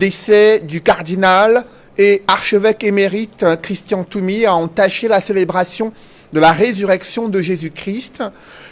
Décès du cardinal et archevêque émérite Christian Toumi a entaché la célébration de la résurrection de Jésus-Christ.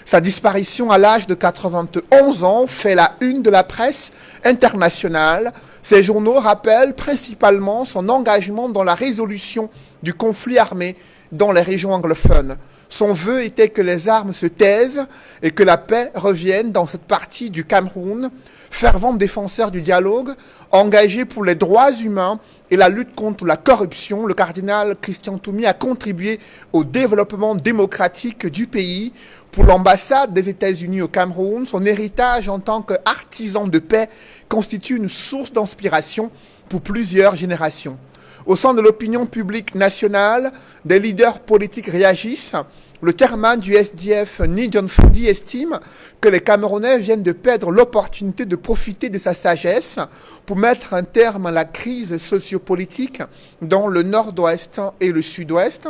Sa disparition à l'âge de 91 ans fait la une de la presse internationale. Ces journaux rappellent principalement son engagement dans la résolution du conflit armé dans les régions anglophones. Son vœu était que les armes se taisent et que la paix revienne dans cette partie du Cameroun. Fervent défenseur du dialogue, engagé pour les droits humains et la lutte contre la corruption, le cardinal Christian Toumi a contribué au développement démocratique du pays. Pour l'ambassade des États-Unis au Cameroun, son héritage en tant qu'artisan de paix constitue une source d'inspiration pour plusieurs générations. Au sein de l'opinion publique nationale, des leaders politiques réagissent. Le chairman du SDF, Ni John Fondi, estime que les Camerounais viennent de perdre l'opportunité de profiter de sa sagesse pour mettre un terme à la crise sociopolitique dans le nord-ouest et le sud-ouest.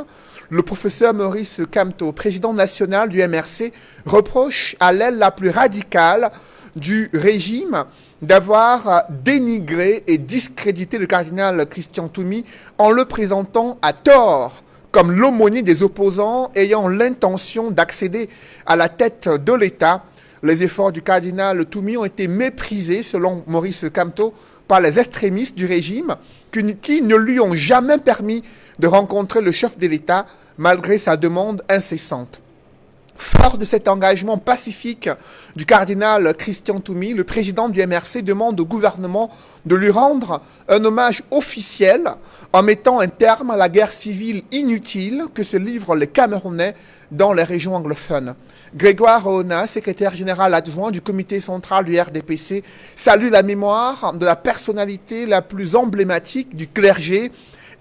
Le professeur Maurice Kamto, président national du MRC, reproche à l'aile la plus radicale du régime d'avoir dénigré et discrédité le cardinal Christian Toumi en le présentant à tort comme l'aumônier des opposants ayant l'intention d'accéder à la tête de l'État. Les efforts du cardinal Toumi ont été méprisés, selon Maurice Kamto, par les extrémistes du régime qui ne lui ont jamais permis de rencontrer le chef de l'État malgré sa demande incessante. Fort de cet engagement pacifique du cardinal Christian Toumi, le président du MRC demande au gouvernement de lui rendre un hommage officiel en mettant un terme à la guerre civile inutile que se livrent les Camerounais dans les régions anglophones. Grégoire Oona, secrétaire général adjoint du comité central du RDPC, salue la mémoire de la personnalité la plus emblématique du clergé.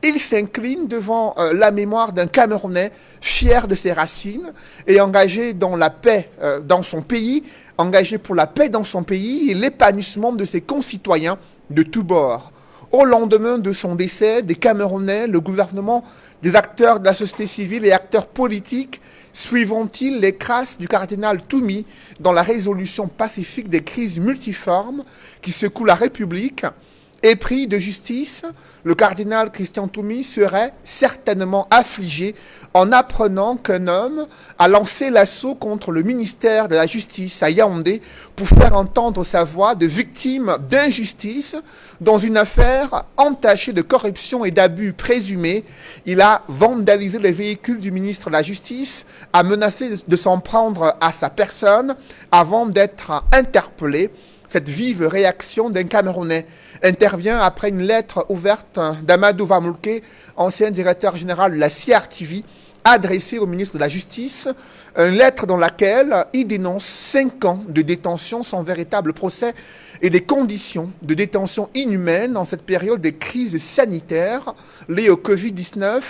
Il s'incline devant la mémoire d'un Camerounais fier de ses racines et engagé dans la paix dans son pays, engagé pour la paix dans son pays et l'épanouissement de ses concitoyens de tous bords. Au lendemain de son décès, des Camerounais, le gouvernement, des acteurs de la société civile et acteurs politiques suivront-ils les traces du cardinal Toumi dans la résolution pacifique des crises multiformes qui secouent la République? Épris de justice, le cardinal Christian Toumi serait certainement affligé en apprenant qu'un homme a lancé l'assaut contre le ministère de la Justice à Yaoundé pour faire entendre sa voix de victime d'injustice dans une affaire entachée de corruption et d'abus présumés. Il a vandalisé les véhicules du ministre de la Justice, a menacé de s'en prendre à sa personne avant d'être interpellé. Cette vive réaction d'un Camerounais intervient après une lettre ouverte d'Amadou Vamulke, ancien directeur général de la CRTV, adressée au ministre de la Justice, une lettre dans laquelle il dénonce 5 ans de détention sans véritable procès et des conditions de détention inhumaines en cette période de crise sanitaire liée au Covid-19.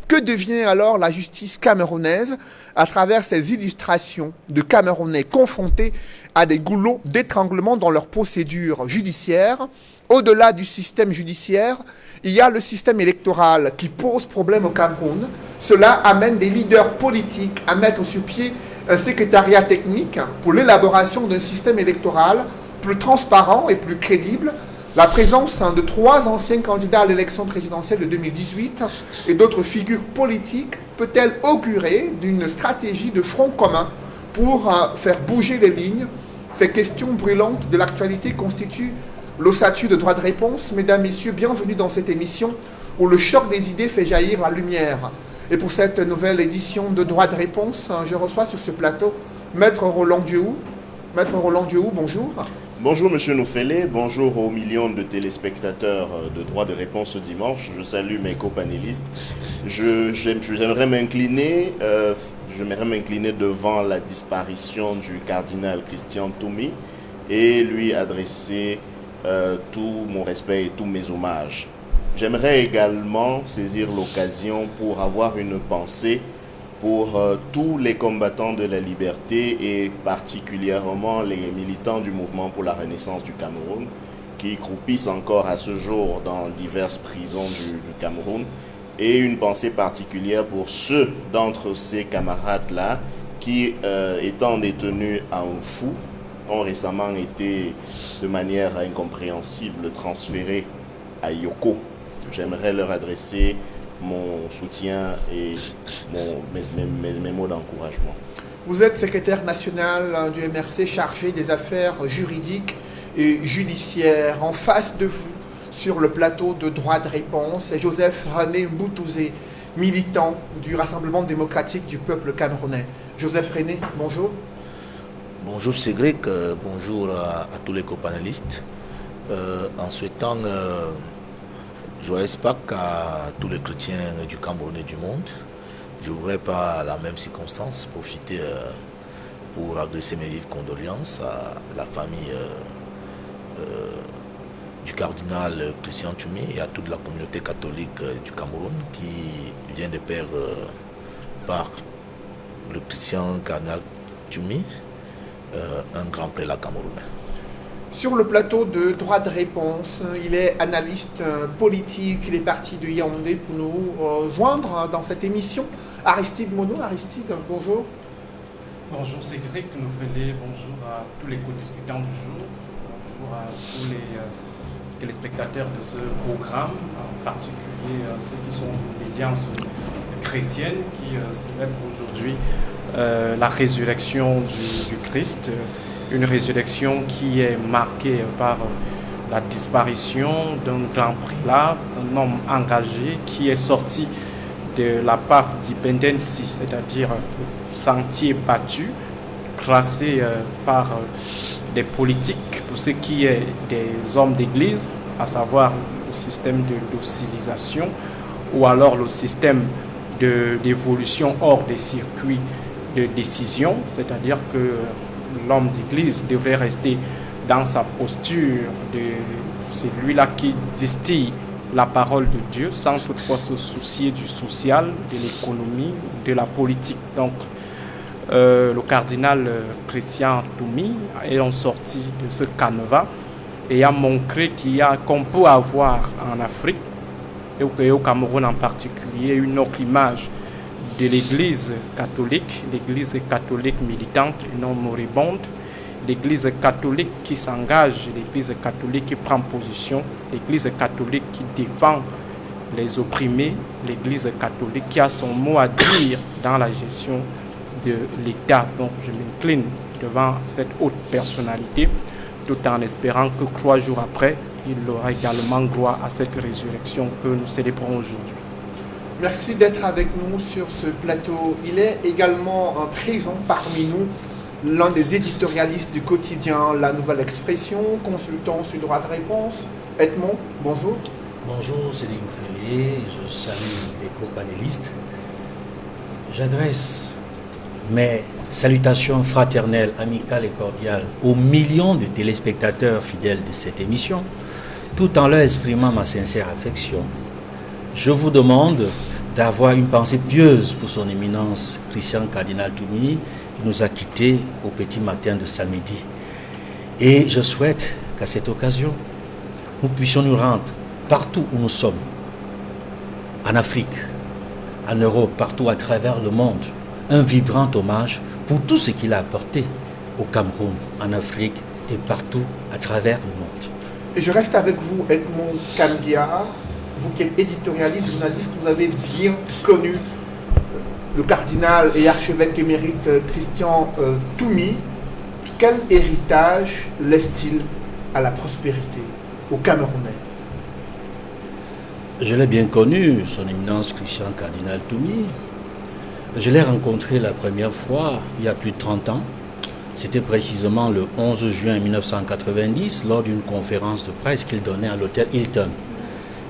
Que devient alors la justice camerounaise à travers ces illustrations de Camerounais confrontés à des goulots d'étranglement dans leurs procédures judiciaires? Au-delà du système judiciaire, il y a le système électoral qui pose problème au Cameroun. Cela amène des leaders politiques à mettre sur pied un secrétariat technique pour l'élaboration d'un système électoral plus transparent et plus crédible. La présence de 3 anciens candidats à l'élection présidentielle de 2018 et d'autres figures politiques peut-elle augurer d'une stratégie de front commun pour faire bouger les lignes? Ces questions brûlantes de l'actualité constituent l'ossature de droit de réponse. Mesdames, Messieurs, bienvenue dans cette émission où le choc des idées fait jaillir la lumière. Et pour cette nouvelle édition de droit de réponse, je reçois sur ce plateau Maître Roland Diehou. Maître Roland Diehou, bonjour. Bonjour Monsieur Noufélé, bonjour aux millions de téléspectateurs de droit de réponse ce dimanche. Je salue mes copanélistes. J'aimerais m'incliner devant la disparition du cardinal Christian Toumi et lui adresser tout mon respect et tous mes hommages. J'aimerais également saisir l'occasion pour avoir une pensée pour tous les combattants de la liberté et particulièrement les militants du mouvement pour la renaissance du Cameroun qui croupissent encore à ce jour dans diverses prisons du Cameroun, et une pensée particulière pour ceux d'entre ces camarades-là qui, étant détenus en fou, ont récemment été de manière incompréhensible transférés à Yoko. J'aimerais leur adresser mon soutien et mes mots d'encouragement. Vous êtes secrétaire national du MRC chargé des affaires juridiques et judiciaires. En face de vous, sur le plateau de droit de réponse, est Joseph René Mboutouzé, militant du Rassemblement démocratique du peuple camerounais. Joseph René, bonjour. Bonjour Cédric, bonjour à tous les copanélistes. En souhaitant joyeux Pâques à tous les chrétiens du Cameroun et du monde, je voudrais par la même circonstance profiter pour adresser mes vives condoléances à la famille du cardinal Christian Toumi et à toute la communauté catholique du Cameroun qui vient de perdre par le Christian cardinal Toumi, un grand prélat camerounais. Sur le plateau de droit de réponse, il est analyste politique, il est parti de Yaoundé pour nous joindre dans cette émission. Aristide Monod, Aristide, bonjour. Bonjour Cédric, bonjour à tous les co-discutants du jour, bonjour à tous les téléspectateurs de ce programme, en particulier ceux qui sont des médias chrétiennes qui célèbrent aujourd'hui la résurrection du Christ, une résurrection qui est marquée par la disparition d'un grand prélat, un homme engagé qui est sorti de la part d'Ipendensi, c'est-à-dire le sentier battu, tracé par des politiques pour ce qui est des hommes d'église, à savoir le système de docilisation ou alors le système d'évolution hors des circuits de décision, c'est-à-dire que l'homme d'église devait rester dans sa posture de celui-là qui distille la parole de Dieu sans toutefois se soucier du social, de l'économie, de la politique. Donc, le cardinal Christian Toumi est sorti de ce canevas et a montré qu'on peut avoir en Afrique et au Cameroun en particulier une autre image de l'Église catholique militante et non moribonde, l'Église catholique qui s'engage, l'Église catholique qui prend position, l'Église catholique qui défend les opprimés, l'Église catholique qui a son mot à dire dans la gestion de l'État. Donc je m'incline devant cette haute personnalité, tout en espérant que 3 jours après, il aura également droit à cette résurrection que nous célébrons aujourd'hui. Merci d'être avec nous sur ce plateau. Il est également présent parmi nous, l'un des éditorialistes du quotidien La Nouvelle Expression, consultant sur droit de réponse. Edmond, bonjour. Bonjour, c'est Oufélé, je salue les co-panélistes. J'adresse mes salutations fraternelles, amicales et cordiales aux millions de téléspectateurs fidèles de cette émission, tout en leur exprimant ma sincère affection. Je vous demande d'avoir une pensée pieuse pour son éminence Christian Cardinal Toumi, qui nous a quittés au petit matin de samedi. Et je souhaite qu'à cette occasion, nous puissions nous rendre partout où nous sommes, en Afrique, en Europe, partout à travers le monde, un vibrant hommage pour tout ce qu'il a apporté au Cameroun, en Afrique et partout à travers le monde. Et je reste avec vous, Edmond Kambia. Vous qui êtes éditorialiste, journaliste, vous avez bien connu le cardinal et archevêque émérite Christian Toumi. Quel héritage laisse-t-il à la prospérité, aux Camerounais? Je l'ai bien connu, son éminence Christian Cardinal Toumi. Je l'ai rencontré la première fois il y a plus de 30 ans. C'était précisément le 11 juin 1990 lors d'une conférence de presse qu'il donnait à l'hôtel Hilton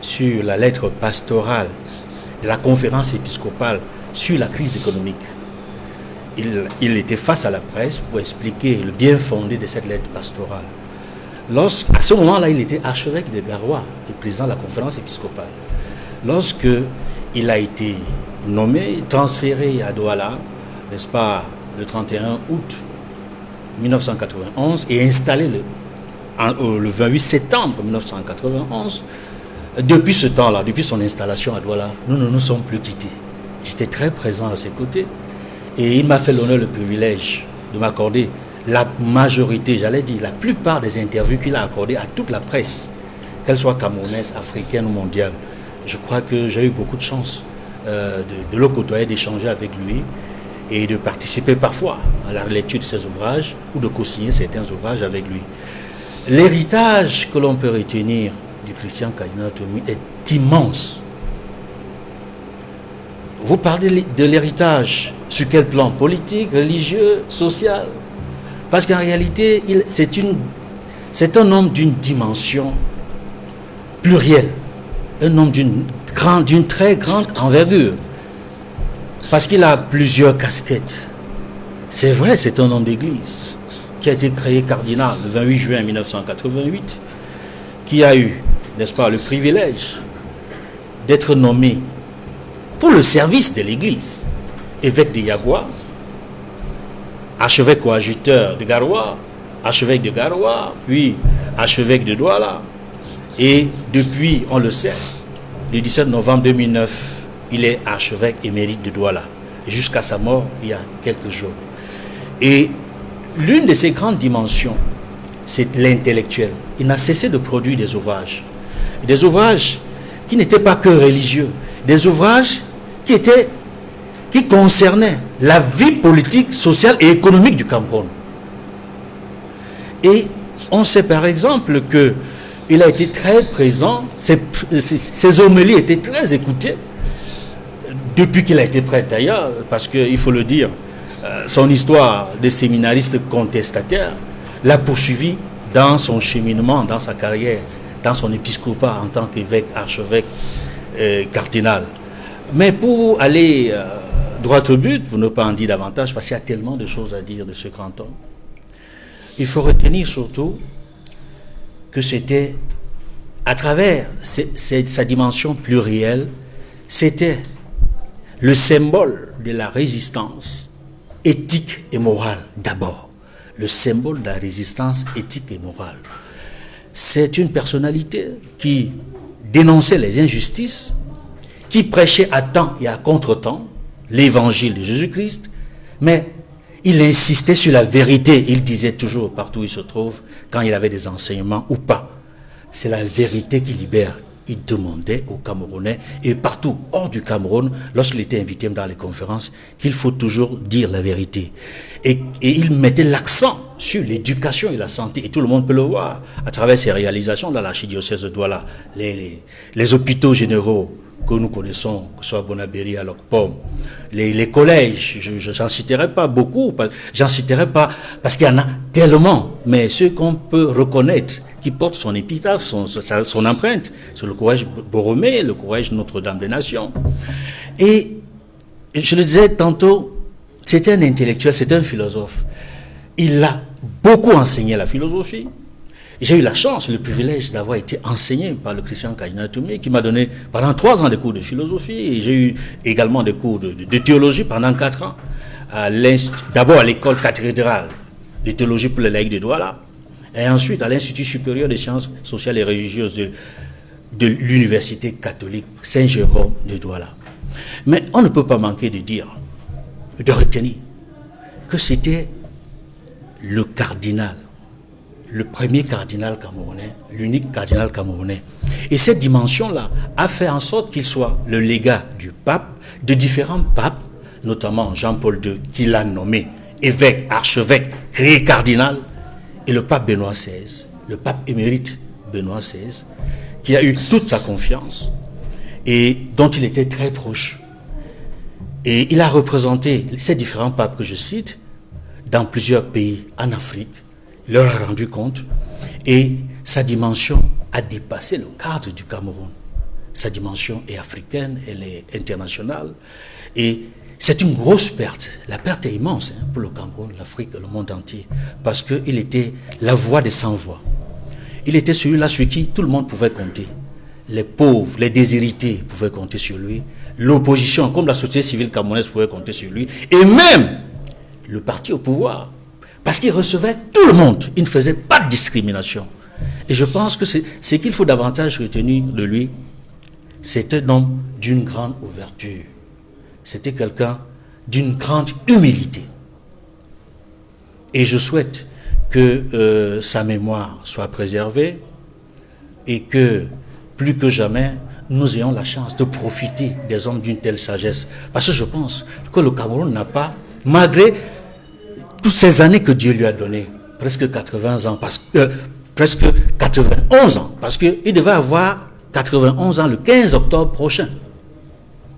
sur la lettre pastorale de la conférence épiscopale sur la crise économique. Il était face à la presse pour expliquer le bien fondé de cette lettre pastorale. À ce moment-là, il était archevêque de Garoua et président de la conférence épiscopale. Lorsque il a été nommé, transféré à Douala, n'est-ce pas, le 31 août 1991 et installé le 28 septembre 1991, depuis ce temps-là, depuis son installation à Douala, nous ne nous sommes plus quittés. J'étais très présent à ses côtés et il m'a fait l'honneur, le privilège de m'accorder la majorité, j'allais dire la plupart des interviews qu'il a accordées à toute la presse qu'elle soit camerounaise, africaine ou mondiale. Je crois que j'ai eu beaucoup de chance de le côtoyer, d'échanger avec lui et de participer parfois à la lecture de ses ouvrages ou de co-signer certains ouvrages avec lui. L'héritage que l'on peut retenir du Christian Cardinal Toumi est immense. Vous parlez de l'héritage sur quel plan? Politique, religieux, social? Parce qu'en réalité, c'est un homme d'une dimension plurielle, un homme d'une très grande envergure, parce qu'il a plusieurs casquettes. C'est vrai, c'est un homme d'église qui a été créé cardinal le 28 juin 1988, qui a eu, n'est-ce pas, le privilège d'être nommé pour le service de l'église, évêque de Yagua, archevêque coadjuteur de Garoua, archevêque de Garoua, puis archevêque de Douala. Et depuis, on le sait, le 17 novembre 2009, il est archevêque émérite de Douala. Jusqu'à sa mort, il y a quelques jours. Et l'une de ses grandes dimensions, c'est l'intellectuel. Il n'a cessé de produire des ouvrages. Des ouvrages qui n'étaient pas que religieux. Des ouvrages qui concernaient la vie politique, sociale et économique du Cameroun. Et on sait par exemple qu'il a été très présent, ses homélies étaient très écoutées, depuis qu'il a été prêtre d'ailleurs, parce qu'il faut le dire, son histoire de séminariste contestataire l'a poursuivi dans son cheminement, dans sa carrière, dans son épiscopat en tant qu'évêque, archevêque, cardinal. Mais pour aller droit au but, pour ne pas en dire davantage, parce qu'il y a tellement de choses à dire de ce grand homme, il faut retenir surtout que c'était, à travers sa dimension plurielle, c'était le symbole de la résistance éthique et morale d'abord. Le symbole de la résistance éthique et morale. C'est une personnalité qui dénonçait les injustices, qui prêchait à temps et à contre-temps l'évangile de Jésus-Christ, mais il insistait sur la vérité. Il disait toujours, partout où il se trouve, quand il avait des enseignements ou pas, c'est la vérité qui libère. Il demandait aux Camerounais, et partout hors du Cameroun, lorsqu'il était invité dans les conférences, qu'il faut toujours dire la vérité. Et il mettait l'accent sur l'éducation et la santé. Et tout le monde peut le voir à travers ses réalisations dans l'archidiocèse de Douala. Les hôpitaux généraux que nous connaissons, que ce soit Bonabéry, à Locpom, les collèges, j'en citerai pas beaucoup, j'en citerai pas parce qu'il y en a tellement, mais ceux qu'on peut reconnaître, qui portent son épitaphe, son empreinte, c'est le collège Borromée, le collège Notre-Dame des Nations. Et je le disais tantôt, c'était un intellectuel, c'était un philosophe. Il a beaucoup enseigné la philosophie. J'ai eu la chance, le privilège d'avoir été enseigné par le Christian Cardinal Toumi, qui m'a donné pendant 3 ans des cours de philosophie, et j'ai eu également des cours de théologie pendant 4 ans, d'abord à l'école cathédrale de théologie pour les laïcs de Douala, et ensuite à l'Institut supérieur des sciences sociales et religieuses de l'Université catholique Saint-Jérôme de Douala. Mais on ne peut pas manquer de dire, de retenir, que c'était le cardinal, le premier cardinal camerounais, l'unique cardinal camerounais. Et cette dimension-là a fait en sorte qu'il soit le légat du pape, de différents papes, notamment Jean-Paul II, qui l'a nommé évêque, archevêque, créé cardinal, et le pape Benoît XVI, le pape émérite Benoît XVI, qui a eu toute sa confiance et dont il était très proche. Et il a représenté ces différents papes que je cite dans plusieurs pays en Afrique. Il leur a rendu compte et sa dimension a dépassé le cadre du Cameroun. Sa dimension est africaine, elle est internationale et c'est une grosse perte. La perte est immense pour le Cameroun, l'Afrique et le monde entier parce qu'il était la voix des sans-voix. Il était celui-là sur qui tout le monde pouvait compter. Les pauvres, les déshérités pouvaient compter sur lui. L'opposition, comme la société civile camerounaise, pouvait compter sur lui. Et même le parti au pouvoir. Parce qu'il recevait tout le monde. Il ne faisait pas de discrimination. Et je pense que c'est qu'il faut davantage retenir de lui. C'est un homme d'une grande ouverture. C'était quelqu'un d'une grande humilité. Et je souhaite que sa mémoire soit préservée, et que plus que jamais, nous ayons la chance de profiter des hommes d'une telle sagesse. Parce que je pense que le Cameroun n'a pas, malgré toutes ces années que Dieu lui a données, presque 80 ans, presque 91 ans, parce qu'il devait avoir 91 ans le 15 octobre prochain.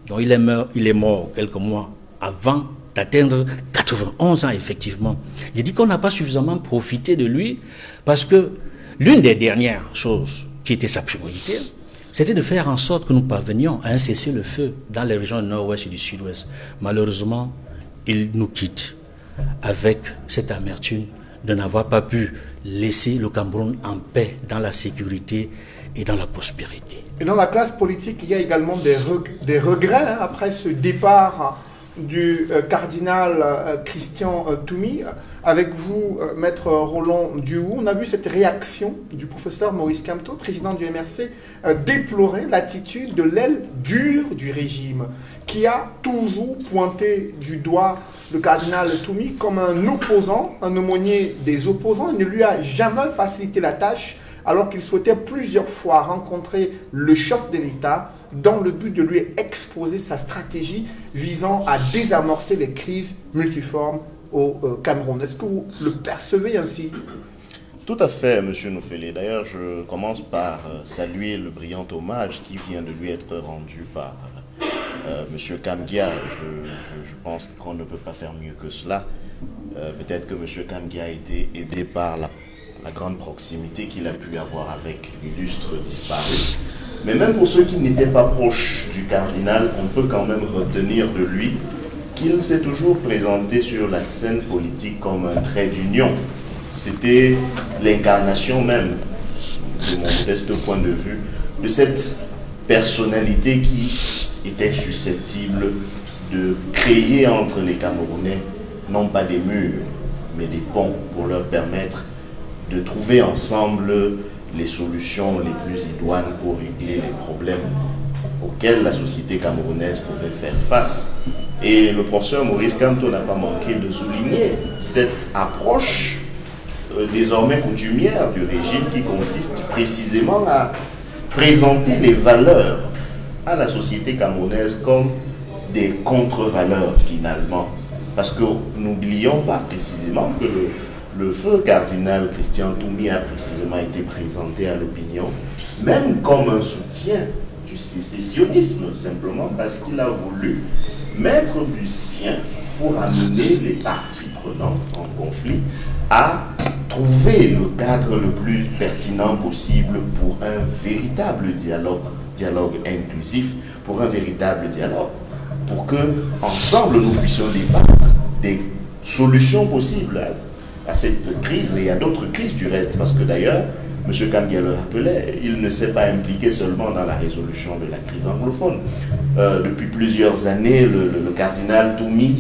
Donc il est mort quelques mois avant d'atteindre 91 ans, effectivement. J'ai dit qu'on n'a pas suffisamment profité de lui, parce que l'une des dernières choses qui était sa priorité, c'était de faire en sorte que nous parvenions à un cessez-le-feu dans les régions du nord-ouest et du sud-ouest. Malheureusement, il nous quitte avec cette amertume de n'avoir pas pu laisser le Cameroun en paix, dans la sécurité et dans la prospérité. Et dans la classe politique, il y a également des regrets après ce départ du cardinal Christian Toumi. Avec vous, maître Roland Duhoux, on a vu cette réaction du professeur Maurice Kamto, président du MRC, déplorer l'attitude de l'aile dure du régime, qui a toujours pointé du doigt le cardinal Toumi comme un opposant, un aumônier des opposants. Il ne lui a jamais facilité la tâche, alors qu'il souhaitait plusieurs fois rencontrer le chef de l'État dans le but de lui exposer sa stratégie visant à désamorcer les crises multiformes au Cameroun. Est-ce que vous le percevez ainsi? Tout à fait, M. Noufélé. D'ailleurs, je commence par saluer le brillant hommage qui vient de lui être rendu par M. Kamgia. Je pense qu'on ne peut pas faire mieux que cela. Peut-être que M. Kamgia a été aidé par la grande proximité qu'il a pu avoir avec l'illustre disparu. Mais même pour ceux qui n'étaient pas proches du cardinal, on peut quand même retenir de lui qu'il s'est toujours présenté sur la scène politique comme un trait d'union. C'était l'incarnation même, de mon modeste point de vue, de cette personnalité qui était susceptible de créer entre les Camerounais, non pas des murs, mais des ponts pour leur permettre de trouver ensemble les solutions les plus idoines pour régler les problèmes auxquels la société camerounaise pouvait faire face. Et le professeur Maurice Kamto n'a pas manqué de souligner cette approche désormais coutumière du régime qui consiste précisément à présenter les valeurs à la société camerounaise comme des contre-valeurs finalement. Parce que n'oublions pas précisément que le feu cardinal Christian Toumi a précisément été présenté à l'opinion, même comme un soutien du sécessionnisme, simplement parce qu'il a voulu mettre du sien pour amener les parties prenantes en conflit à trouver le cadre le plus pertinent possible pour un véritable dialogue inclusif, pour un véritable dialogue, pour que ensemble nous puissions débattre des solutions possibles à cette crise et à d'autres crises du reste, parce que d'ailleurs, M. Kamgia le rappelait, il ne s'est pas impliqué seulement dans la résolution de la crise anglophone. Depuis plusieurs années, le cardinal Toumi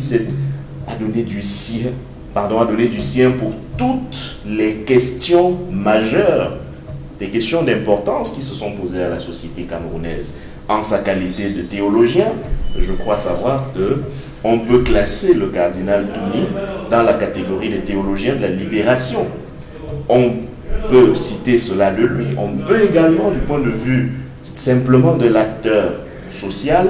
a donné du sien pour toutes les questions majeures, des questions d'importance qui se sont posées à la société camerounaise. En sa qualité de théologien, je crois savoir qu'on peut classer le cardinal Toumi dans la catégorie des théologiens de la libération. On peut citer cela de lui. On peut également, du point de vue simplement de l'acteur social,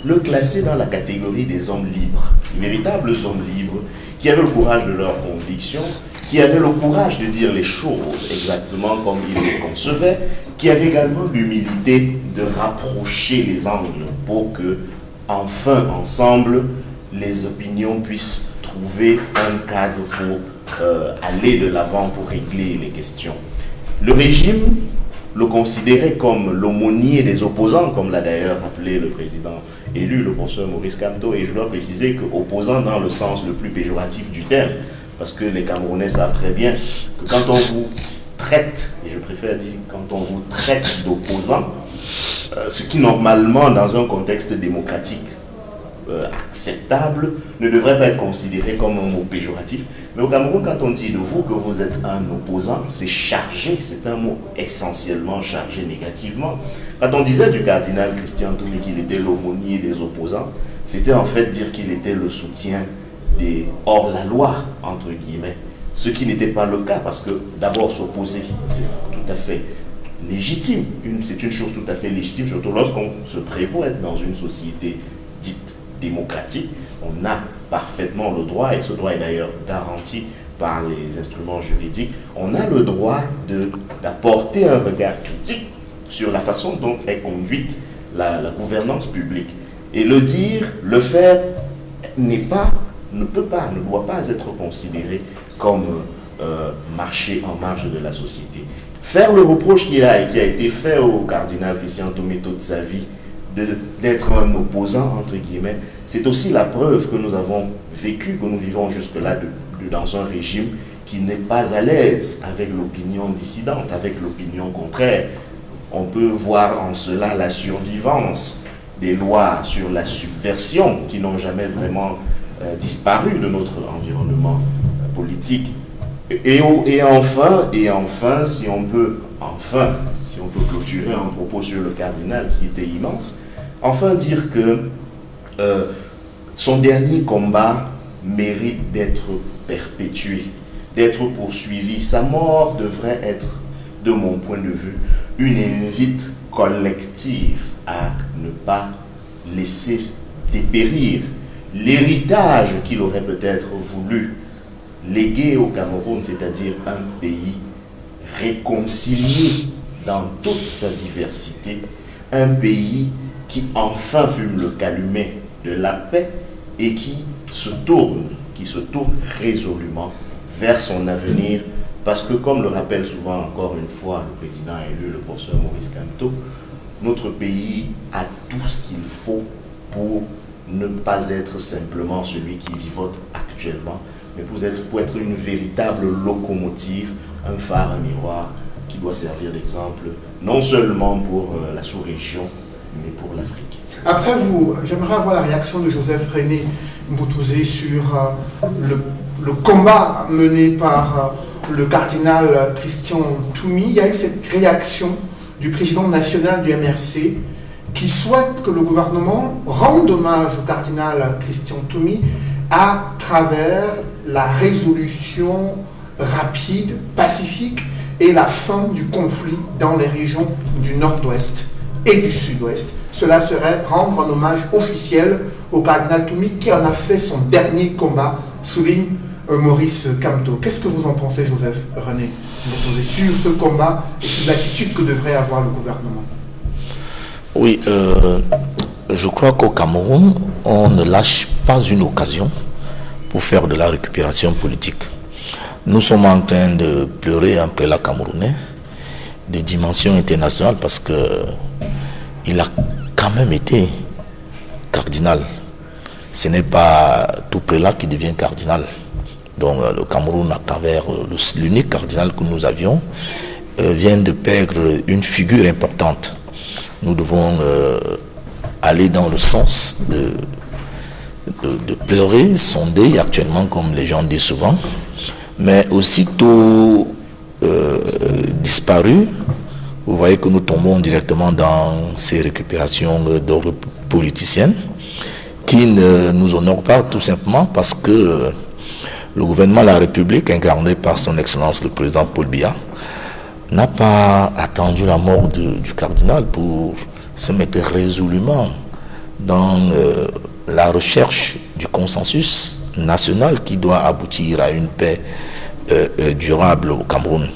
le classer dans la catégorie des hommes libres, véritables hommes libres, qui avaient le courage de leurs convictions, qui avaient le courage de dire les choses exactement comme ils les concevaient, qui avaient également l'humilité de rapprocher les angles pour que, enfin, ensemble, les opinions puissent trouver un cadre pour aller de l'avant pour régler les questions. Le régime le considérait comme l'aumônier des opposants, comme l'a d'ailleurs rappelé le président élu, le professeur Maurice Kamto, et je dois préciser que opposant dans le sens le plus péjoratif du terme, parce que les Camerounais savent très bien que quand on vous traite, et je préfère dire quand on vous traite d'opposant, ce qui normalement dans un contexte démocratique acceptable ne devrait pas être considéré comme un mot péjoratif. Mais au Cameroun, quand on dit de vous que vous êtes un opposant, c'est chargé, c'est un mot essentiellement chargé négativement. Quand on disait du cardinal Christian Toumi qu'il était l'aumônier des opposants, c'était en fait dire qu'il était le soutien des hors-la-loi, entre guillemets. Ce qui n'était pas le cas, parce que d'abord s'opposer, c'est tout à fait légitime. C'est une chose tout à fait légitime, surtout lorsqu'on se prévaut être dans une société dite démocratique. On a parfaitement le droit, et ce droit est d'ailleurs garanti par les instruments juridiques, on a le droit d'apporter un regard critique sur la façon dont est conduite la gouvernance publique. Et le dire, le faire, ne doit pas être considéré comme marcher en marge de la société. Faire le reproche qui a été fait au cardinal Christian Toumi toute sa vie, d'être un opposant, entre guillemets, c'est aussi la preuve que nous avons vécu, que nous vivons jusque-là dans un régime qui n'est pas à l'aise avec l'opinion dissidente, avec l'opinion contraire. On peut voir en cela la survivance des lois sur la subversion qui n'ont jamais vraiment disparu de notre environnement politique. Et enfin, si on peut clôturer un propos sur le cardinal qui était immense, enfin dire que son dernier combat mérite d'être perpétué, d'être poursuivi. Sa mort devrait être, de mon point de vue, une invite collective à ne pas laisser dépérir l'héritage qu'il aurait peut-être voulu léguer au Cameroun, c'est-à-dire un pays réconcilié dans toute sa diversité, un pays qui enfin fume le calumet de la paix et qui se tourne résolument vers son avenir, parce que comme le rappelle souvent encore une fois le président élu, le professeur Maurice Kamto, notre pays a tout ce qu'il faut pour ne pas être simplement celui qui vivote actuellement, mais pour être une véritable locomotive, un phare, un miroir qui doit servir d'exemple, non seulement pour la sous-région, mais pour l'Afrique. Après vous, j'aimerais avoir la réaction de Joseph René Mboutouzé sur le combat mené par le cardinal Christian Toumi. Il y a eu cette réaction du président national du MRC qui souhaite que le gouvernement rende hommage au cardinal Christian Toumi à travers la résolution rapide, pacifique et la fin du conflit dans les régions du nord-ouest et du sud-ouest. Cela serait rendre un hommage officiel au cardinal Toumi qui en a fait son dernier combat, souligne Maurice Kamto. Qu'est-ce que vous en pensez, Joseph René, sur ce combat et sur l'attitude que devrait avoir le gouvernement? Oui, je crois qu'au Cameroun, on ne lâche pas une occasion pour faire de la récupération politique. Nous sommes en train de pleurer un prélat camerounais de dimension internationale parce qu'il a quand même été cardinal. Ce n'est pas tout prélat qui devient cardinal. Donc le Cameroun, à travers l'unique cardinal que nous avions, vient de perdre une figure importante. Nous devons aller dans le sens de pleurer, sonder actuellement, comme les gens disent souvent, mais aussitôt disparu, vous voyez que nous tombons directement dans ces récupérations d'ordre politicienne qui ne nous honorent pas, tout simplement parce que le gouvernement de la République, incarné par son Excellence le président Paul Biya, n'a pas attendu la mort du cardinal pour se mettre résolument dans la recherche du consensus national qui doit aboutir à une paix durable au Cameroun.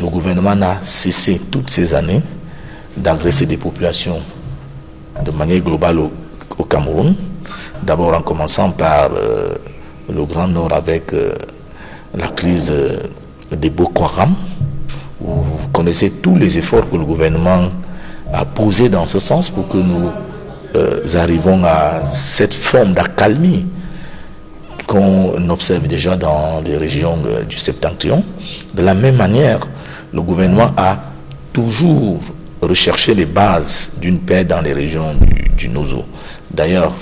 Le gouvernement n'a cessé toutes ces années d'agresser des populations de manière globale au Cameroun, d'abord en commençant par le Grand Nord avec la crise des Boko Haram. Vous connaissez tous les efforts que le gouvernement a posés dans ce sens pour que nous arrivons à cette forme d'accalmie qu'on observe déjà dans les régions du Septentrion. De la même manière, le gouvernement a toujours recherché les bases d'une paix dans les régions du Nozo. D'ailleurs,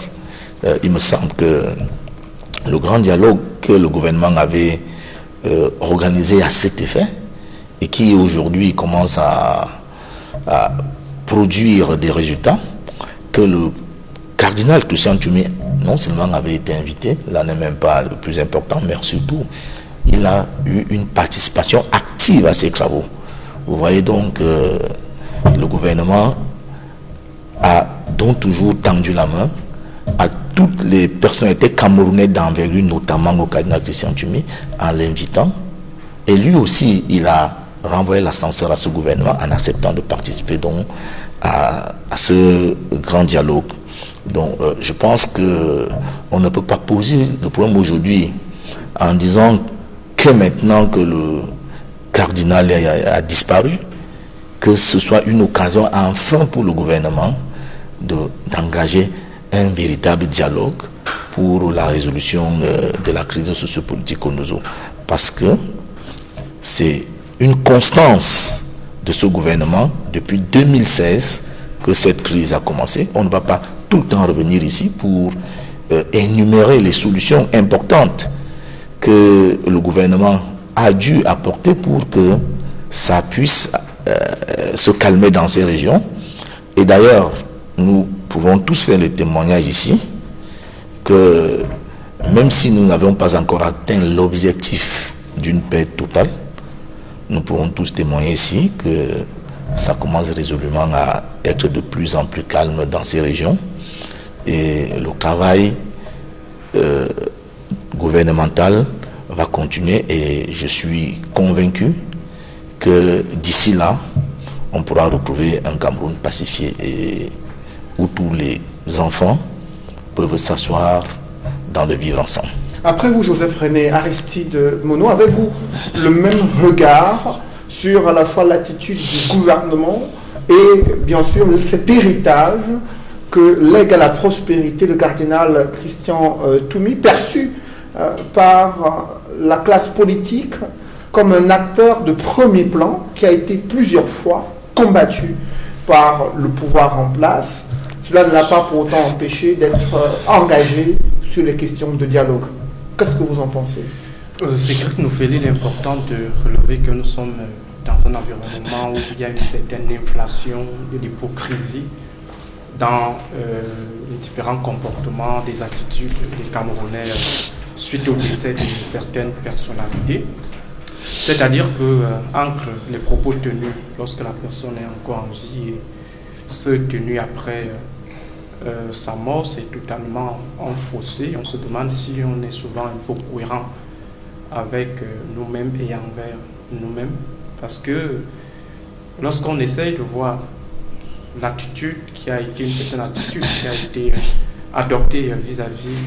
il me semble que le grand dialogue que le gouvernement avait organisé à cet effet et qui aujourd'hui commence à produire des résultats, que le cardinal Christian Toumi non seulement avait été invité, là n'est même pas le plus important, mais surtout il a eu une participation active à ces travaux. Vous voyez donc, le gouvernement a donc toujours tendu la main à toutes les personnalités camerounaises d'envergure, notamment au cardinal Christian Tumi, en l'invitant. Et lui aussi, il a renvoyé l'ascenseur à ce gouvernement en acceptant de participer donc à ce grand dialogue. Donc je pense qu'on ne peut pas poser le problème aujourd'hui en disant que maintenant que le cardinal a disparu, que ce soit une occasion enfin pour le gouvernement d'engager un véritable dialogue pour la résolution de la crise sociopolitique au Nozo. Parce que c'est une constance de ce gouvernement depuis 2016 que cette crise a commencé. On ne va pas tout le temps revenir ici pour énumérer les solutions importantes que le gouvernement a dû apporter pour que ça puisse se calmer dans ces régions. Et d'ailleurs, nous pouvons tous faire le témoignage ici que même si nous n'avons pas encore atteint l'objectif d'une paix totale, nous pouvons tous témoigner ici que ça commence résolument à être de plus en plus calme dans ces régions. Et le travail gouvernemental va continuer et je suis convaincu que d'ici là, on pourra retrouver un Cameroun pacifié et où tous les enfants peuvent s'asseoir dans le vivre ensemble. Après vous, Joseph René, Aristide Monod, avez-vous le même regard sur à la fois l'attitude du gouvernement et bien sûr cet héritage que lègue à la prospérité le cardinal Christian Tumi, perçu par la classe politique comme un acteur de premier plan qui a été plusieurs fois combattu par le pouvoir en place? Cela ne l'a pas pour autant empêché d'être engagé sur les questions de dialogue. Qu'est-ce que vous en pensez? C'est clair que nous fait l'important de relever que nous sommes dans un environnement où il y a une certaine inflation de l'hypocrisie dans les différents comportements, des attitudes des Camerounais suite au décès de certaines personnalités. C'est-à-dire que entre les propos tenus lorsque la personne est encore en vie et ceux tenus après sa mort, c'est totalement en fossé. On se demande si on est souvent un peu cohérent avec nous-mêmes et envers nous-mêmes. Parce que lorsqu'on essaye de voir l'attitude qui a été, une certaine attitude qui a été adoptée vis-à-vis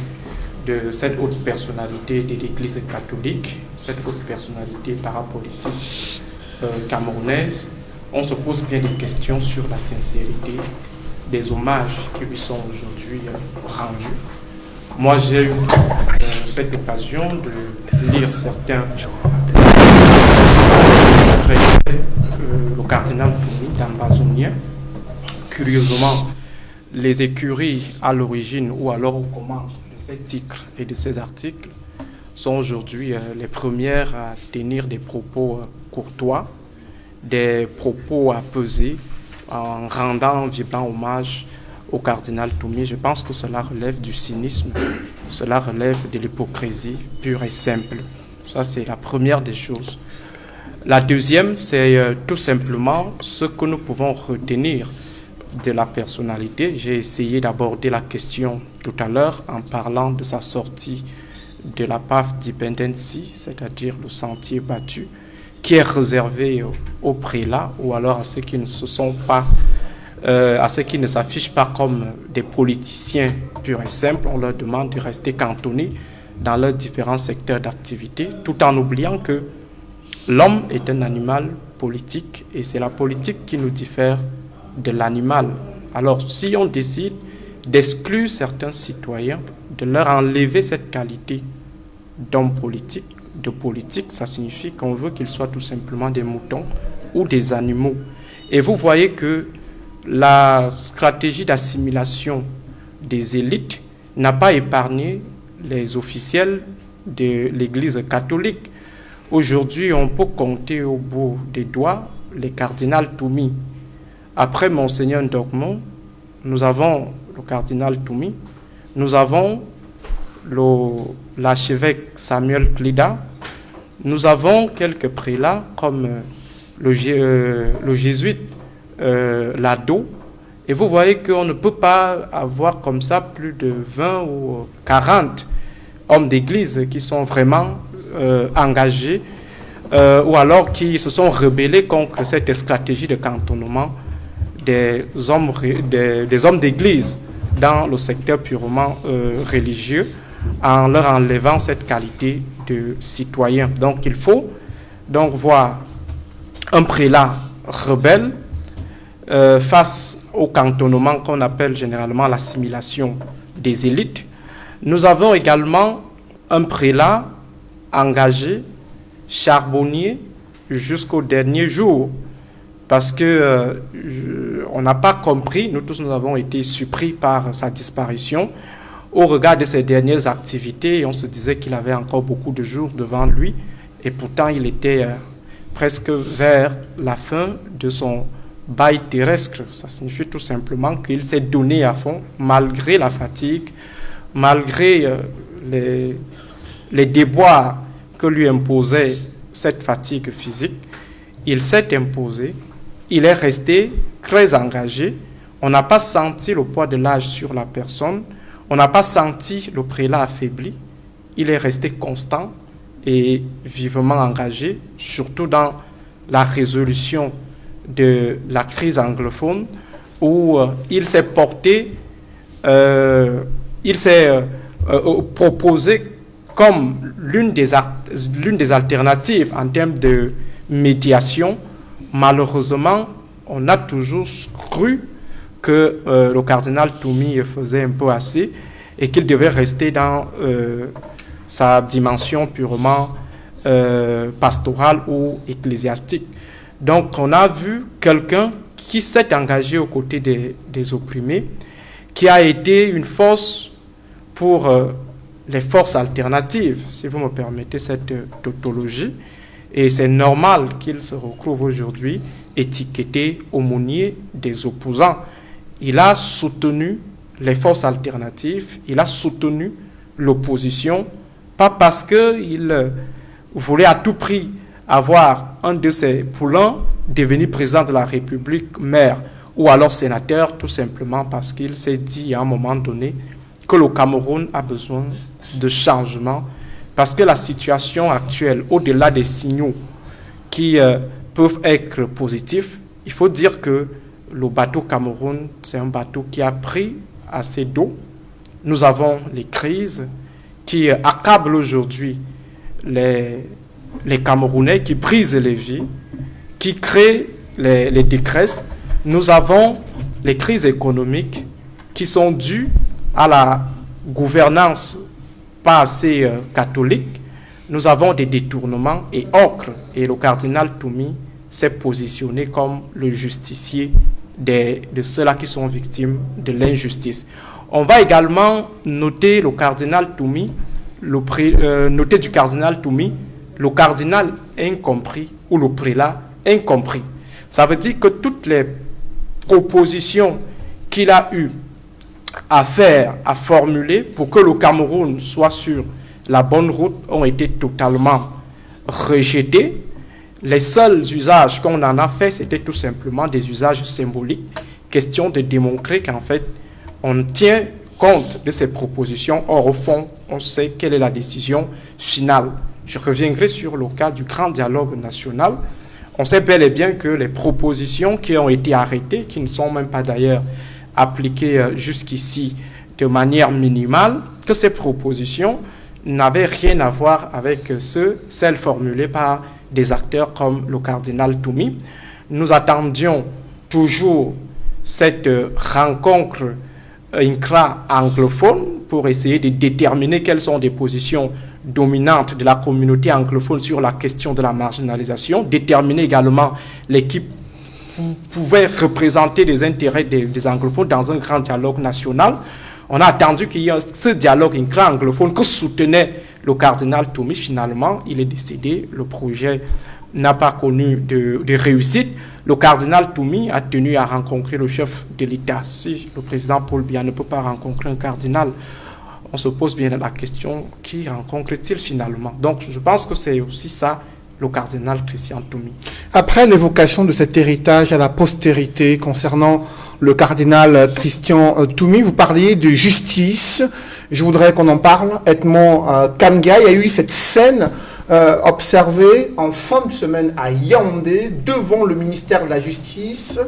de cette haute personnalité de l'Église catholique, cette haute personnalité parapolitique camerounaise, on se pose bien des questions sur la sincérité des hommages qui lui sont aujourd'hui rendus. Moi, j'ai eu cette occasion de lire certains le cardinal Tumi d'Ambazonien. Curieusement, les écuries à l'origine ou alors aux commandes de ces titres et de ces articles sont aujourd'hui les premières à tenir des propos courtois, des propos apaisés, en rendant un vibrant hommage au cardinal Tumi. Je pense que cela relève du cynisme, cela relève de l'hypocrisie pure et simple. Ça, c'est la première des choses. La deuxième, c'est tout simplement ce que nous pouvons retenir de la personnalité. J'ai essayé d'aborder la question tout à l'heure en parlant de sa sortie de la Path Dependency, c'est-à-dire le sentier battu, qui est réservé aux prélats ou alors à ceux qui ne se sont pas, à ceux qui ne s'affichent pas comme des politiciens purs et simples. On leur demande de rester cantonnés dans leurs différents secteurs d'activité, tout en oubliant que l'homme est un animal politique et c'est la politique qui nous diffère de l'animal. Alors, si on décide d'exclure certains citoyens, de leur enlever cette qualité d'homme politique, de politique, ça signifie qu'on veut qu'ils soient tout simplement des moutons ou des animaux. Et vous voyez que la stratégie d'assimilation des élites n'a pas épargné les officiels de l'Église catholique. Aujourd'hui, on peut compter au bout des doigts les cardinals Tumi. Après Monseigneur Ndokmo, nous avons le cardinal Tumi, nous avons l'archevêque Samuel Klida, nous avons quelques prélats comme le jésuite Lado. Et vous voyez qu'on ne peut pas avoir comme ça plus de 20 ou 40 hommes d'église qui sont vraiment engagés ou alors qui se sont rebellés contre cette stratégie de cantonnement des hommes d'église dans le secteur purement religieux en leur enlevant cette qualité de citoyen. Donc il faut donc voir un prélat rebelle face au cantonnement qu'on appelle généralement l'assimilation des élites. Nous avons également un prélat engagé, charbonnier, jusqu'au dernier jour, parce que on n'a pas compris, nous tous nous avons été surpris par sa disparition au regard de ses dernières activités, et on se disait qu'il avait encore beaucoup de jours devant lui, et pourtant il était presque vers la fin de son bail terrestre. Ça signifie tout simplement qu'il s'est donné à fond, malgré la fatigue, malgré les déboires que lui imposait cette fatigue physique. Il s'est imposé, il est resté très engagé. On n'a pas senti le poids de l'âge sur la personne, on n'a pas senti le prélat affaibli. Il est resté constant et vivement engagé, surtout dans la résolution de la crise anglophone, où il s'est porté, il s'est proposé comme l'une des alternatives en termes de médiation. Malheureusement, on a toujours cru que le cardinal Toumi faisait un peu assez et qu'il devait rester dans sa dimension purement pastorale ou ecclésiastique. Donc on a vu quelqu'un qui s'est engagé aux côtés des opprimés, qui a été une force pour les forces alternatives, si vous me permettez cette tautologie, et c'est normal qu'il se retrouve aujourd'hui étiqueté aumônier des opposants. Il a soutenu les forces alternatives, il a soutenu l'opposition, pas parce qu'il voulait à tout prix avoir un de ses poulains devenir président de la République, maire ou alors sénateur, tout simplement parce qu'il s'est dit à un moment donné que le Cameroun a besoin de changement, parce que la situation actuelle, au-delà des signaux qui peuvent être positifs, il faut dire que le bateau Cameroun, c'est un bateau qui a pris assez d'eau. Nous avons les crises qui accablent aujourd'hui les Camerounais, qui brisent les vies, qui créent les détresses. Nous avons les crises économiques qui sont dues à la gouvernance pas assez catholique. Nous avons des détournements et ocre. Et le cardinal Toumi s'est positionné comme le justicier de ceux-là qui sont victimes de l'injustice. On va également noter le cardinal Toumi, noter du cardinal Toumi, le cardinal incompris ou le prélat incompris. Ça veut dire que toutes les propositions qu'il a eues à faire, à formuler pour que le Cameroun soit sur la bonne route ont été totalement rejetées. Les seuls usages qu'on en a fait, c'était tout simplement des usages symboliques, question de démontrer qu'en fait, on tient compte de ces propositions. Or, au fond, on sait quelle est la décision finale. Je reviendrai sur le cas du grand dialogue national. On sait bel et bien que les propositions qui ont été arrêtées, qui ne sont même pas d'ailleurs appliquées jusqu'ici de manière minimale, que ces propositions n'avaient rien à voir avec celles formulées par des acteurs comme le cardinal Toumi. Nous attendions toujours cette rencontre intra-anglophone pour essayer de déterminer quelles sont les positions dominantes de la communauté anglophone sur la question de la marginalisation, déterminer également l'équipe pouvait représenter les intérêts des anglophones dans un grand dialogue national. On a attendu qu'il y ait ce dialogue intra-anglophone que soutenait le cardinal Toumi. Finalement, il est décédé. Le projet n'a pas connu de réussite. Le cardinal Toumi a tenu à rencontrer le chef de l'État. Si le président Paul Biya ne peut pas rencontrer un cardinal, on se pose bien la question, qui rencontre-t-il finalement? Donc, je pense que c'est aussi ça le cardinal Christian Toumi. Après l'évocation de cet héritage à la postérité concernant le cardinal Christian Toumi, vous parliez de justice. Je voudrais qu'on en parle. Edmond Kanga, il y a eu cette scène observée en fin de semaine à Yaoundé, devant le ministère de la Justice.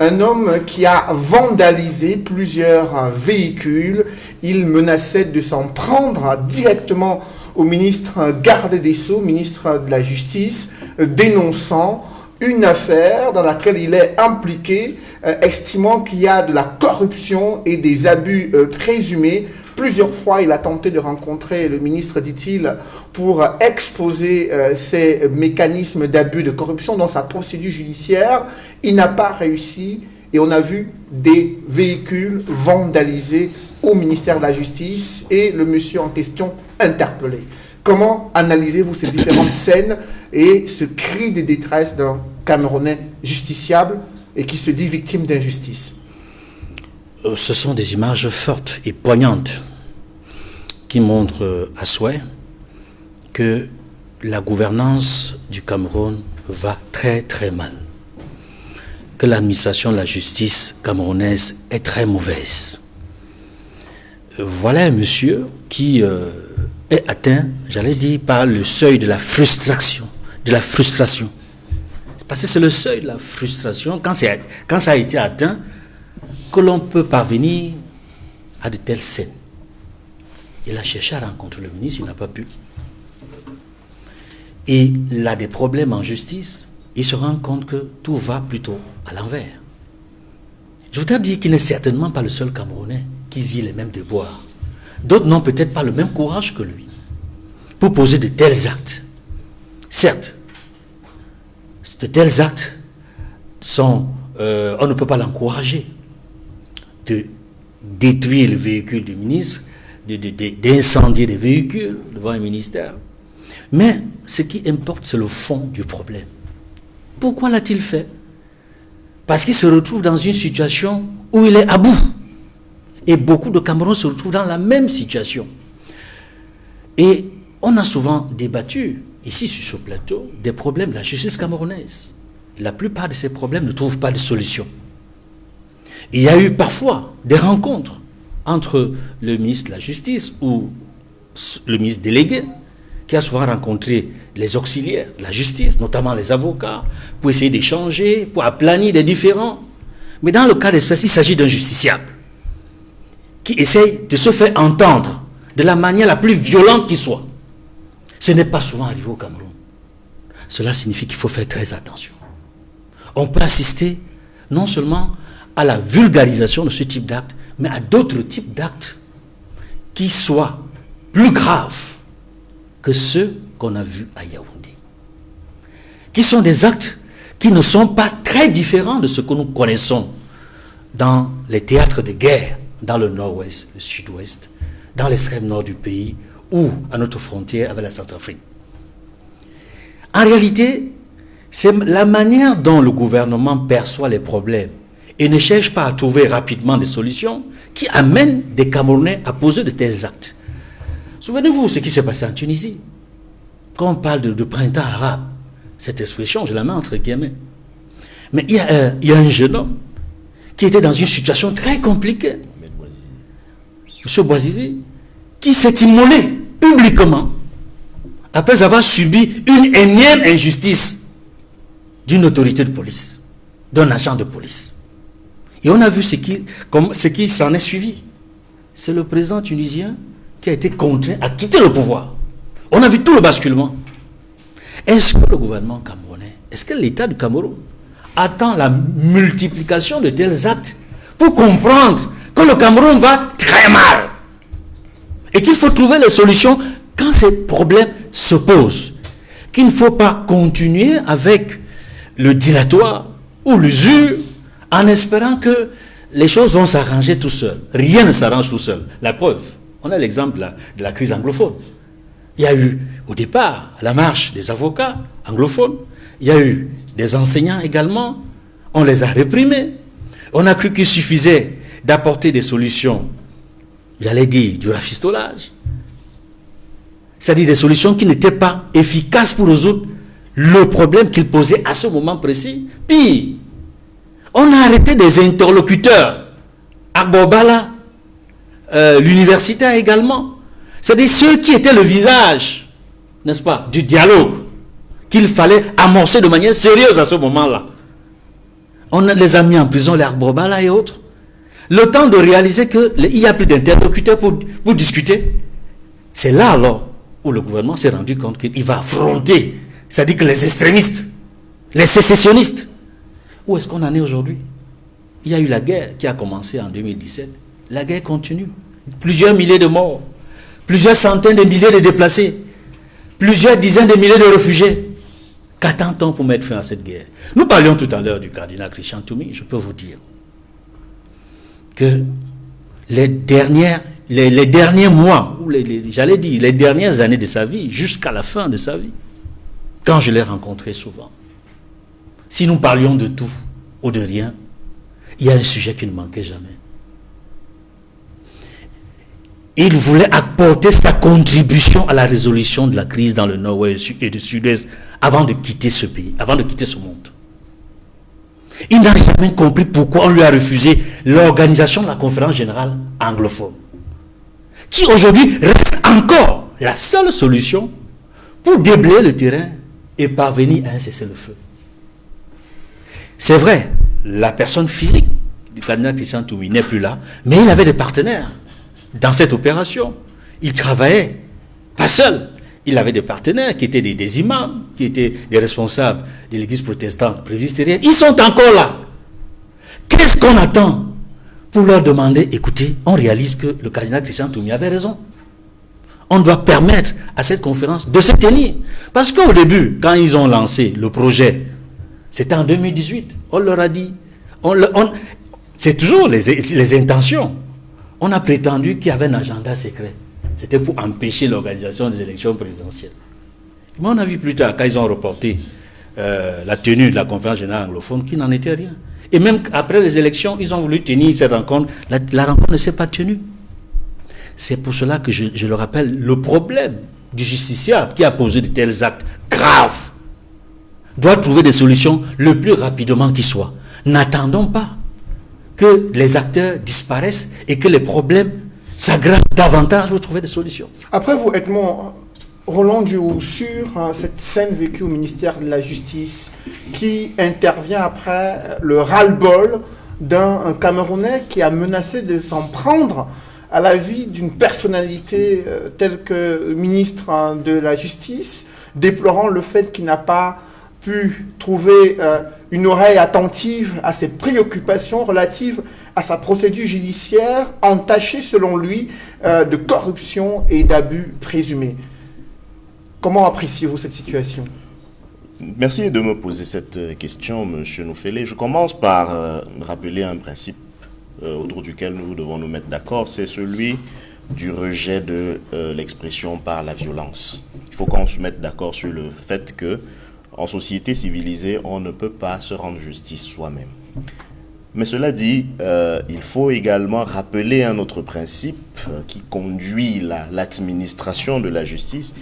Un homme qui a vandalisé plusieurs véhicules. Il menaçait de s'en prendre directement au ministre garde des Sceaux, ministre de la Justice, dénonçant une affaire dans laquelle il est impliqué, estimant qu'il y a de la corruption et des abus présumés. Plusieurs fois, il a tenté de rencontrer le ministre, dit-il, pour exposer ces mécanismes d'abus de corruption dans sa procédure judiciaire. Il n'a pas réussi et on a vu des véhicules vandalisés au ministère de la Justice et le monsieur en question interpellé. Comment analysez-vous ces différentes scènes et ce cri de détresse d'un Camerounais justiciable et qui se dit victime d'injustice? Ce sont des images fortes et poignantes qui montrent à souhait que la gouvernance du Cameroun va très très mal, que l'administration de la justice camerounaise est très mauvaise. Voilà un monsieur qui est atteint, j'allais dire, par le seuil de la frustration. Parce que c'est le seuil de la frustration, quand ça a été atteint, que l'on peut parvenir à de telles scènes. Il a cherché à rencontrer le ministre, il n'a pas pu. Et il a des problèmes en justice, il se rend compte que tout va plutôt à l'envers. Je voudrais dire qu'il n'est certainement pas le seul Camerounais qui vit les mêmes déboires. D'autres n'ont peut-être pas le même courage que lui pour poser de tels actes. Certes, de tels actes sont, on ne peut pas l'encourager de détruire le véhicule du ministre, d'incendier des véhicules devant un ministère. Mais ce qui importe, c'est le fond du problème. Pourquoi l'a-t-il fait? Parce qu'il se retrouve dans une situation où il est à bout. Et beaucoup de Camerounais se retrouvent dans la même situation. Et on a souvent débattu, ici sur ce plateau, des problèmes de la justice camerounaise. La plupart de ces problèmes ne trouvent pas de solution. Il y a eu parfois des rencontres entre le ministre de la Justice ou le ministre délégué, qui a souvent rencontré les auxiliaires de la justice, notamment les avocats, pour essayer d'échanger, pour aplanir des différends. Mais dans le cas d'espèce, il s'agit d'un justiciable qui essaye de se faire entendre de la manière la plus violente qui soit. Ce n'est pas souvent arrivé au Cameroun. Cela signifie qu'il faut faire très attention. On peut assister non seulement à la vulgarisation de ce type d'actes, mais à d'autres types d'actes qui soient plus graves que ceux qu'on a vus à Yaoundé. Qui sont des actes qui ne sont pas très différents de ce que nous connaissons dans les théâtres de guerre, dans le nord-ouest, le sud-ouest, dans l'extrême nord du pays ou à notre frontière avec la Centrafrique. En réalité, c'est la manière dont le gouvernement perçoit les problèmes et ne cherche pas à trouver rapidement des solutions qui amènent des Camerounais à poser de tels actes. Souvenez-vous ce qui s'est passé en Tunisie. Quand on parle de printemps arabe, cette expression, je la mets entre guillemets. Mais il y a un jeune homme qui était dans une situation très compliquée. M. Bouazizi, qui s'est immolé publiquement après avoir subi une énième injustice d'une autorité de police, d'un agent de police. Et on a vu ce qui s'en est suivi. C'est le président tunisien qui a été contraint à quitter le pouvoir. On a vu tout le basculement. Est-ce que le gouvernement camerounais, est-ce que l'État du Cameroun attend la multiplication de tels actes pour comprendre que le Cameroun va très mal et qu'il faut trouver les solutions quand ces problèmes se posent, qu'il ne faut pas continuer avec le dilatoire ou l'usure en espérant que les choses vont s'arranger tout seul. Rien ne s'arrange tout seul. La preuve, on a l'exemple de la crise anglophone. Il y a eu au départ la marche des avocats anglophones, il y a eu des enseignants également, on les a réprimés. On a cru qu'il suffisait d'apporter des solutions, j'allais dire du rafistolage, c'est-à-dire des solutions qui n'étaient pas efficaces pour résoudre le problème qu'il posait à ce moment précis. Puis, on a arrêté des interlocuteurs. Agbobala, l'universitaire également. C'est-à-dire ceux qui étaient le visage, n'est-ce pas, du dialogue qu'il fallait amorcer de manière sérieuse à ce moment-là. On les a mis en prison, les Agbobala et autres. Le temps de réaliser qu'il n'y a plus d'interlocuteurs pour discuter. C'est là alors où le gouvernement s'est rendu compte qu'il va affronter, c'est-à-dire que les extrémistes, les sécessionnistes. Où est-ce qu'on en est aujourd'hui? Il y a eu la guerre qui a commencé en 2017. La guerre continue. Plusieurs milliers de morts, plusieurs centaines de milliers de déplacés, plusieurs dizaines de milliers de réfugiés. Qu'attend-on pour mettre fin à cette guerre? Nous parlions tout à l'heure du cardinal Christian Toumi. Je peux vous dire que les derniers mois, ou j'allais dire les dernières années de sa vie, jusqu'à la fin de sa vie, quand je l'ai rencontré souvent, si nous parlions de tout ou de rien, il y a un sujet qui ne manquait jamais. Il voulait apporter sa contribution à la résolution de la crise dans le nord-ouest et du sud-est avant de quitter ce pays, avant de quitter ce monde. Il n'a jamais compris pourquoi on lui a refusé l'organisation de la conférence générale anglophone, qui aujourd'hui reste encore la seule solution pour déblayer le terrain et parvenir à un cessez-le-feu. C'est vrai, la personne physique du cardinal Christian Toumi n'est plus là, mais il avait des partenaires dans cette opération. Il travaillait pas seul. Il avait des partenaires qui étaient des imams, qui étaient des responsables de l'église protestante presbytérienne. Ils sont encore là. Qu'est-ce qu'on attend pour leur demander, écoutez, on réalise que le cardinal Christian Toumi avait raison. On doit permettre à cette conférence de se tenir. Parce qu'au début, quand ils ont lancé le projet, c'était en 2018, on leur a dit, c'est toujours les intentions. On a prétendu qu'il y avait un agenda secret. C'était pour empêcher l'organisation des élections présidentielles. Mais on a vu plus tard, quand ils ont reporté la tenue de la conférence générale anglophone, qu'il n'en était rien. Et même après les élections, ils ont voulu tenir cette rencontre. La rencontre ne s'est pas tenue. C'est pour cela que je le rappelle, le problème du justiciable qui a posé de tels actes graves doit trouver des solutions le plus rapidement qu'il soit. N'attendons pas que les acteurs disparaissent et que les problèmes s'aggravent davantage pour trouver des solutions. Après vous, Edmond, Roland-Diouf, sur cette scène vécue au ministère de la Justice qui intervient après le ras-le-bol d'un Camerounais qui a menacé de s'en prendre à la vie d'une personnalité telle que ministre de la Justice, déplorant le fait qu'il n'a pas pu trouver une oreille attentive à ses préoccupations relatives à sa procédure judiciaire entachée, selon lui, de corruption et d'abus présumés. Comment appréciez-vous cette situation? Merci de me poser cette question, M. Noufélé. Je commence par rappeler un principe autour duquel nous devons nous mettre d'accord, c'est celui du rejet de l'expression par la violence. Il faut qu'on se mette d'accord sur le fait que en société civilisée, on ne peut pas se rendre justice soi-même. Mais cela dit, il faut également rappeler un autre principe qui conduit l'administration de la justice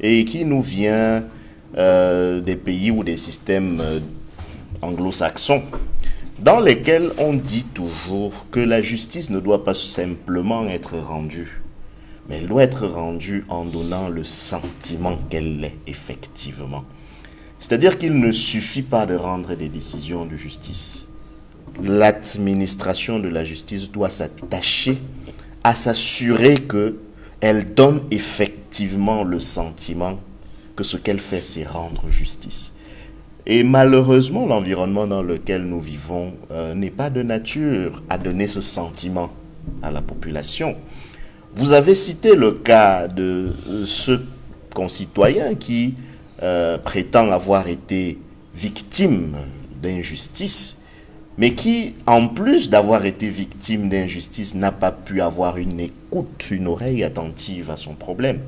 et qui nous vient des pays ou des systèmes anglo-saxons, dans lesquels on dit toujours que la justice ne doit pas simplement être rendue, mais elle doit être rendue en donnant le sentiment qu'elle l'est effectivement. C'est-à-dire qu'il ne suffit pas de rendre des décisions de justice. L'administration de la justice doit s'attacher à s'assurer qu'elle donne effectivement le sentiment que ce qu'elle fait, c'est rendre justice. Et malheureusement, l'environnement dans lequel nous vivons n'est pas de nature à donner ce sentiment à la population. Vous avez cité le cas de ce concitoyen qui prétend avoir été victime d'injustice, mais qui, en plus d'avoir été victime d'injustice, n'a pas pu avoir une écoute, une oreille attentive à son problème.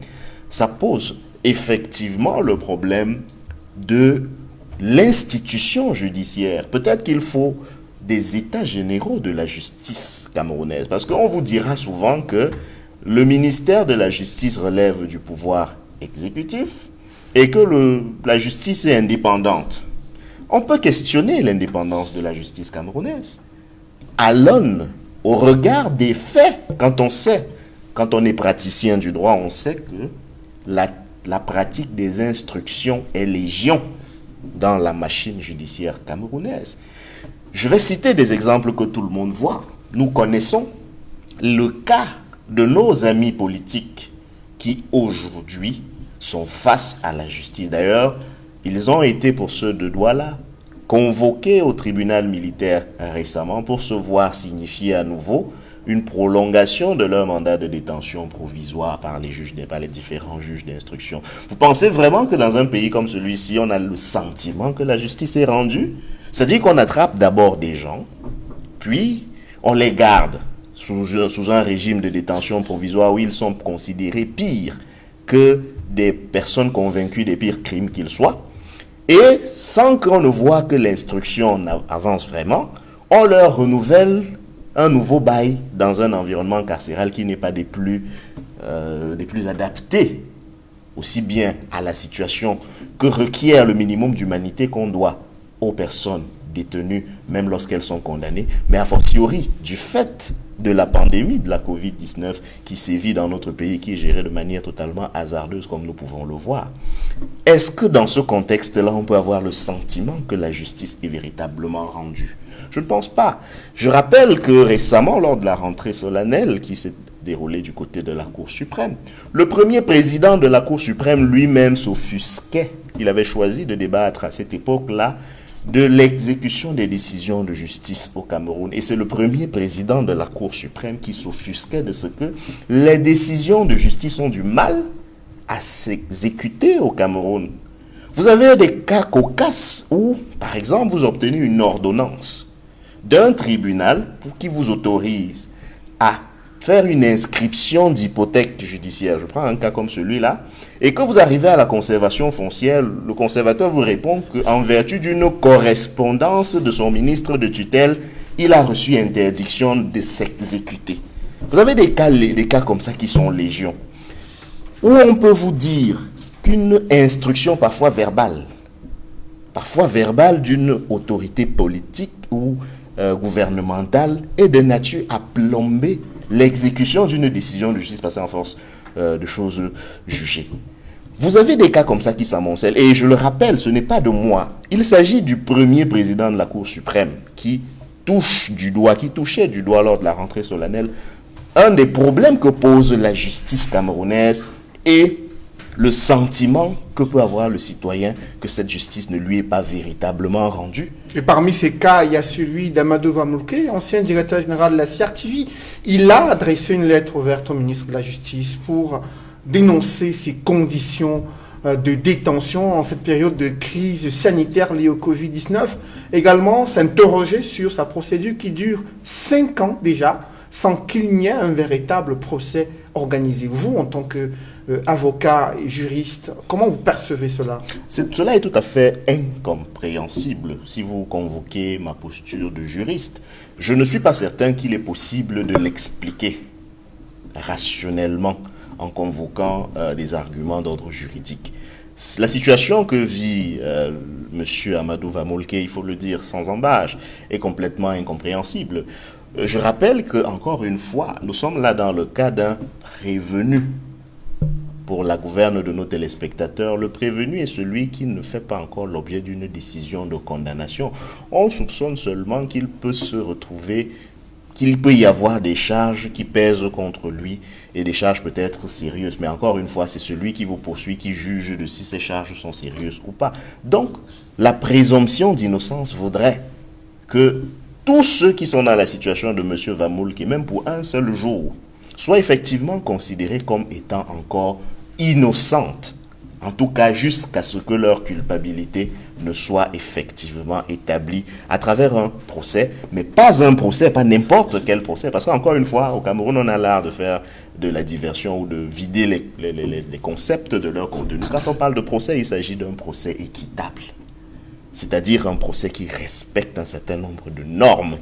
Ça pose effectivement le problème de l'institution judiciaire. Peut-être qu'il faut des états généraux de la justice camerounaise, parce qu'on vous dira souvent que le ministère de la Justice relève du pouvoir exécutif et que la justice est indépendante, on peut questionner l'indépendance de la justice camerounaise. À l'aune, au regard des faits, quand on est praticien du droit, on sait que la pratique des instructions est légion dans la machine judiciaire camerounaise. Je vais citer des exemples que tout le monde voit. Nous connaissons le cas de nos amis politiques qui aujourd'hui sont face à la justice. D'ailleurs, ils ont été, pour ceux de Douala, convoqués au tribunal militaire récemment pour se voir signifier à nouveau une prolongation de leur mandat de détention provisoire par les différents juges d'instruction. Vous pensez vraiment que dans un pays comme celui-ci, on a le sentiment que la justice est rendue? C'est-à-dire qu'on attrape d'abord des gens, puis on les garde sous un régime de détention provisoire où ils sont considérés pires que des personnes convaincues des pires crimes qu'ils soient. Et sans qu'on ne voit que l'instruction avance vraiment, on leur renouvelle un nouveau bail dans un environnement carcéral qui n'est pas des plus adaptés, aussi bien à la situation que requiert le minimum d'humanité qu'on doit aux personnes détenues, même lorsqu'elles sont condamnées, mais a fortiori du fait de la pandémie de la Covid-19 qui sévit dans notre pays, qui est gérée de manière totalement hasardeuse, comme nous pouvons le voir. Est-ce que dans ce contexte-là, on peut avoir le sentiment que la justice est véritablement rendue? Je ne pense pas. Je rappelle que récemment, lors de la rentrée solennelle qui s'est déroulée du côté de la Cour suprême, le premier président de la Cour suprême lui-même s'offusquait. Il avait choisi de débattre à cette époque-là de l'exécution des décisions de justice au Cameroun. Et c'est le premier président de la Cour suprême qui s'offusquait de ce que les décisions de justice ont du mal à s'exécuter au Cameroun. Vous avez des cas cocasses où, par exemple, vous obtenez une ordonnance d'un tribunal pour qui vous autorise à faire une inscription d'hypothèque judiciaire. Je prends un cas comme celui-là. Et que vous arrivez à la conservation foncière, le conservateur vous répond qu'en vertu d'une correspondance de son ministre de tutelle, il a reçu interdiction de s'exécuter. Vous avez des cas comme ça qui sont légion, où on peut vous dire qu'une instruction parfois verbale d'une autorité politique ou gouvernementale est de nature à plomber l'exécution d'une décision de justice passée en force de choses jugées. Vous avez des cas comme ça qui s'amoncellent. Et je le rappelle, ce n'est pas de moi. Il s'agit du premier président de la Cour suprême qui touchait du doigt lors de la rentrée solennelle un des problèmes que pose la justice camerounaise et le sentiment que peut avoir le citoyen que cette justice ne lui est pas véritablement rendue. Et parmi ces cas, il y a celui d'Amadou Vamoulke, ancien directeur général de la CRTV. Il a adressé une lettre ouverte au ministre de la Justice pour dénoncer ces conditions de détention en cette période de crise sanitaire liée au Covid-19. Également, s'interroger sur sa procédure qui dure 5 ans déjà, sans qu'il n'y ait un véritable procès organisé. Vous, en tant qu'avocat et juriste, comment vous percevez cela? Cela est tout à fait incompréhensible si vous convoquez ma posture de juriste. Je ne suis pas certain qu'il est possible de l'expliquer rationnellement en convoquant des arguments d'ordre juridique. La situation que vit M. Amadou Vamoulke, il faut le dire sans embâche, est complètement incompréhensible. Je rappelle que, encore une fois, nous sommes là dans le cas d'un prévenu. Pour la gouverne de nos téléspectateurs, le prévenu est celui qui ne fait pas encore l'objet d'une décision de condamnation. On soupçonne seulement qu'il peut se retrouver, qu'il peut y avoir des charges qui pèsent contre lui et des charges peut-être sérieuses. Mais encore une fois, c'est celui qui vous poursuit qui juge de si ces charges sont sérieuses ou pas. Donc, la présomption d'innocence voudrait que tous ceux qui sont dans la situation de M. Vamoulke, même pour un seul jour, soient effectivement considérés comme étant encore innocentes, en tout cas jusqu'à ce que leur culpabilité ne soit effectivement établie à travers un procès, mais pas un procès, pas n'importe quel procès, parce qu'encore une fois, au Cameroun, on a l'art de faire de la diversion ou de vider les concepts de leur contenu. Quand on parle de procès, il s'agit d'un procès équitable, c'est-à-dire un procès qui respecte un certain nombre de normes.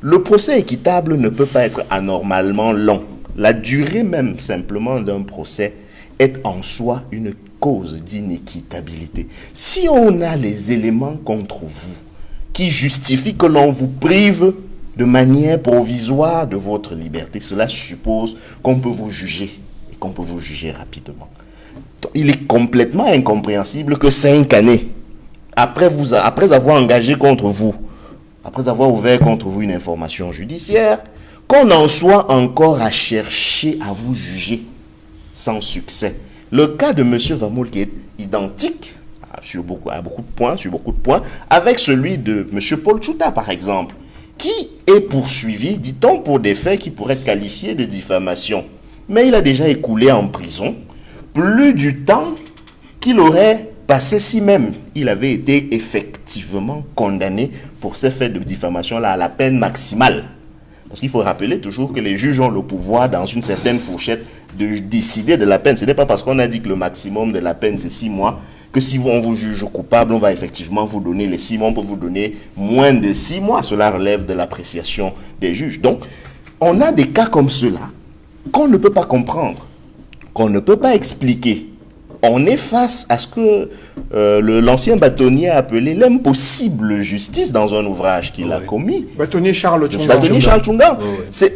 Le procès équitable ne peut pas être anormalement long. La durée même simplement d'un procès est en soi une cause d'inéquitabilité. Si on a les éléments contre vous qui justifient que l'on vous prive de manière provisoire de votre liberté, cela suppose qu'on peut vous juger et qu'on peut vous juger rapidement. Il est complètement incompréhensible que 5 années après avoir engagé contre vous, après avoir ouvert contre vous une information judiciaire, qu'on en soit encore à chercher à vous juger sans succès. Le cas de M. Vamoul qui est identique sur beaucoup de points, avec celui de M. Paul Tchouta, par exemple, qui est poursuivi, dit-on, pour des faits qui pourraient être qualifiés de diffamation. Mais il a déjà écoulé en prison plus du temps qu'il aurait passé si même il avait été effectivement condamné pour ces faits de diffamation-là à la peine maximale. Parce qu'il faut rappeler toujours que les juges ont le pouvoir, dans une certaine fourchette, de décider de la peine. Ce n'est pas parce qu'on a dit que le maximum de la peine, c'est 6 mois, que si on vous juge coupable, on va effectivement vous donner les 6 mois, on peut vous donner moins de 6 mois. Cela relève de l'appréciation des juges. Donc, on a des cas comme ceux-là qu'on ne peut pas comprendre, qu'on ne peut pas expliquer. On est face à ce que l'ancien bâtonnier a appelé l'impossible justice dans un ouvrage qu'il a commis. Bâtonnier Charles Tchunga. Bâtonnier Charles Tchunga.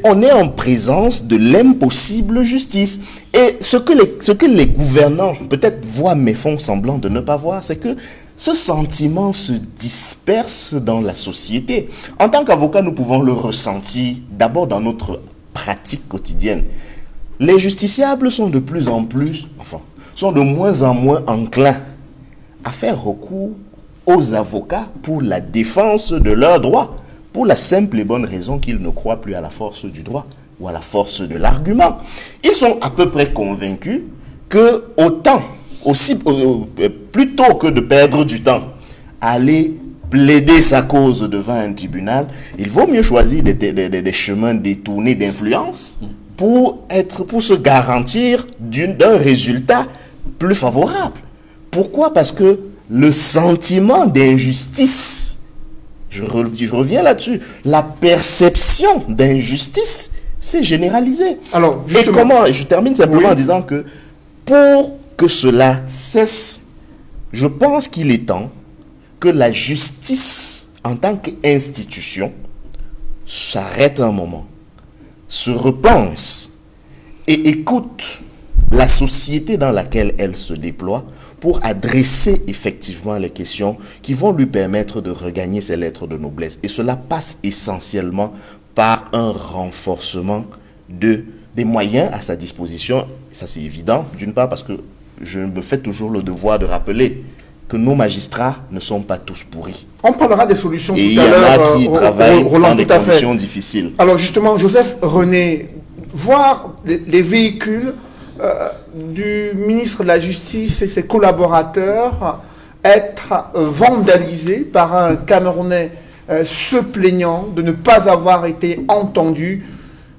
On est en présence de l'impossible justice. Et ce que les gouvernants peut-être voient mais font semblant de ne pas voir, c'est que ce sentiment se disperse dans la société. En tant qu'avocat, nous pouvons le ressentir d'abord dans notre pratique quotidienne. Les justiciables sont de plus en plus, sont de moins en moins enclins à faire recours aux avocats pour la défense de leurs droits, pour la simple et bonne raison qu'ils ne croient plus à la force du droit ou à la force de l'argument. Ils sont à peu près convaincus que plutôt que de perdre du temps à aller plaider sa cause devant un tribunal, il vaut mieux choisir des chemins détournés d'influence pour se garantir d'un résultat plus favorable. Pourquoi? Parce que le sentiment d'injustice, je reviens là-dessus, la perception d'injustice s'est généralisée. Alors, et je termine simplement en disant que pour que cela cesse, je pense qu'il est temps que la justice en tant qu'institution s'arrête un moment, se repense et écoute la société dans laquelle elle se déploie pour adresser effectivement les questions qui vont lui permettre de regagner ses lettres de noblesse. Et cela passe essentiellement par un renforcement des moyens à sa disposition. Ça, c'est évident, d'une part parce que je me fais toujours le devoir de rappeler que nos magistrats ne sont pas tous pourris. On parlera des solutions et tout à l'heure. Il y en a qui travaillent Roland, dans des conditions difficiles. Alors justement, Joseph René, voir les véhicules du ministre de la Justice et ses collaborateurs être vandalisés par un Camerounais se plaignant de ne pas avoir été entendu,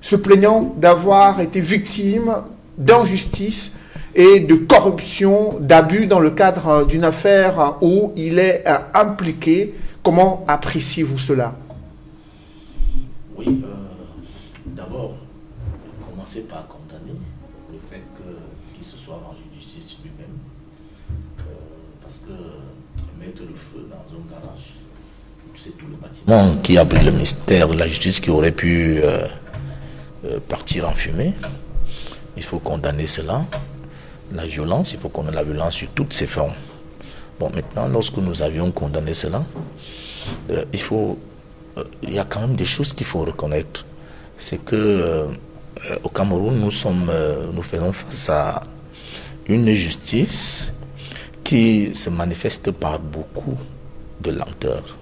se plaignant d'avoir été victime d'injustice et de corruption, d'abus dans le cadre d'une affaire où il est impliqué. Comment appréciez-vous cela? Oui, d'abord, commencer par condamner le fait qu'il se soit rendu justice lui-même, parce que mettre le feu dans un garage, c'est tout le bâtiment qui abrite le ministère de la Justice qui aurait pu partir en fumée. Il faut condamner cela. La violence, il faut condamner la violence sur toutes ses formes. Bon, maintenant, lorsque nous avions condamné cela, il y a quand même des choses qu'il faut reconnaître. C'est que au Cameroun, nous faisons face à une justice qui se manifeste par beaucoup de lenteur.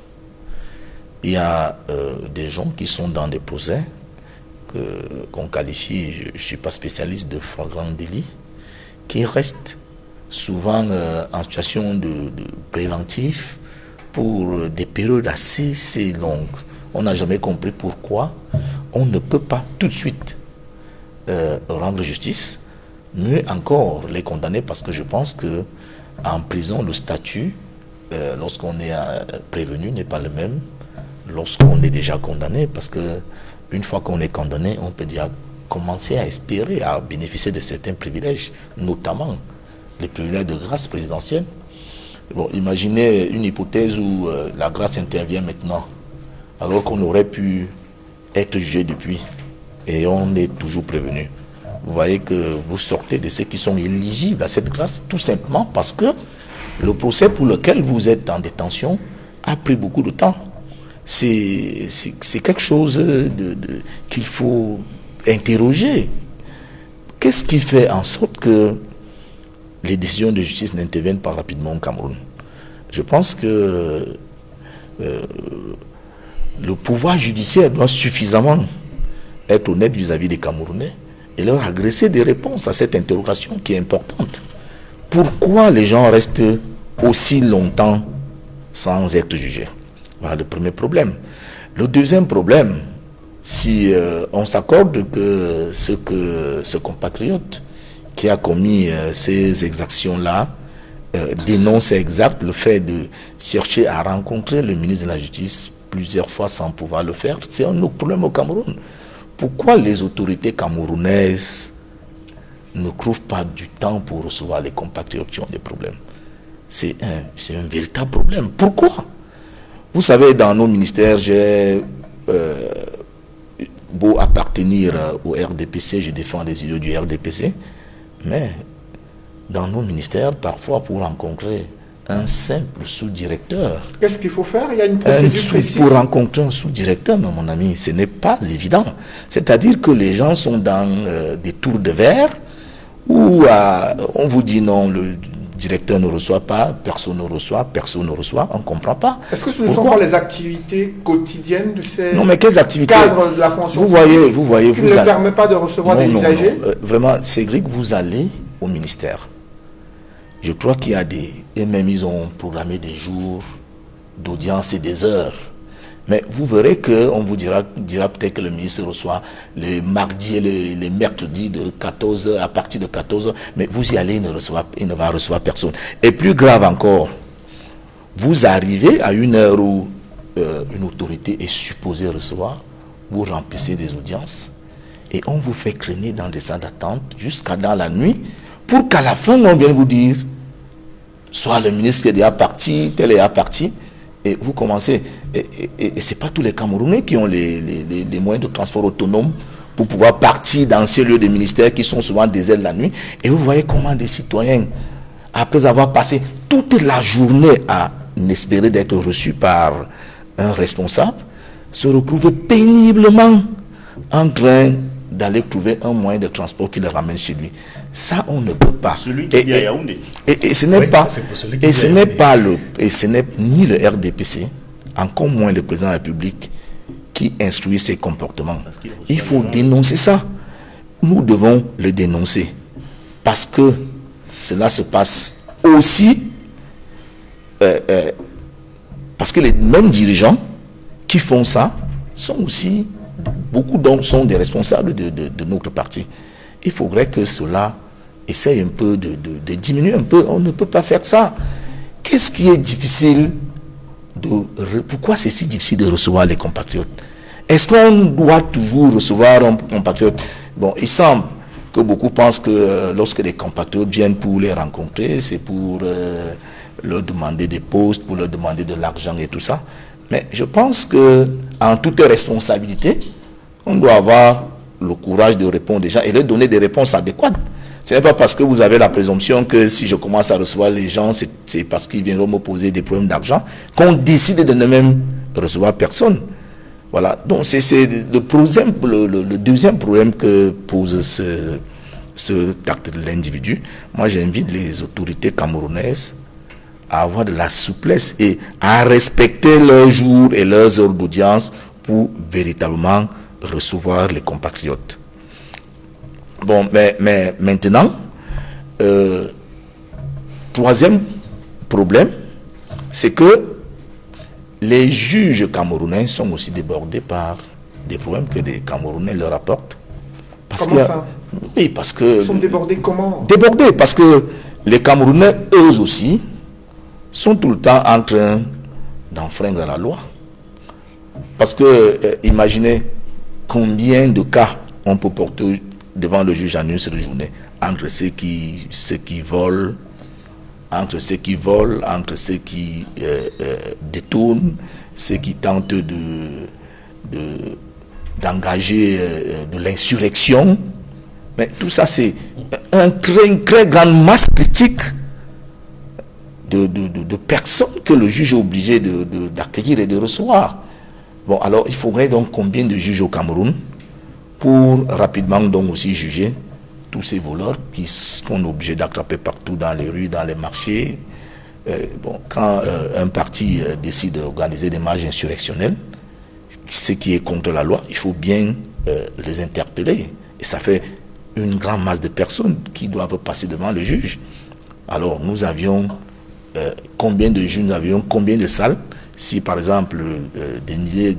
Il y a des gens qui sont dans des procès qu'on qualifie, je ne suis pas spécialiste de flagrant délit, qui restent souvent en situation de préventif pour des périodes assez longues. On n'a jamais compris pourquoi on ne peut pas tout de suite rendre justice, mieux encore les condamner, parce que je pense que en prison, le statut, lorsqu'on est prévenu, n'est pas le même lorsqu'on est déjà condamné, parce que une fois qu'on est condamné, on peut déjà commencer à espérer, à bénéficier de certains privilèges, notamment les privilèges de grâce présidentielle. Bon, imaginez une hypothèse où la grâce intervient maintenant, alors qu'on aurait pu être jugé depuis, et on est toujours prévenu. Vous voyez que vous sortez de ceux qui sont éligibles à cette grâce, tout simplement parce que le procès pour lequel vous êtes en détention a pris beaucoup de temps. C'est quelque chose qu'il faut interroger. Qu'est-ce qui fait en sorte que les décisions de justice n'interviennent pas rapidement au Cameroun? Je pense que le pouvoir judiciaire doit suffisamment être honnête vis-à-vis des Camerounais et leur adresser des réponses à cette interrogation qui est importante. Pourquoi les gens restent aussi longtemps sans être jugés? Voilà le premier problème. Le deuxième problème, si on s'accorde que ce compatriote qui a commis ces exactions-là dénonce exact le fait de chercher à rencontrer le ministre de la Justice plusieurs fois sans pouvoir le faire, c'est un autre problème au Cameroun. Pourquoi les autorités camerounaises ne trouvent pas du temps pour recevoir les compatriotes qui ont des problèmes? C'est un véritable problème. Pourquoi? Vous savez, dans nos ministères, j'ai beau appartenir au RDPC, je défends les idéaux du RDPC, mais dans nos ministères, parfois pour rencontrer un simple sous-directeur. Qu'est-ce qu'il faut faire? Il y a une procédure précise. Pour rencontrer un sous-directeur, mon ami, ce n'est pas évident. C'est-à-dire que les gens sont dans des tours de verre où on vous dit non, le directeur ne reçoit pas, personne ne reçoit, on ne comprend pas. Est-ce que ce ne sont pas les activités quotidiennes de ces non, mais quelles activités cadres de la fonction vous voyez, qui ne permet pas de recevoir des usagers? Vraiment, Cédric, vous allez au ministère. Je crois qu'il y a et même ils ont programmé des jours d'audience et des heures. Mais vous verrez qu'on vous dira peut-être que le ministre reçoit le mardi et le mercredi de 14h, à partir de 14h. Mais vous y allez, il ne va recevoir personne. Et plus grave encore, vous arrivez à une heure où une autorité est supposée recevoir, vous remplissez des audiences et on vous fait traîner dans des salles d'attente jusqu'à dans la nuit pour qu'à la fin, on vienne vous dire soit le ministre qui est déjà parti, tel est parti. Et vous commencez, et ce n'est pas tous les Camerounais qui ont les moyens de transport autonomes pour pouvoir partir dans ces lieux de ministère qui sont souvent déserts la nuit. Et vous voyez comment des citoyens, après avoir passé toute la journée à espérer d'être reçus par un responsable, se retrouvent péniblement en train d'aller trouver un moyen de transport qui les ramène chez lui. Ça, on ne peut pas. Celui qui vit à Yaoundé. Et ce n'est pas, ce n'est ni le RDPC, encore moins le président de la République, qui instruit ces comportements. Il faut dénoncer ça. Nous devons le dénoncer. Parce que cela se passe aussi, parce que les mêmes dirigeants qui font ça sont aussi, beaucoup d'hommes sont des responsables de notre parti. Il faudrait que cela essaye un peu de diminuer un peu. On ne peut pas faire ça. Qu'est-ce qui est difficile pourquoi c'est si difficile de recevoir les compatriotes? Est-ce qu'on doit toujours recevoir un compatriote? Bon, il semble que beaucoup pensent que lorsque les compatriotes viennent pour les rencontrer, c'est pour leur demander des postes, pour leur demander de l'argent et tout ça. Mais je pense que en toute responsabilité, on doit avoir le courage de répondre aux gens et leur donner des réponses adéquates. Ce n'est pas parce que vous avez la présomption que si je commence à recevoir les gens, c'est parce qu'ils viendront me poser des problèmes d'argent qu'on décide de ne même recevoir personne. Voilà. Donc c'est le deuxième problème que pose ce acte de l'individu. Moi, j'invite les autorités camerounaises à avoir de la souplesse et à respecter leurs jours et leurs heures d'audience pour véritablement recevoir les compatriotes. Bon, mais maintenant, troisième problème, c'est que les juges camerounais sont aussi débordés par des problèmes que les Camerounais leur apportent. Comment ça? Oui, parce que... Ils sont débordés comment? Débordés, parce que les Camerounais, eux aussi, sont tout le temps en train d'enfreindre la loi. Parce que, imaginez combien de cas on peut porter devant le juge en une seule journée, entre ceux qui volent, entre ceux qui volent, entre ceux qui détournent, ceux qui tentent d'engager de l'insurrection. Mais tout ça, c'est une très grande masse critique de personnes que le juge est obligé d'accueillir et de recevoir. Bon, alors il faudrait donc combien de juges au Cameroun pour rapidement donc aussi juger tous ces voleurs qui sont obligés d'attraper partout dans les rues, dans les marchés. Quand un parti décide d'organiser des marches insurrectionnelles, ce qui est contre la loi, il faut bien les interpeller. Et ça fait une grande masse de personnes qui doivent passer devant le juge. Alors nous avions combien de juges, nous avions combien de salles. Si par exemple des milliers,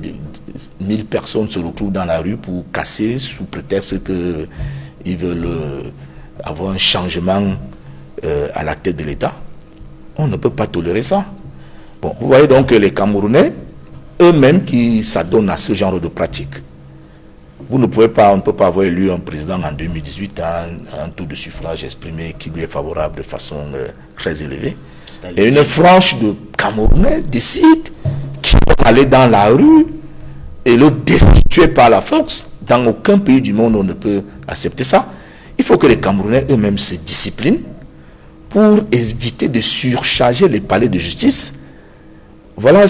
1000 personnes se retrouvent dans la rue pour casser sous prétexte qu'ils veulent avoir un changement à la tête de l'État, on ne peut pas tolérer ça. Bon, vous voyez donc que les Camerounais, eux-mêmes qui s'adonnent à ce genre de pratique, on ne peut pas avoir élu un président en 2018 à un taux de suffrage exprimé qui lui est favorable de façon très élevée. Et une frange de Camerounais décide qu'ils vont aller dans la rue et le destituer par la force. Dans aucun pays du monde on ne peut accepter ça. Il faut que les Camerounais eux-mêmes se disciplinent pour éviter de surcharger les palais de justice. Voilà,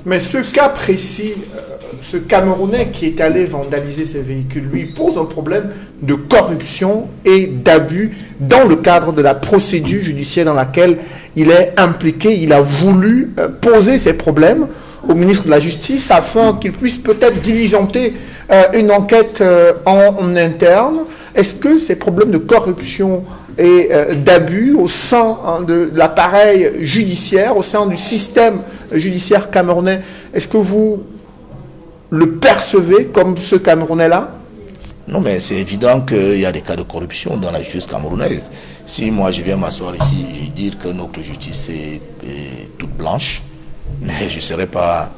Mais ce cas précis, ce Camerounais qui est allé vandaliser ses véhicules, lui pose un problème de corruption et d'abus dans le cadre de la procédure judiciaire dans laquelle il est impliqué. Il a voulu poser ces problèmes au ministre de la Justice afin qu'il puisse peut-être diligenter une enquête en interne. Est-ce que ces problèmes de corruption et d'abus au sein de l'appareil judiciaire, au sein du système judiciaire camerounais, est-ce que vous le percevez comme ce Camerounais-là? Non, mais c'est évident qu'il y a des cas de corruption dans la justice camerounaise. Si moi je viens m'asseoir ici et dire que notre justice est toute blanche, mais je ne serai pas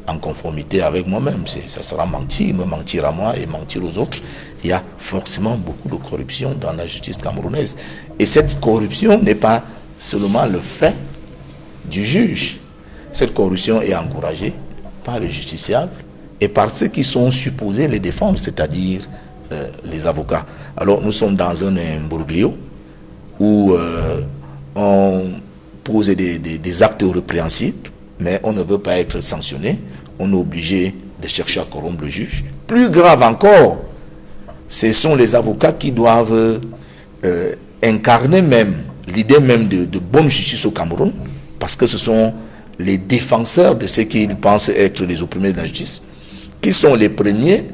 en conformité avec moi-même. Ça sera mentir, me mentir à moi et mentir aux autres. Il y a forcément beaucoup de corruption dans la justice camerounaise. Et cette corruption n'est pas seulement le fait du juge. Cette corruption est encouragée par les justiciables et par ceux qui sont supposés les défendre, c'est-à-dire les avocats. Alors nous sommes dans un imbroglio où on pose des actes répréhensibles, mais on ne veut pas être sanctionné. On est obligé de chercher à corrompre le juge. Plus grave encore, ce sont les avocats qui doivent incarner même l'idée même de bonne justice au Cameroun, parce que ce sont les défenseurs de ceux qu'ils pensent être les opprimés de la justice, qui sont les premiers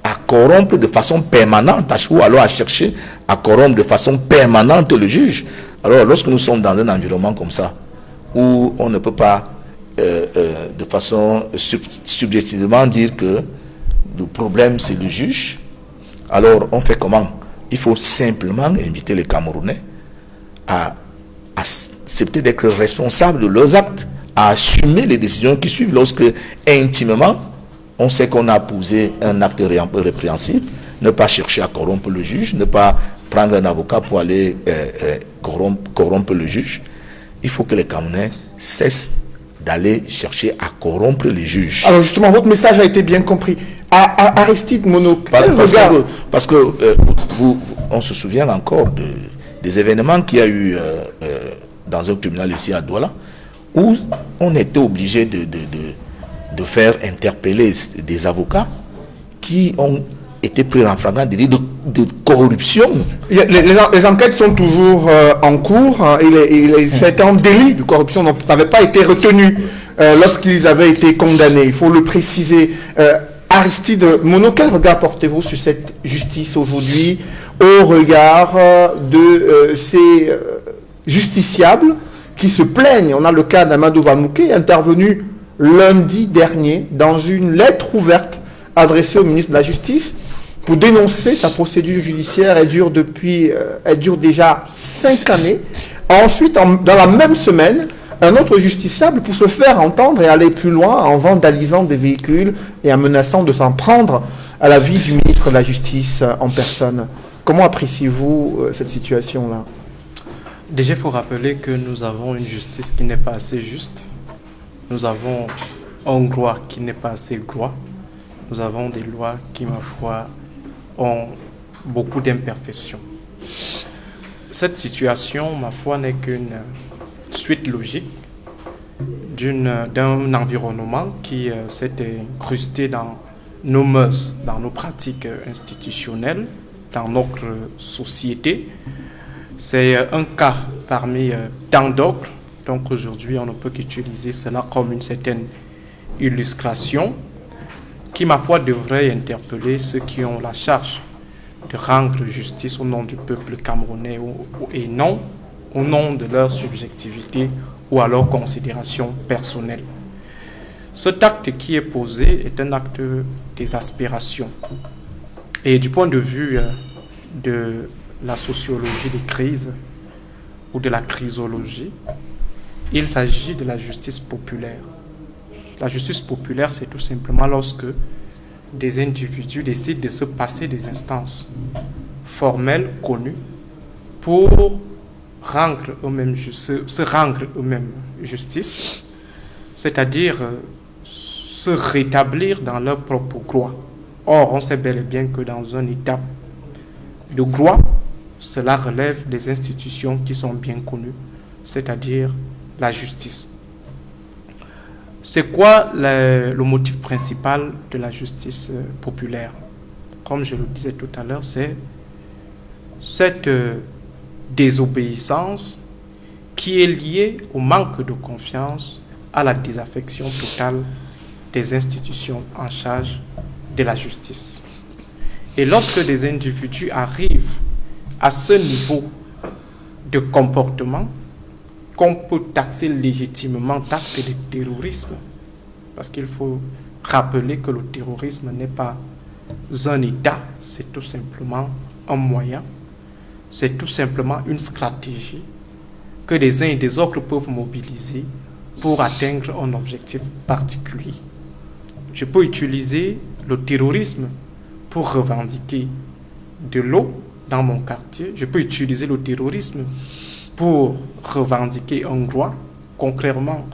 à corrompre de façon permanente, ou alors à chercher à corrompre de façon permanente le juge. Alors lorsque nous sommes dans un environnement comme ça, où on ne peut pas de façon subjectivement dire que le problème c'est le juge, alors on fait comment? Il faut simplement inviter les Camerounais à accepter d'être responsables de leurs actes, à assumer les décisions qui suivent lorsque intimement on sait qu'on a posé un acte répréhensible, ne pas chercher à corrompre le juge, ne pas prendre un avocat pour aller corrompre le juge. Il faut que les Camerounais cessent d'aller chercher à corrompre les juges. Alors justement, votre message a été bien compris. Aristide Mono, parce que on se souvient encore des événements qu'il y a eu dans un tribunal ici à Douala, où on était obligé de faire interpeller des avocats qui ont été pris en flagrant délit de corruption. Les enquêtes sont toujours en cours. C'est un délit de corruption donc n'avait pas été retenu lorsqu'ils avaient été condamnés. Il faut le préciser. Aristide Mono, quel regard portez-vous sur cette justice aujourd'hui au regard de ces justiciables qui se plaignent? On a le cas d'Amadou Vamouké, intervenu lundi dernier dans une lettre ouverte adressée au ministre de la Justice pour dénoncer sa procédure judiciaire. Elle dure déjà 5 années. Ensuite, dans la même semaine, un autre justiciable pour se faire entendre et aller plus loin en vandalisant des véhicules et en menaçant de s'en prendre à la vie du ministre de la Justice en personne. Comment appréciez-vous cette situation-là? Déjà, il faut rappeler que nous avons une justice qui n'est pas assez juste. Nous avons un droit qui n'est pas assez droit. Nous avons des lois qui, ma foi, ont beaucoup d'imperfections. Cette situation, ma foi, n'est qu'une suite logique d'un environnement qui s'est incrusté dans nos mœurs, dans nos pratiques institutionnelles, dans notre société. C'est un cas parmi tant d'autres. Donc aujourd'hui, on ne peut qu'utiliser cela comme une certaine illustration qui, ma foi, devrait interpeller ceux qui ont la charge de rendre justice au nom du peuple camerounais et non au nom de leur subjectivité ou à leur considération personnelle. Cet acte qui est posé est un acte d'exaspération. Et du point de vue de la sociologie des crises ou de la crisologie, il s'agit de la justice populaire. La justice populaire, c'est tout simplement lorsque des individus décident de se passer des instances formelles, connues, pour rendre eux-mêmes, se rendre eux-mêmes justice, c'est-à-dire se rétablir dans leur propre droit. Or, on sait bel et bien que dans un état de droit, cela relève des institutions qui sont bien connues, c'est-à-dire la justice. C'est quoi le motif principal de la justice populaire? Comme je le disais tout à l'heure, c'est cette désobéissance qui est liée au manque de confiance, à la désaffection totale des institutions en charge de la justice. Et lorsque des individus arrivent à ce niveau de comportement, qu'on peut taxer légitimement d'acte de terrorisme, parce qu'il faut rappeler que le terrorisme n'est pas un État, c'est tout simplement un moyen, c'est tout simplement une stratégie que des uns et des autres peuvent mobiliser pour atteindre un objectif particulier. Je peux utiliser le terrorisme pour revendiquer de l'eau dans mon quartier, je peux utiliser le terrorisme pour revendiquer un droit, contrairement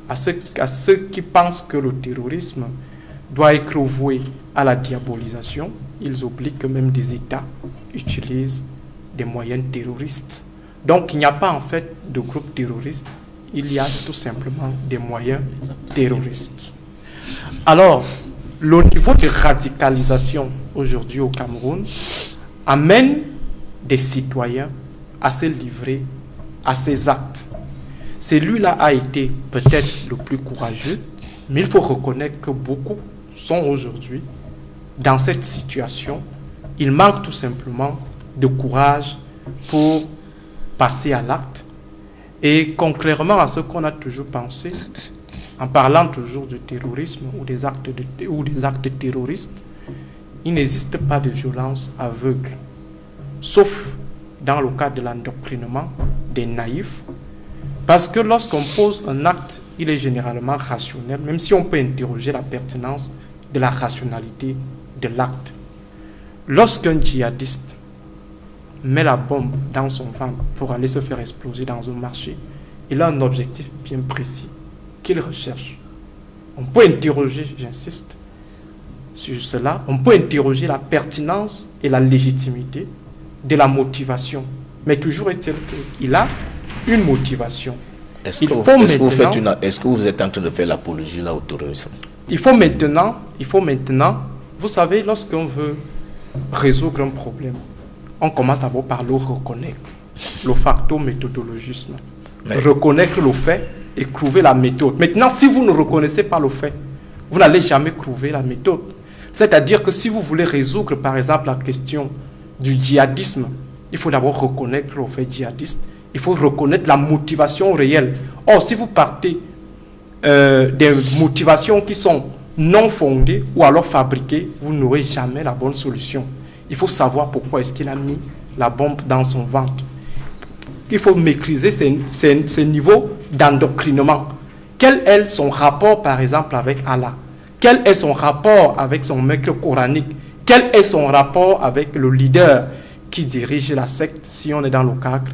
à ceux qui pensent que le terrorisme doit être voué à la diabolisation. Ils oublient que même des États utilisent des moyens terroristes. Donc il n'y a pas en fait de groupe terroriste, il y a tout simplement des moyens terroristes. Alors, le niveau de radicalisation aujourd'hui au Cameroun amène des citoyens à se livrer à ces actes. Celui-là a été peut-être le plus courageux, mais il faut reconnaître que beaucoup sont aujourd'hui dans cette situation. Il manque tout simplement de courage pour passer à l'acte. Et contrairement à ce qu'on a toujours pensé, en parlant toujours du terrorisme ou des actes terroristes, il n'existe pas de violence aveugle, sauf dans le cas de l'endoctrinement des naïfs, parce que lorsqu'on pose un acte, il est généralement rationnel, même si on peut interroger la pertinence de la rationalité de l'acte. Lorsqu'un djihadiste met la bombe dans son ventre pour aller se faire exploser dans un marché, il a un objectif bien précis qu'il recherche. On peut interroger, j'insiste sur cela, on peut interroger la pertinence et la légitimité de la motivation. Mais toujours est-il qu'il a une motivation. Est-ce que vous êtes en train de faire l'apologie là au terrorisme? Il faut maintenant, vous savez, lorsqu'on veut résoudre un problème, on commence d'abord par le reconnaître, le facto-méthodologisme. Reconnaître le fait et trouver la méthode. Maintenant, si vous ne reconnaissez pas le fait, vous n'allez jamais trouver la méthode. C'est-à-dire que si vous voulez résoudre, par exemple, la question du djihadisme, il faut d'abord reconnaître le fait djihadiste, il faut reconnaître la motivation réelle. Or, si vous partez des motivations qui sont non fondées ou alors fabriquées, vous n'aurez jamais la bonne solution. Il faut savoir pourquoi est-ce qu'il a mis la bombe dans son ventre. Il faut maîtriser ces niveaux d'endoctrinement. Quel est son rapport, par exemple, avec Allah? Quel est son rapport avec son maître coranique? Quel est son rapport avec le leader qui dirige la secte, si on est dans le cadre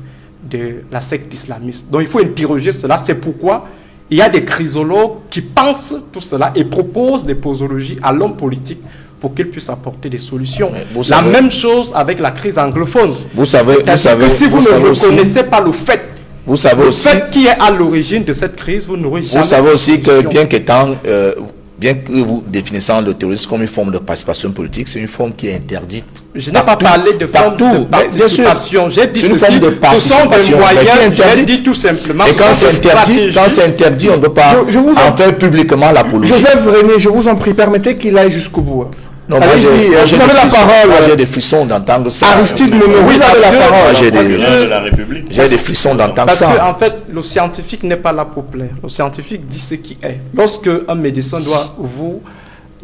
de la secte islamiste. Donc il faut interroger cela. C'est pourquoi il y a des chrysologues qui pensent tout cela et proposent des posologies à l'homme politique pour qu'il puisse apporter des solutions. La même chose avec la crise anglophone. Vous savez, si vous ne reconnaissez pas le fait, vous savez aussi, qui est à l'origine de cette crise, vous n'aurez jamais. Vous savez aussi que bien que vous définissez le terrorisme comme une forme de participation politique, c'est une forme qui est interdite. Je n'ai pas parlé de forme de participation. J'ai dit ceci, ce sont des moyens, j'ai dit tout simplement. Et quand c'est interdit, on ne peut pas en faire publiquement l'apologie. Joseph René, je vous en prie, permettez qu'il aille jusqu'au bout. Non, moi j'ai la parole. Moi j'ai des frissons d'entendre ça. Aristide Monod, vous avez la parole. J'ai des frissons d'entendre ça. Parce qu'en fait, le scientifique n'est pas là pour plaire. Le scientifique dit ce qui est. Lorsque un médecin doit vous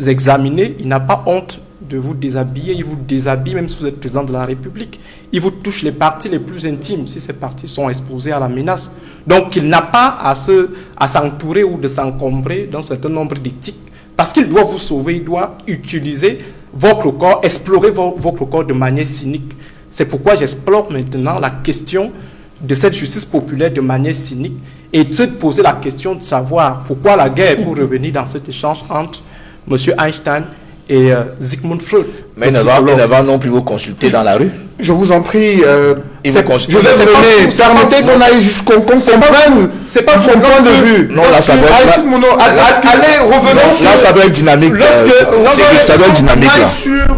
examiner, il n'a pas honte de vous déshabiller. Il vous déshabille même si vous êtes président de la République. Il vous touche les parties les plus intimes si ces parties sont exposées à la menace. Donc il n'a pas à s'entourer ou de s'encombrer d'un certain nombre d'éthiques. Parce qu'il doit vous sauver, il doit utiliser votre corps, explorer votre corps de manière cynique. C'est pourquoi j'explore maintenant la question de cette justice populaire de manière cynique et de se poser la question de savoir pourquoi la guerre, pour revenir dans cet échange entre M. Einstein et Sigmund Freud. Mais il ne va non plus vous consulter dans la rue. Je vous en prie, permettez qu'on aille jusqu'au comprenne. C'est pas son point de vue. Non, là, ça doit être... Allez, revenons sur... Là, ça doit être dynamique. Ça doit être dynamique,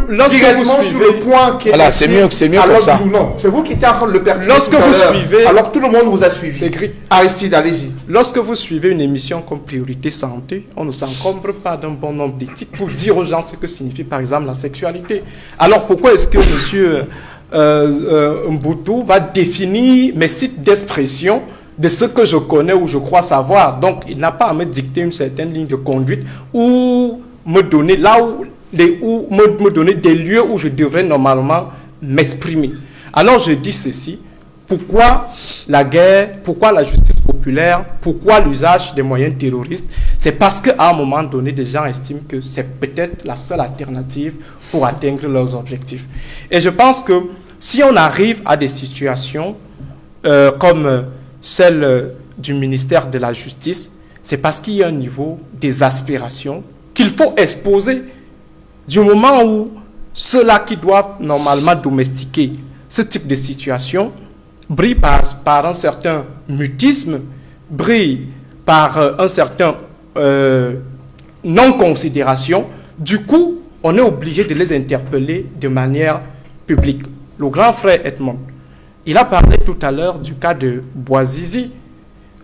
là. Directement sur le point qui est... Voilà, c'est mieux comme ça. Non, c'est vous qui étiez en train de le percuter. Lorsque vous suivez... Alors, tout le monde vous a suivi. C'est écrit. Aristide, allez-y. Lorsque vous suivez une émission comme Priorité Santé, on ne s'encombre pas d'un bon nombre d'éthiques pour dire aux gens ce que signifie, par exemple, la sexualité. Alors, pourquoi est-ce que monsieur... Mboutou va définir mes sites d'expression de ce que je connais ou je crois savoir. Donc, il n'a pas à me dicter une certaine ligne de conduite ou me donner me donner des lieux où je devrais normalement m'exprimer. Alors, je dis ceci. Pourquoi la guerre, pourquoi la justice populaire, pourquoi l'usage des moyens terroristes? C'est parce qu'à un moment donné, des gens estiment que c'est peut-être la seule alternative pour atteindre leurs objectifs. Et je pense que si on arrive à des situations comme celle du ministère de la Justice, c'est parce qu'il y a un niveau d'exaspération qu'il faut exposer. Du moment où ceux-là qui doivent normalement domestiquer ce type de situation brille par un certain mutisme, brille par un certain non-considération. Du coup, on est obligé de les interpeller de manière publique. Le grand frère Edmond, il a parlé tout à l'heure du cas de Bouazizi.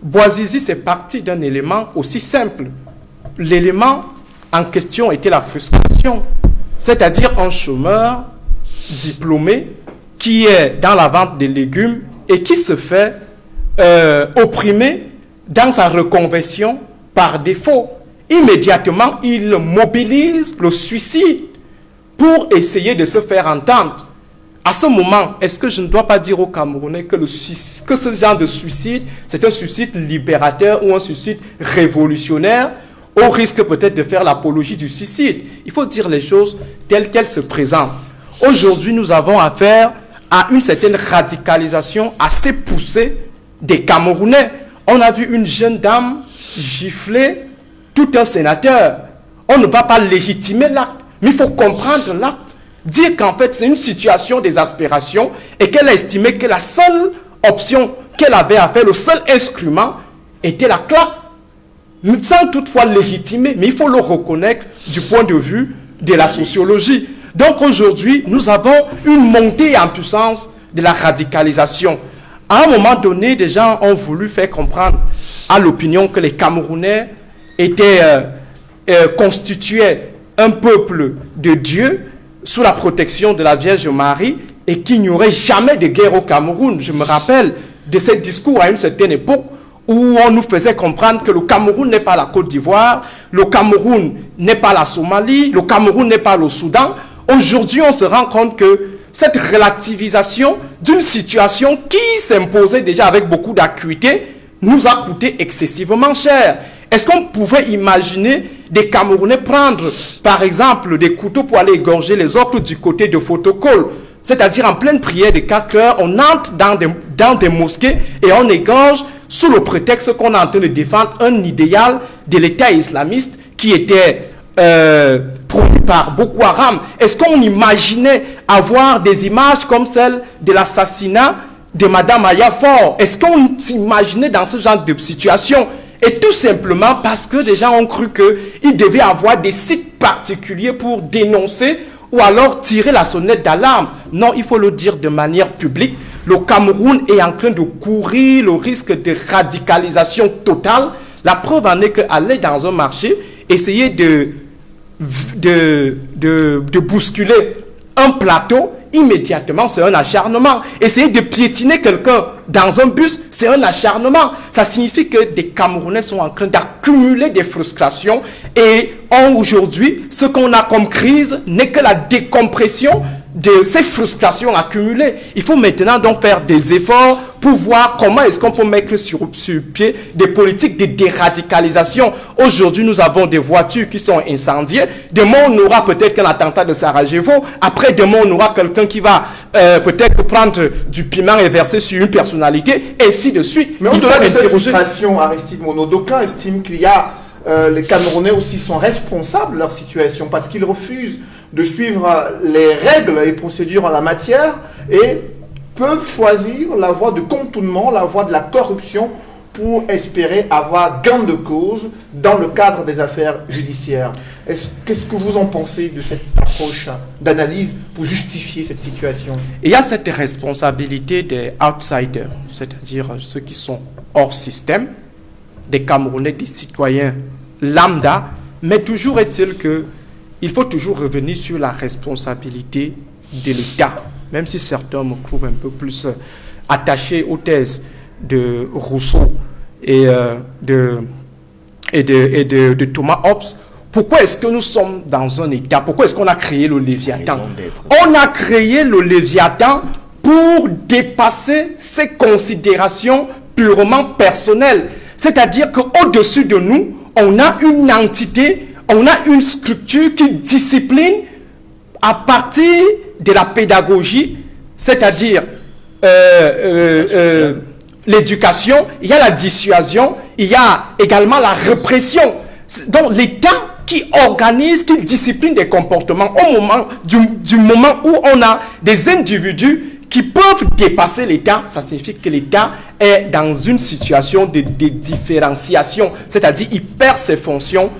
Bouazizi, c'est parti d'un élément aussi simple. L'élément en question était la frustration, c'est-à-dire un chômeur diplômé qui est dans la vente des légumes et qui se fait opprimer dans sa reconversion par défaut. Immédiatement, il mobilise le suicide pour essayer de se faire entendre. À ce moment, est-ce que je ne dois pas dire aux Camerounais que ce genre de suicide, c'est un suicide libérateur ou un suicide révolutionnaire, au risque peut-être de faire l'apologie du suicide? Il faut dire les choses telles qu'elles se présentent. Aujourd'hui, nous avons affaire à une certaine radicalisation assez poussée des Camerounais. On a vu une jeune dame gifler tout un sénateur. On ne va pas légitimer l'acte, mais il faut comprendre l'acte. Dire qu'en fait c'est une situation d'exaspération et qu'elle a estimé que la seule option qu'elle avait à faire, le seul instrument, était la claque. Sans toutefois légitimer, mais il faut le reconnaître du point de vue de la sociologie. Donc aujourd'hui, nous avons une montée en puissance de la radicalisation. À un moment donné, des gens ont voulu faire comprendre à l'opinion que les Camerounais constituaient un peuple de Dieu sous la protection de la Vierge Marie et qu'il n'y aurait jamais de guerre au Cameroun. Je me rappelle de ces discours à une certaine époque où on nous faisait comprendre que le Cameroun n'est pas la Côte d'Ivoire, le Cameroun n'est pas la Somalie, le Cameroun n'est pas le Soudan. Aujourd'hui, on se rend compte que cette relativisation d'une situation qui s'imposait déjà avec beaucoup d'acuité nous a coûté excessivement cher. Est-ce qu'on pouvait imaginer des Camerounais prendre, par exemple, des couteaux pour aller égorger les autres du côté de Photocol? c'est-à-dire en pleine prière de 4 heures, on entre dans des mosquées et on égorge sous le prétexte qu'on est en train de défendre un idéal de l'État islamiste qui était produit par Boko Haram. Est-ce qu'on imaginait avoir des images comme celle de l'assassinat de Madame Aya Faure? Est-ce qu'on s'imaginait dans ce genre de situation? Et tout simplement parce que des gens ont cru qu'il devait avoir des sites particuliers pour dénoncer ou alors tirer la sonnette d'alarme. Non, il faut le dire de manière publique. Le Cameroun est en train de courir le risque de radicalisation totale. La preuve en est qu'aller dans un marché, essayer de bousculer un plateau, immédiatement, c'est un acharnement. Essayer de piétiner quelqu'un dans un bus, c'est un acharnement. Ça signifie que des Camerounais sont en train d'accumuler des frustrations et aujourd'hui, ce qu'on a comme crise n'est que la décompression de ces frustrations accumulées. Il faut maintenant donc faire des efforts pour voir comment est-ce qu'on peut mettre sur pied des politiques de déradicalisation. Aujourd'hui, nous avons des voitures qui sont incendiées. Demain, on aura peut-être qu'un attentat de Sarajevo. Après, demain, on aura quelqu'un qui va peut-être prendre du piment et verser sur une personnalité, et ainsi de suite. Mais au-delà de cette frustration, Aristide Mono, d'aucuns estiment qu'il y a les Camerounais aussi sont responsables de leur situation parce qu'ils refusent de suivre les règles et procédures en la matière et peuvent choisir la voie de contournement, la voie de la corruption pour espérer avoir gain de cause dans le cadre des affaires judiciaires. Qu'est-ce que vous en pensez de cette approche d'analyse pour justifier cette situation? Il y a cette responsabilité des outsiders, c'est-à-dire ceux qui sont hors système, des Camerounais, des citoyens lambda, mais toujours est-il qu'il faut toujours revenir sur la responsabilité de l'État, même si certains me trouvent un peu plus attaché aux thèses de Rousseau et de Thomas Hobbes. Pourquoi est-ce que nous sommes dans un État? Pourquoi est-ce qu'on a créé le Léviathan? On a créé le Léviathan pour dépasser ces considérations purement personnelles. C'est-à-dire qu'au-dessus de nous, on a une entité, on a une structure qui discipline à partir de la pédagogie, c'est-à-dire l'éducation, il y a la dissuasion, il y a également la répression. Donc l'État qui organise, qui discipline des comportements au moment du moment où on a des individus qui peuvent dépasser l'État, ça signifie que l'État est dans une situation de différenciation, c'est-à-dire il perd ses fonctions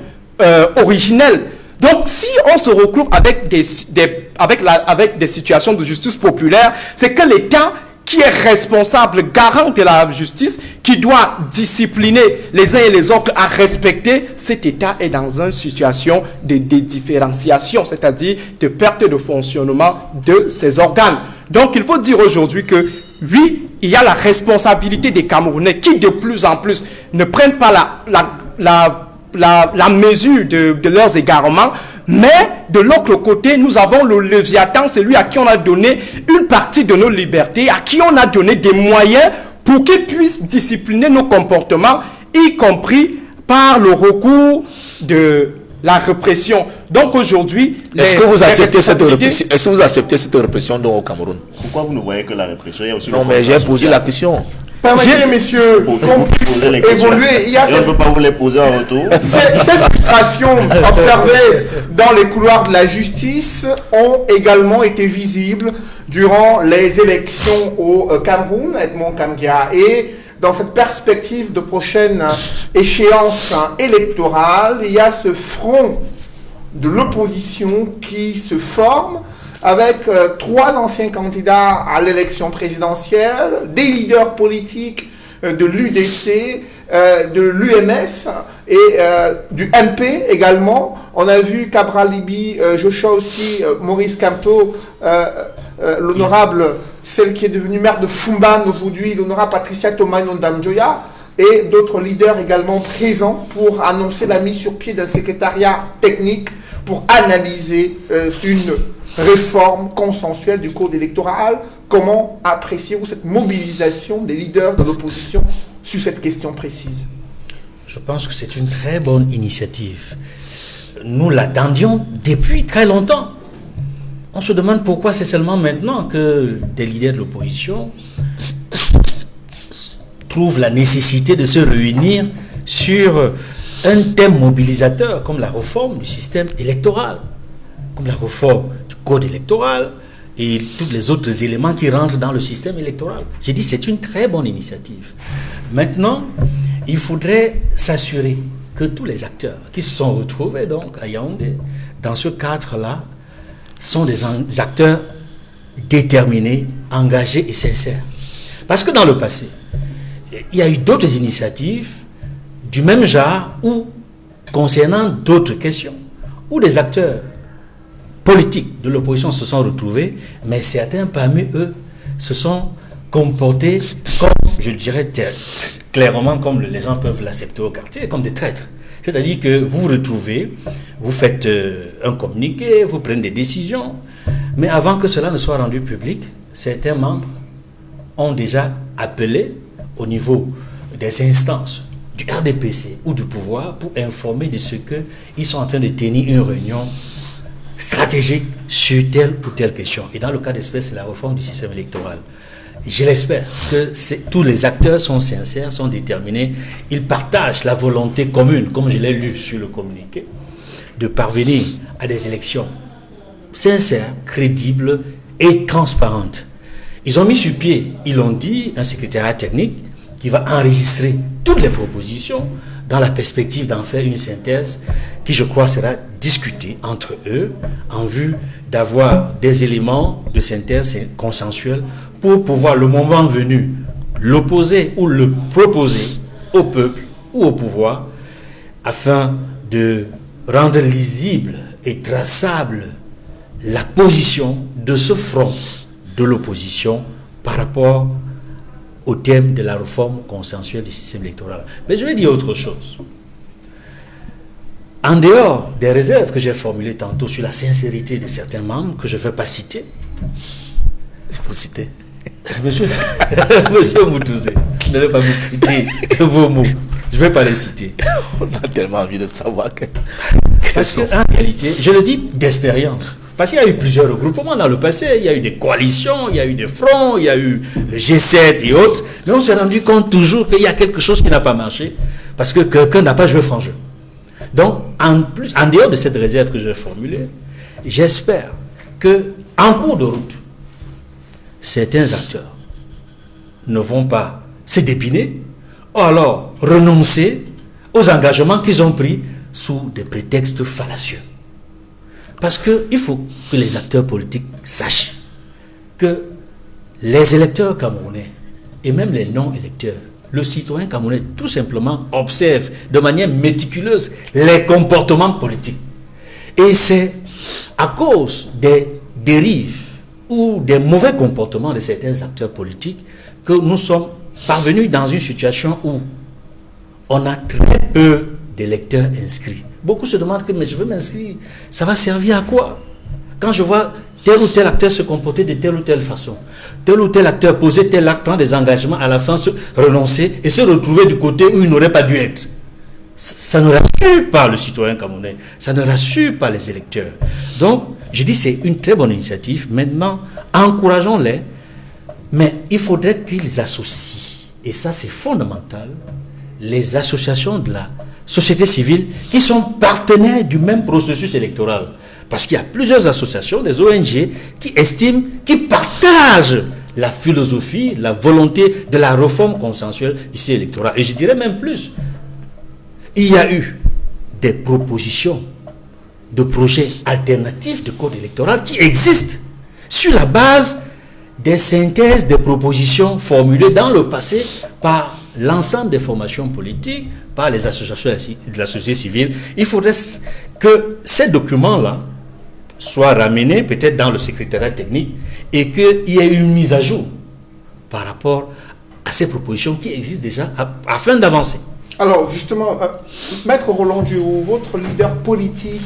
originelles. Donc si on se retrouve avec des situations de justice populaire, c'est que l'État qui est responsable, garant de la justice, qui doit discipliner les uns et les autres à respecter, cet État est dans une situation de différenciation, c'est-à-dire de perte de fonctionnement de ses organes. Donc il faut dire aujourd'hui que oui, il y a la responsabilité des Camerounais qui de plus en plus ne prennent pas la mesure de leurs égarements, mais de l'autre côté, nous avons le Léviathan, celui à qui on a donné une partie de nos libertés, à qui on a donné des moyens pour qu'il puisse discipliner nos comportements, y compris par le recours de la répression. Donc aujourd'hui, est-ce que vous acceptez cette répression? Est-ce que vous acceptez cette répression au Cameroun? Pourquoi vous ne voyez que la répression? Il y a aussi non, mais j'ai posé la question. Permettez, messieurs, qu'on puisse évoluer. Il y a je ne peux pas vous les poser en retour. Ces frustrations observées dans les couloirs de la justice ont également été visibles durant les élections au Cameroun, Edmond Kamgia. Et dans cette perspective de prochaine échéance électorale, il y a ce front de l'opposition qui se forme avec 3 anciens candidats à l'élection présidentielle, des leaders politiques de l'UDC, de l'UMS et du MP également. On a vu Cabral Libi, Joshua aussi, Maurice Kamto, l'honorable, celle qui est devenue maire de Fumban aujourd'hui, l'honorable Patricia Thomas Nondamjoya, et d'autres leaders également présents pour annoncer la mise sur pied d'un secrétariat technique pour analyser une réforme consensuelle du code électoral. Comment appréciez-vous cette mobilisation des leaders de l'opposition sur cette question précise? Je pense que c'est une très bonne initiative. Nous l'attendions depuis très longtemps. on se demande pourquoi c'est seulement maintenant que des leaders de l'opposition trouvent la nécessité de se réunir sur un thème mobilisateur comme la réforme du système électoral, comme la réforme du code électoral et tous les autres éléments qui rentrent dans le système électoral. J'ai dit c'est une très bonne initiative. Maintenant, il faudrait s'assurer que tous les acteurs qui se sont retrouvés donc à Yaoundé dans ce cadre-là sont des acteurs déterminés, engagés et sincères. Parce que dans le passé, il y a eu d'autres initiatives du même genre ou concernant d'autres questions, où des acteurs politiques de l'opposition se sont retrouvés, mais certains parmi eux se sont comportés comme, je dirais clairement, comme les gens peuvent l'accepter au quartier, comme des traîtres. C'est-à-dire que vous vous retrouvez, vous faites un communiqué, vous prenez des décisions, mais avant que cela ne soit rendu public, certains membres ont déjà appelé au niveau des instances du RDPC ou du pouvoir pour informer de ce qu'ils sont en train de tenir une réunion stratégique sur telle ou telle question. Et dans le cas d'espèce, c'est la réforme du système électoral. Je l'espère que tous les acteurs sont sincères, sont déterminés. Ils partagent la volonté commune, comme je l'ai lu sur le communiqué, de parvenir à des élections sincères, crédibles et transparentes. Ils ont mis sur pied, ils l'ont dit, un secrétariat technique qui va enregistrer toutes les propositions dans la perspective d'en faire une synthèse qui, je crois, sera discutée entre eux en vue d'avoir des éléments de synthèse consensuels pour pouvoir, le moment venu, l'opposer ou le proposer au peuple ou au pouvoir afin de rendre lisible et traçable la position de ce front de l'opposition par rapport au thème de la réforme consensuelle du système électoral. Mais je vais dire autre chose. En dehors des réserves que j'ai formulées tantôt sur la sincérité de certains membres, que je ne vais pas citer. Vous citez Monsieur Moutouzé, n'allez pas me prêter vos mots. Je ne vais pas les citer. On a tellement envie de savoir que... Parce qu'en réalité, je le dis d'expérience. Parce qu'il y a eu plusieurs regroupements dans le passé, il y a eu des coalitions, il y a eu des fronts, il y a eu le G7 et autres, mais on s'est rendu compte toujours qu'il y a quelque chose qui n'a pas marché, parce que quelqu'un n'a pas joué franc jeu. Donc, en dehors de cette réserve que je vais formuler, j'espère qu'en cours de route, certains acteurs ne vont pas se dépiner, ou alors renoncer aux engagements qu'ils ont pris sous des prétextes fallacieux. Parce qu'il faut que les acteurs politiques sachent que les électeurs camerounais et même les non-électeurs, le citoyen camerounais tout simplement observe de manière méticuleuse les comportements politiques. Et c'est à cause des dérives ou des mauvais comportements de certains acteurs politiques que nous sommes parvenus dans une situation où on a très peu d'électeurs inscrits. Beaucoup se demandent que mais je veux m'inscrire, ça va servir à quoi? Quand je vois tel ou tel acteur se comporter de telle ou telle façon, tel ou tel acteur poser tel acte, prendre des engagements, à la fin se renoncer et se retrouver du côté où il n'aurait pas dû être. Ça ne rassure pas le citoyen camerounais, ça ne rassure pas les électeurs. Donc, je dis c'est une très bonne initiative. Maintenant, encourageons-les, mais il faudrait qu'ils associent, et ça c'est fondamental, les associations de la société civile qui sont partenaires du même processus électoral. Parce qu'il y a plusieurs associations, des ONG, qui estiment, qui partagent la philosophie, la volonté de la réforme consensuelle du système électoral. Et je dirais même plus, il y a eu des propositions de projets alternatifs de code électoral qui existent sur la base des synthèses des propositions formulées dans le passé par l'ensemble des formations politiques, par les associations de la société civile. Il faudrait que ces documents-là soient ramenés peut-être dans le secrétariat technique et qu'il y ait une mise à jour par rapport à ces propositions qui existent déjà afin d'avancer. Alors justement, Maître Roland Diouf, votre leader politique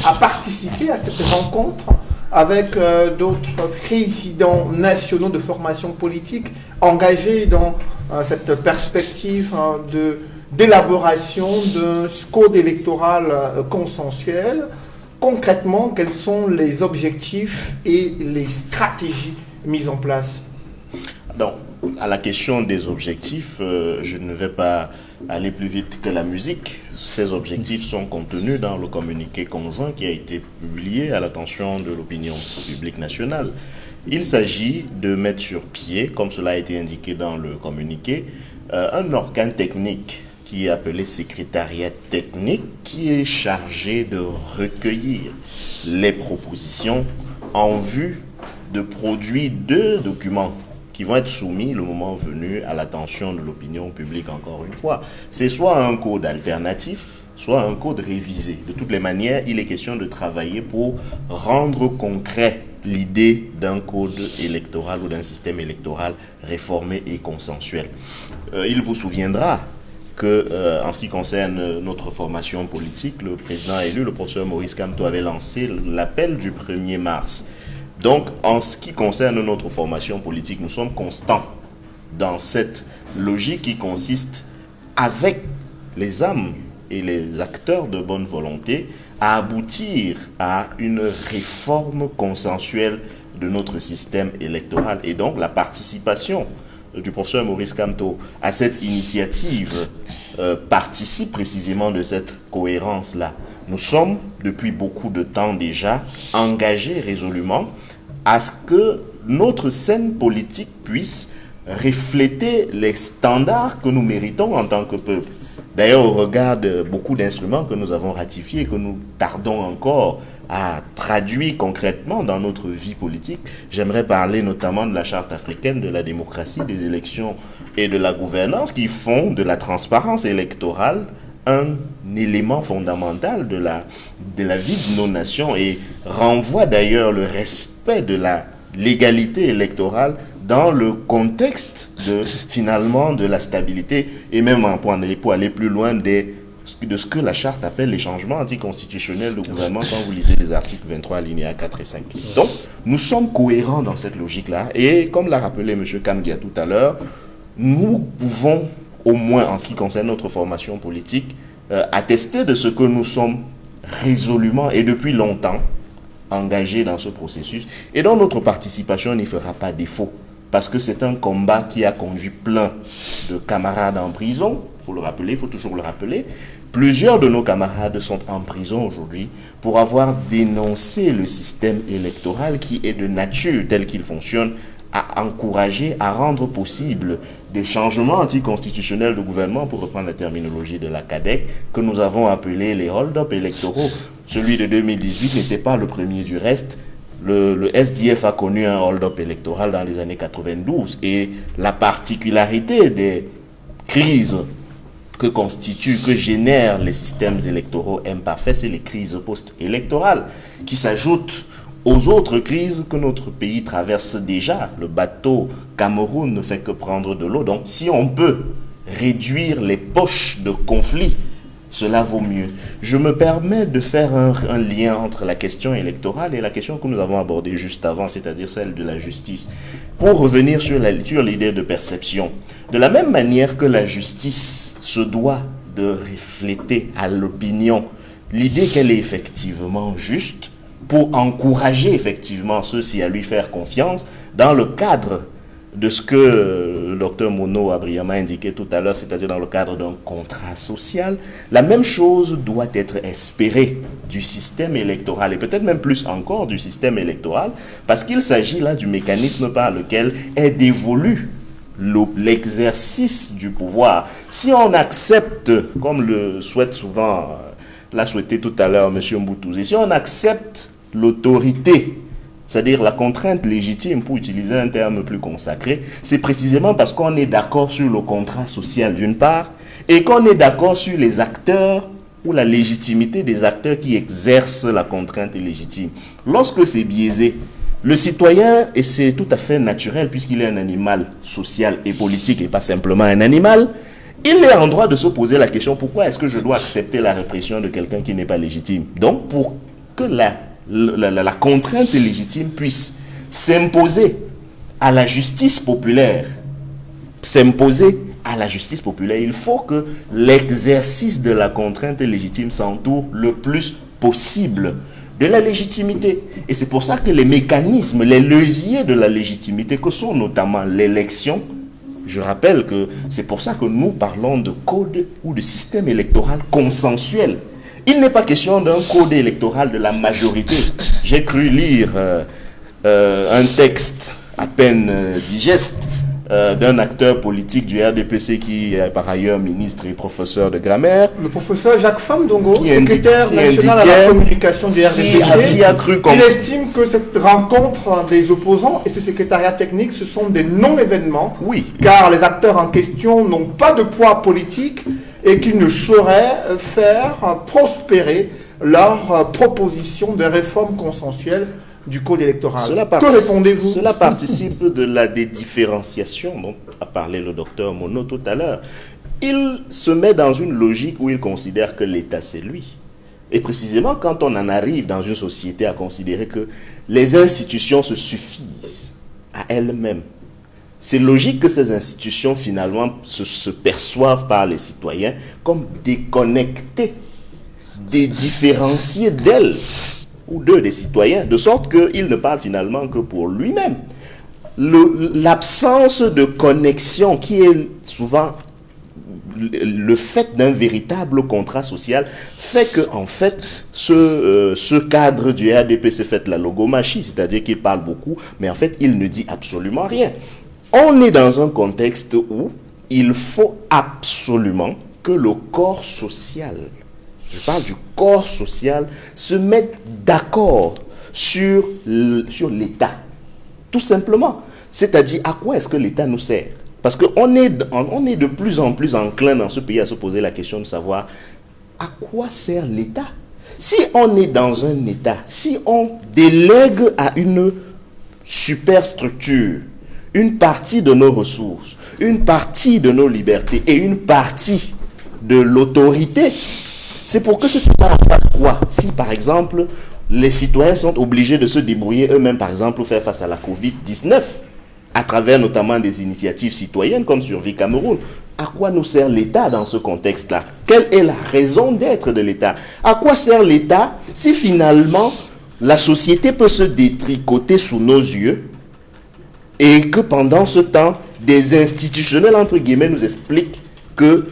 a participé à cette rencontre avec d'autres présidents nationaux de formation politique engagés dans cette perspective d'élaboration d'un code électoral consensuel. concrètement, quels sont les objectifs et les stratégies mises en place? Donc, à la question des objectifs, je ne vais pas aller plus vite que la musique. Ces objectifs sont contenus dans le communiqué conjoint qui a été publié à l'attention de l'opinion publique nationale. Il s'agit de mettre sur pied, comme cela a été indiqué dans le communiqué, un organe technique qui est appelé secrétariat technique, qui est chargé de recueillir les propositions en vue de produire 2 documents qui vont être soumis le moment venu à l'attention de l'opinion publique encore une fois. C'est soit un code alternatif, soit un code révisé. De toutes les manières, il est question de travailler pour rendre concret l'idée d'un code électoral ou d'un système électoral réformé et consensuel. Il vous souviendra que, en ce qui concerne notre formation politique, le président élu, le professeur Maurice Kamto, avait lancé l'appel du 1er mars. Donc, en ce qui concerne notre formation politique, nous sommes constants dans cette logique qui consiste, avec les âmes et les acteurs de bonne volonté, à aboutir à une réforme consensuelle de notre système électoral. Et donc, la participation du professeur Maurice Kamto à cette initiative participe précisément de cette cohérence-là. Nous sommes, depuis beaucoup de temps déjà, engagés résolument à ce que notre scène politique puisse refléter les standards que nous méritons en tant que peuple. D'ailleurs, au regard de beaucoup d'instruments que nous avons ratifiés et que nous tardons encore à traduire concrètement dans notre vie politique, j'aimerais parler notamment de la Charte africaine de la démocratie, des élections et de la gouvernance qui font de la transparence électorale un élément fondamental de la vie de nos nations et renvoie d'ailleurs le respect de la légalité électorale dans le contexte finalement de la stabilité et même pour aller plus loin de ce que la charte appelle les changements anticonstitutionnels de gouvernement quand vous lisez les articles 23 alinéas 4 et 5. Donc nous sommes cohérents dans cette logique-là et comme l'a rappelé M. Kamgia tout à l'heure, nous pouvons au moins en ce qui concerne notre formation politique attester de ce que nous sommes résolument et depuis longtemps engagés dans ce processus et dont notre participation n'y fera pas défaut. Parce que c'est un combat qui a conduit plein de camarades en prison, il faut le rappeler, il faut toujours le rappeler. Plusieurs de nos camarades sont en prison aujourd'hui pour avoir dénoncé le système électoral qui est de nature tel qu'il fonctionne à encourager, à rendre possible des changements anticonstitutionnels de gouvernement, pour reprendre la terminologie de la CADEC, que nous avons appelé les hold-up électoraux. Celui de 2018 n'était pas le premier du reste. Le SDF a connu un hold-up électoral dans les années 92 et la particularité des crises que génèrent les systèmes électoraux imparfaits, c'est les crises post-électorales qui s'ajoutent aux autres crises que notre pays traverse déjà. Le bateau Cameroun ne fait que prendre de l'eau. Donc si on peut réduire les poches de conflits, cela vaut mieux. Je me permets de faire un lien entre la question électorale et la question que nous avons abordée juste avant, c'est-à-dire celle de la justice. Pour revenir sur l'idée de perception, de la même manière que la justice se doit de refléter à l'opinion l'idée qu'elle est effectivement juste, pour encourager effectivement ceux-ci à lui faire confiance dans le cadre de ce que le docteur Monod a brillamment indiqué tout à l'heure, c'est-à-dire dans le cadre d'un contrat social, la même chose doit être espérée du système électoral et peut-être même plus encore du système électoral parce qu'il s'agit là du mécanisme par lequel est dévolu l'exercice du pouvoir. Si on accepte, comme le souhaite souvent, l'a souhaité tout à l'heure M. Mboutouzi, si on accepte l'autorité, c'est-à-dire la contrainte légitime, pour utiliser un terme plus consacré, c'est précisément parce qu'on est d'accord sur le contrat social d'une part, et qu'on est d'accord sur les acteurs ou la légitimité des acteurs qui exercent la contrainte légitime. Lorsque c'est biaisé, le citoyen, et c'est tout à fait naturel puisqu'il est un animal social et politique et pas simplement un animal, il est en droit de se poser la question, pourquoi est-ce que je dois accepter la répression de quelqu'un qui n'est pas légitime? Donc pour que la contrainte légitime puisse s'imposer à la justice populaire, il faut que l'exercice de la contrainte légitime s'entoure le plus possible de la légitimité. Et c'est pour ça que les mécanismes, les leviers de la légitimité, que sont notamment l'élection, je rappelle que c'est pour ça que nous parlons de code ou de système électoral consensuel. Il n'est pas question d'un code électoral de la majorité. J'ai cru lire un texte à peine digeste d'un acteur politique du RDPC qui est par ailleurs ministre et professeur de grammaire. Le professeur Jacques Famdongo, Qui secrétaire national à la communication du RDPC, qui a cru comme... il estime que cette rencontre des opposants et ce secrétariat technique, ce sont des non-événements, Oui. car les acteurs en question n'ont pas de poids politique et qu'ils ne sauraient faire prospérer leur proposition de réforme consensuelle du code électoral. Que répondez-vous? Cela participe de la dédifférenciation dont a parlé le docteur Monod tout à l'heure. Il se met dans une logique où il considère que l'État, c'est lui. Et précisément, quand on en arrive dans une société à considérer que les institutions se suffisent à elles-mêmes, c'est logique que ces institutions, finalement, se perçoivent par les citoyens comme déconnectées, dédifférenciées d'elles ou d'eux, des citoyens, de sorte qu'il ne parle finalement que pour lui-même. L'absence de connexion qui est souvent le fait d'un véritable contrat social fait que, en fait, ce cadre du RDP se fait la logomachie, c'est-à-dire qu'il parle beaucoup, mais en fait, il ne dit absolument rien. On est dans un contexte où il faut absolument que le corps social, je parle du corps social, se mette d'accord sur l'État. Tout simplement. C'est-à-dire, à quoi est-ce que l'État nous sert? Parce qu'on est de plus en plus enclin dans ce pays à se poser la question de savoir à quoi sert l'État. Si on est dans un État, si on délègue à une superstructure une partie de nos ressources, une partie de nos libertés et une partie de l'autorité, c'est pour que ce État en fasse quoi? Si, par exemple, les citoyens sont obligés de se débrouiller eux-mêmes, par exemple, pour faire face à la Covid-19, à travers notamment des initiatives citoyennes comme Survie Cameroun. À quoi nous sert l'État dans ce contexte-là? Quelle est la raison d'être de l'État? À quoi sert l'État si finalement la société peut se détricoter sous nos yeux et que pendant ce temps, des institutionnels, entre guillemets, nous expliquent que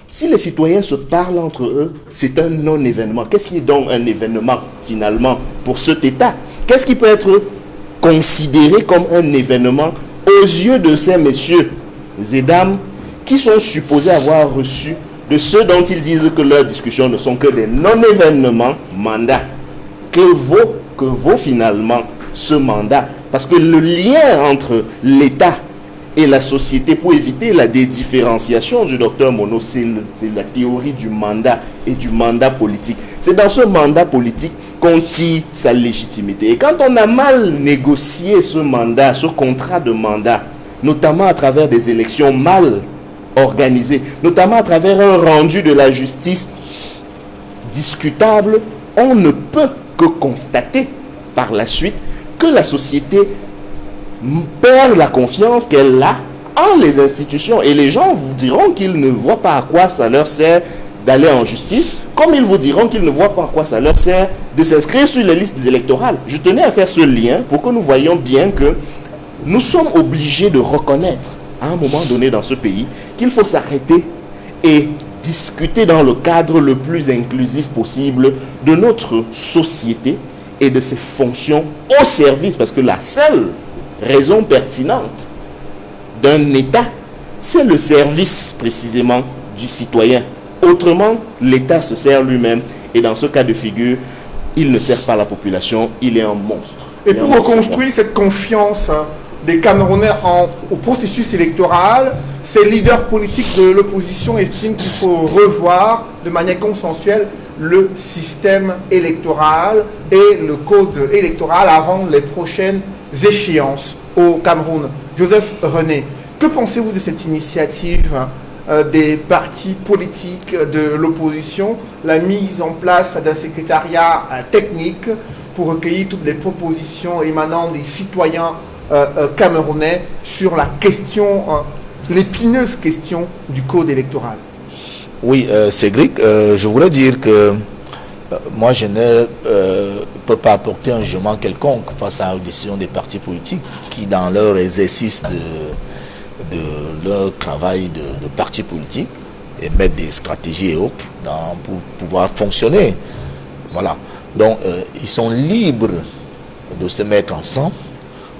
si les citoyens se parlent entre eux, c'est un non-événement. Qu'est-ce qui est donc un événement finalement pour cet État? Qu'est-ce qui peut être considéré comme un événement aux yeux de ces messieurs et dames qui sont supposés avoir reçu de ceux dont ils disent que leurs discussions ne sont que des non-événements mandats? Que vaut finalement ce mandat? Parce que le lien entre l'État et la société, pour éviter la dédifférenciation du docteur Monod, c'est la théorie du mandat et du mandat politique. C'est dans ce mandat politique qu'on tire sa légitimité. Et quand on a mal négocié ce mandat, ce contrat de mandat, notamment à travers des élections mal organisées, notamment à travers un rendu de la justice discutable, on ne peut que constater par la suite que la société perd la confiance qu'elle a en les institutions. Et les gens vous diront qu'ils ne voient pas à quoi ça leur sert d'aller en justice, comme ils vous diront qu'ils ne voient pas à quoi ça leur sert de s'inscrire sur les listes électorales. Je tenais à faire ce lien pour que nous voyions bien que nous sommes obligés de reconnaître à un moment donné dans ce pays qu'il faut s'arrêter et discuter dans le cadre le plus inclusif possible de notre société et de ses fonctions au service, parce que la seule raison pertinente d'un État, c'est le service précisément du citoyen. Autrement, l'État se sert lui-même et dans ce cas de figure, il ne sert pas la population, il est un monstre. Et pour reconstruire cette confiance des Camerounais au processus électoral, ces leaders politiques de l'opposition estiment qu'il faut revoir de manière consensuelle le système électoral et le code électoral avant les prochaines échéances au Cameroun. Joseph René, que pensez-vous de cette initiative des partis politiques de l'opposition, la mise en place d'un secrétariat technique pour recueillir toutes les propositions émanant des citoyens camerounais sur la question, l'épineuse question du code électoral? Oui, Cédric, je voulais dire que moi je n'ai peut pas apporter un jugement quelconque face à une décision des partis politiques qui, dans leur exercice de leur travail de parti politique, émettent des stratégies et autres pour pouvoir fonctionner. Voilà. Donc, ils sont libres de se mettre ensemble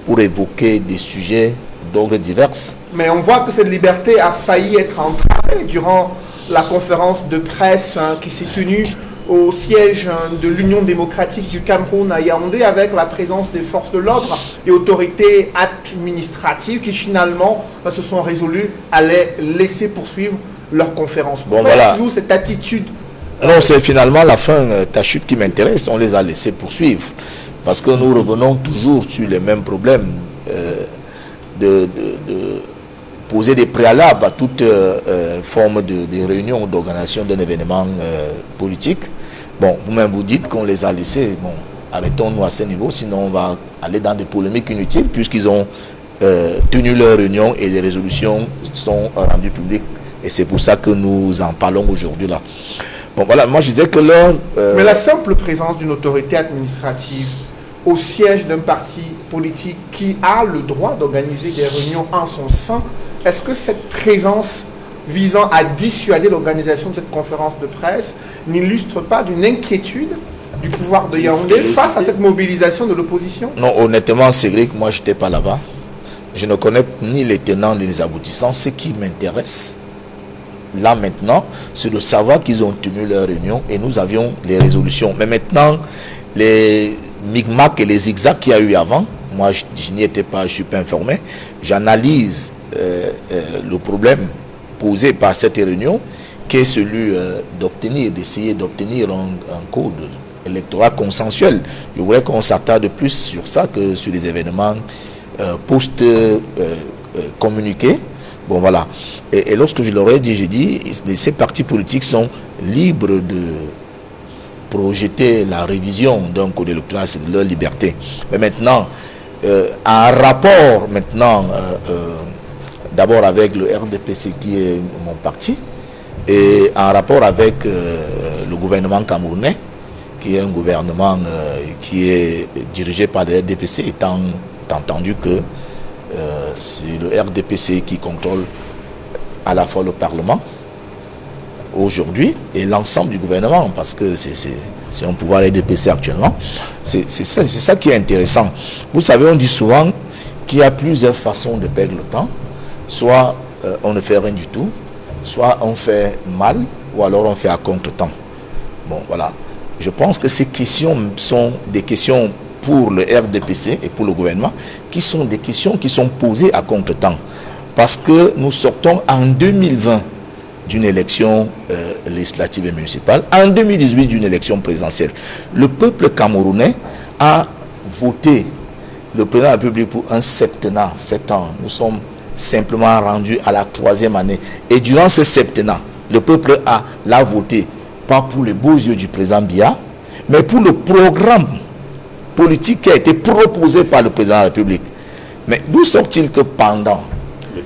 pour évoquer des sujets d'ordre divers. Mais on voit que cette liberté a failli être entravée durant la conférence de presse qui s'est tenue au siège de l'Union démocratique du Cameroun à Yaoundé, avec la présence des forces de l'ordre et autorités administratives qui finalement se sont résolues à les laisser poursuivre leur conférence. Bon, voilà. Toujours cette attitude. Non, c'est finalement la fin, ta chute qui m'intéresse. On les a laissés poursuivre. Parce que nous revenons toujours sur les mêmes problèmes de poser des préalables à toute forme de réunion ou d'organisation d'un événement politique. Bon, vous-même vous dites qu'on les a laissés. Bon, arrêtons-nous à ce niveau, sinon on va aller dans des polémiques inutiles puisqu'ils ont tenu leur réunion et les résolutions sont rendues publiques. Et c'est pour ça que nous en parlons aujourd'hui là. Bon, voilà, moi je disais que leur... Mais la simple présence d'une autorité administrative au siège d'un parti politique qui a le droit d'organiser des réunions en son sein, est-ce que cette présence visant à dissuader l'organisation de cette conférence de presse n'illustre pas d'une inquiétude du pouvoir de Yaoundé face à cette mobilisation de l'opposition? Non, honnêtement, Cédric, moi je n'étais pas là-bas. Je ne connais ni les tenants ni les aboutissants. Ce qui m'intéresse, là maintenant, c'est de savoir qu'ils ont tenu leur réunion et nous avions les résolutions. Mais maintenant, les micmacs et les zigzags qu'il y a eu avant, moi je n'y étais pas, je ne suis pas informé. J'analyse le problème posé par cette réunion, qui est celui d'essayer d'obtenir un code électoral consensuel. Je voudrais qu'on s'attarde plus sur ça que sur les événements post-communiqués. Bon, voilà. Et lorsque je leur ai dit, j'ai dit, ces partis politiques sont libres de projeter la révision d'un code électoral, c'est de leur liberté. Mais maintenant, en rapport maintenant, d'abord avec le RDPC qui est mon parti, et en rapport avec le gouvernement camerounais, qui est un gouvernement qui est dirigé par le RDPC, étant entendu que c'est le RDPC qui contrôle à la fois le Parlement aujourd'hui et l'ensemble du gouvernement, parce que c'est un pouvoir RDPC actuellement. C'est ça qui est intéressant. Vous savez, on dit souvent qu'il y a plusieurs façons de perdre le temps. Soit on ne fait rien du tout, soit on fait mal, ou alors on fait à contre-temps. Bon, voilà. Je pense que ces questions sont des questions pour le RDPC et pour le gouvernement, qui sont des questions qui sont posées à contre-temps. Parce que nous sortons en 2020 d'une élection législative et municipale, en 2018 d'une élection présidentielle. Le peuple camerounais a voté le président de la République pour un septennat, 7 ans. Nous sommes simplement rendus à la 3e année. Et durant ce septennat, le peuple l'a voté, pas pour les beaux yeux du président Biya, mais pour le programme politique qui a été proposé par le président de la République. Mais d'où sort-il que pendant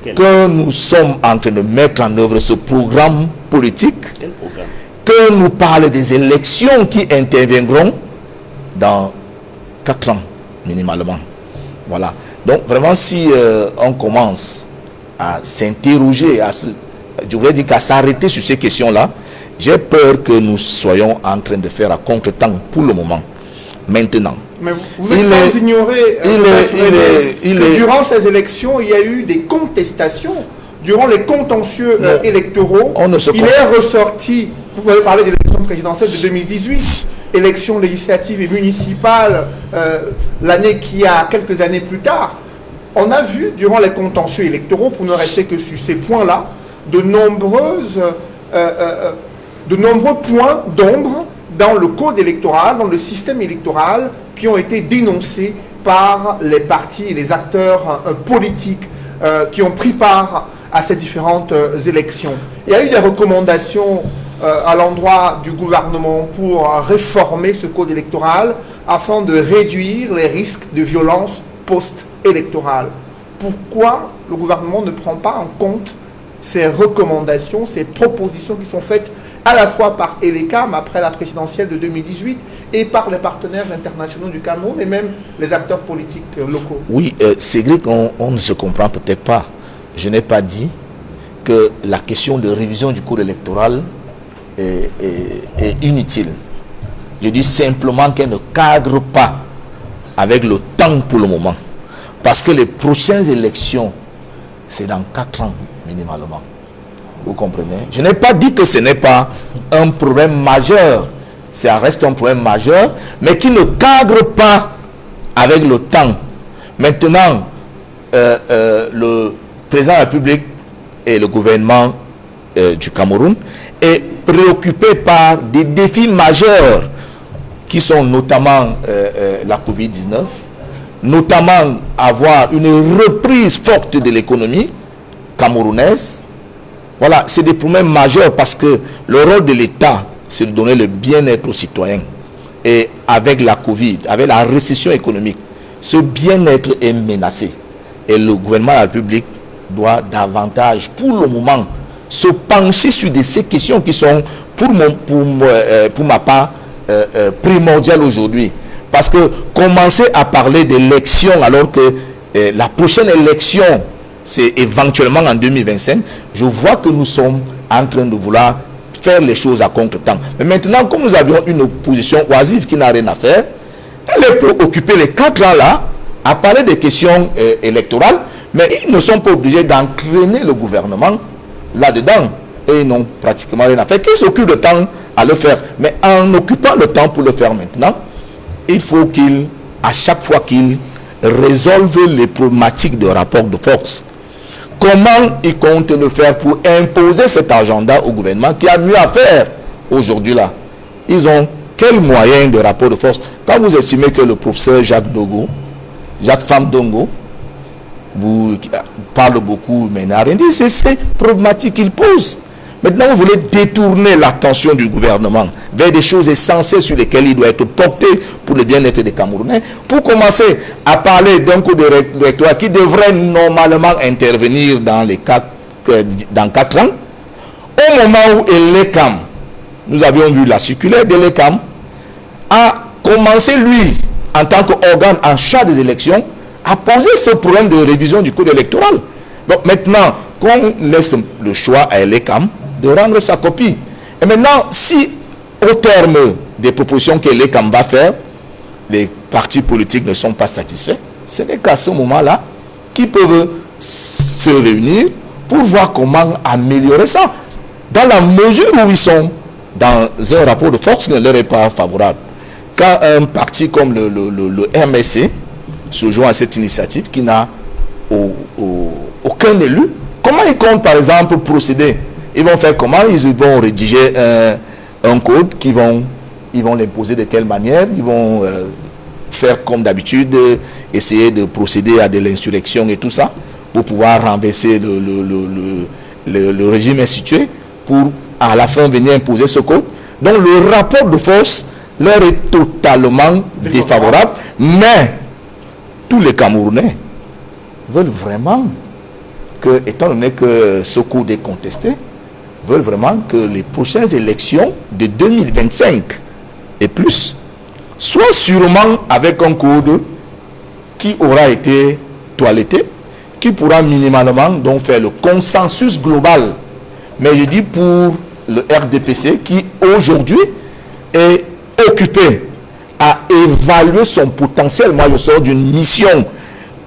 que nous sommes en train de mettre en œuvre ce programme politique, que nous parle des élections qui interviendront dans 4 ans minimalement. Voilà. Donc vraiment, si on commence à s'interroger, je voudrais dire qu'à s'arrêter sur ces questions-là, j'ai peur que nous soyons en train de faire à contre-temps pour le moment. Maintenant. Mais vous êtes sans ignorer que durant ces élections, il y a eu des contestations. Durant les contentieux électoraux, il est ressorti, vous avez parlé de l'élection présidentielle de 2018, élections législatives et municipales, l'année qui a quelques années plus tard. On a vu, durant les contentieux électoraux, pour ne rester que sur ces points-là, de nombreux points d'ombre dans le code électoral, dans le système électoral, qui ont été dénoncés par les partis et les acteurs politiques qui ont pris part à ces différentes élections. Il y a eu des recommandations à l'endroit du gouvernement pour réformer ce code électoral afin de réduire les risques de violence post-électorale. Pourquoi le gouvernement ne prend pas en compte ces recommandations, ces propositions qui sont faites à la fois par ELECAM après la présidentielle de 2018 et par les partenaires internationaux du Cameroun et même les acteurs politiques locaux. Oui, c'est vrai qu'on ne se comprend peut-être pas. Je n'ai pas dit que la question de révision du code électoral est inutile. Je dis simplement qu'elle ne cadre pas avec le temps pour le moment. Parce que les prochaines élections, c'est dans 4 ans minimalement. Vous comprenez? Je n'ai pas dit que ce n'est pas un problème majeur. Ça reste un problème majeur, mais qui ne cadre pas avec le temps. Maintenant, le président de la République et le gouvernement du Cameroun est préoccupé par des défis majeurs qui sont notamment la Covid-19, notamment avoir une reprise forte de l'économie camerounaise. Voilà, c'est des problèmes majeurs parce que le rôle de l'État, c'est de donner le bien-être aux citoyens. Et avec la Covid, avec la récession économique, ce bien-être est menacé. Et le gouvernement de la République doit davantage, pour le moment, se pencher sur ces questions qui sont, pour ma part, primordiales aujourd'hui. Parce que commencer à parler d'élection alors que la prochaine élection, c'est éventuellement en 2025, je vois que nous sommes en train de vouloir faire les choses à contre-temps. Mais maintenant, comme nous avions une opposition oisive qui n'a rien à faire, elle est préoccupée les 4 ans là à parler des questions électorales, mais ils ne sont pas obligés d'entraîner le gouvernement là-dedans. Et ils n'ont pratiquement rien à faire. Qu'ils s'occupent de temps à le faire. Mais en occupant le temps pour le faire maintenant, il faut qu'ils, à chaque fois qu'ils résolvent les problématiques de rapport de force. Comment ils comptent le faire pour imposer cet agenda au gouvernement qui a mieux à faire aujourd'hui là? Ils ont quels moyens de rapport de force? Quand vous estimez que le professeur Jacques Famdongo, vous parle beaucoup, mais n'a rien dit, c'est ces problématiques qu'il pose. Maintenant, vous voulez détourner l'attention du gouvernement vers des choses essentielles sur lesquelles il doit être porté pour le bien-être des Camerounais. Pour commencer à parler d'un code électoral qui devrait normalement intervenir dans 4 ans, au moment où ELECAM, nous avions vu la circulaire de l'ELECAM, a commencé, lui, en tant qu'organe en charge des élections, à poser ce problème de révision du code électoral. Donc maintenant, qu'on laisse le choix à ELECAM de rendre sa copie. Et maintenant, si au terme des propositions que l'ELECAM va faire, les partis politiques ne sont pas satisfaits, ce n'est qu'à ce moment-là qu'ils peuvent se réunir pour voir comment améliorer ça. Dans la mesure où ils sont dans un rapport de force qui ne leur est pas favorable. Quand un parti comme le MSC se joint à cette initiative qui n'a aucun élu, comment ils comptent par exemple procéder? Ils vont faire comment? Ils vont rédiger un code ils vont l'imposer de quelle manière? Ils vont faire comme d'habitude, essayer de procéder à de l'insurrection et tout ça pour pouvoir renverser le régime institué pour à la fin venir imposer ce code. Donc le rapport de force leur est totalement défavorable, mais tous les Camerounais veulent vraiment que, étant donné que ce code est contesté, veulent vraiment que les prochaines élections de 2025 et plus soient sûrement avec un code qui aura été toiletté, qui pourra minimalement donc faire le consensus global. Mais je dis pour le RDPC qui aujourd'hui est occupé à évaluer son potentiel. Moi je sors d'une mission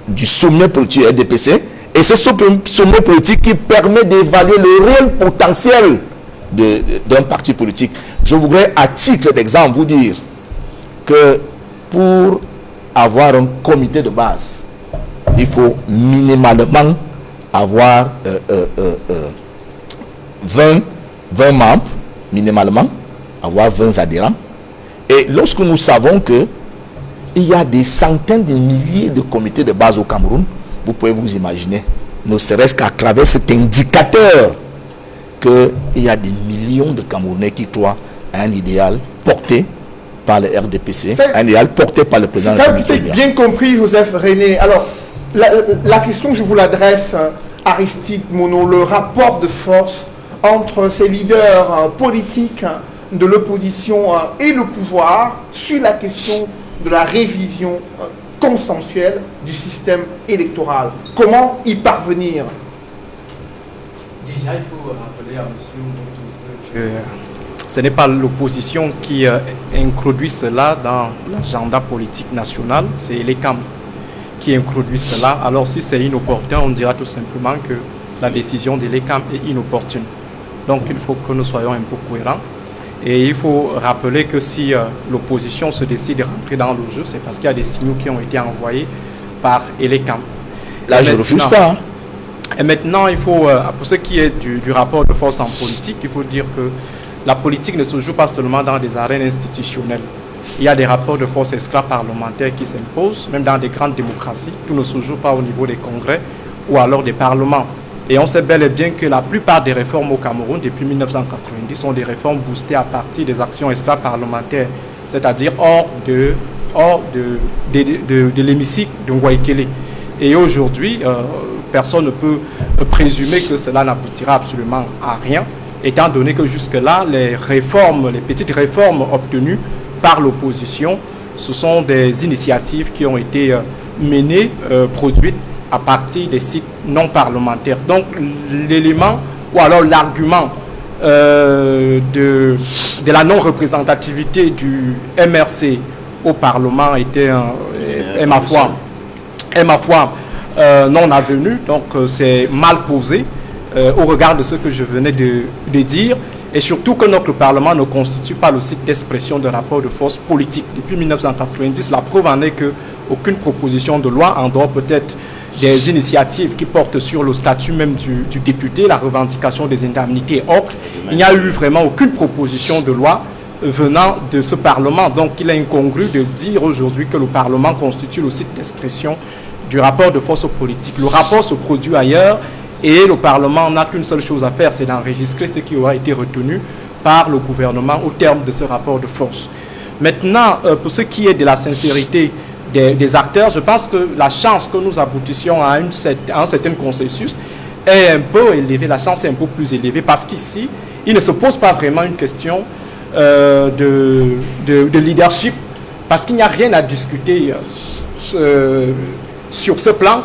du sommet politique RDPC et c'est ce sommet politique qui permet d'évaluer le réel potentiel d'un parti politique. Je voudrais à titre d'exemple vous dire que pour avoir un comité de base, il faut minimalement avoir 20 membres, minimalement, avoir 20 adhérents. Et lorsque nous savons que il y a des centaines de milliers de comités de base au Cameroun, vous pouvez vous imaginer, ne serait-ce qu'à travers cet indicateur, qu'il y a des millions de Camerounais qui croient à un idéal porté par le RDPC, un idéal porté par le président de la République. Ça, bien compris, Joseph René. Alors, la question, je vous l'adresse, Aristide Mono, le rapport de force entre ces leaders politiques de l'opposition et le pouvoir sur la question de la révision consensuelle du système électoral. Comment y parvenir? Déjà, il faut rappeler à M. que ce n'est pas l'opposition qui introduit cela dans l'agenda politique national, c'est l'ECAM qui introduit cela. Alors si c'est inopportun, on dira tout simplement que la décision de l'ECAM est inopportune. Donc il faut que nous soyons un peu cohérents. Et il faut rappeler que si l'opposition se décide de rentrer dans le jeu, c'est parce qu'il y a des signaux qui ont été envoyés par l'ECAM. Là, je ne refuse pas. Hein. Et maintenant, il faut, pour ce qui est du rapport de force en politique, il faut dire que la politique ne se joue pas seulement dans des arènes institutionnelles. Il y a des rapports de force extra-parlementaires qui s'imposent, même dans des grandes démocraties. Tout ne se joue pas au niveau des congrès ou alors des parlements. Et on sait bel et bien que la plupart des réformes au Cameroun, depuis 1990, sont des réformes boostées à partir des actions extra-parlementaires, c'est-à-dire hors de l'hémicycle de Ngouaïkele. Et aujourd'hui, personne ne peut présumer que cela n'aboutira absolument à rien, étant donné que jusque-là, les petites réformes obtenues par l'opposition, ce sont des initiatives qui ont été menées, produites à partir des sites non parlementaires. Donc l'élément ou alors l'argument de la non-représentativité du MRC au Parlement est ma foi non avenu, donc c'est mal posé au regard de ce que je venais de dire, et surtout que notre Parlement ne constitue pas le site d'expression de rapports de force politique. Depuis 1990, la preuve en est qu'aucune proposition de loi, en dehors peut-être des initiatives qui portent sur le statut même du député, la revendication des indemnités et autres, il n'y a eu vraiment aucune proposition de loi venant de ce Parlement. Donc il est incongru de dire aujourd'hui que le Parlement constitue le site d'expression du rapport de force politique. Le rapport se produit ailleurs et le Parlement n'a qu'une seule chose à faire, c'est d'enregistrer ce qui aura été retenu par le gouvernement au terme de ce rapport de force. Maintenant, pour ce qui est de la sincérité des acteurs, je pense que la chance que nous aboutissions à un certain consensus est un peu élevée, la chance est un peu plus élevée parce qu'ici, il ne se pose pas vraiment une question de leadership parce qu'il n'y a rien à discuter sur ce plan,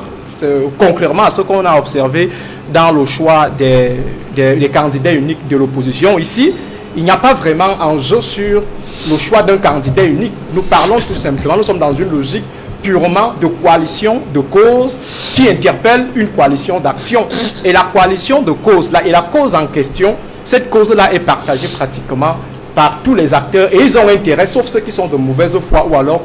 concrètement à ce qu'on a observé dans le choix des candidats uniques de l'opposition. Ici, il n'y a pas vraiment enjeu sur le choix d'un candidat unique. Nous parlons tout simplement, nous sommes dans une logique purement de coalition, de cause, qui interpelle une coalition d'action. Et la coalition de cause, là, et la cause en question, cette cause-là est partagée pratiquement par tous les acteurs. Et ils ont intérêt, sauf ceux qui sont de mauvaise foi ou alors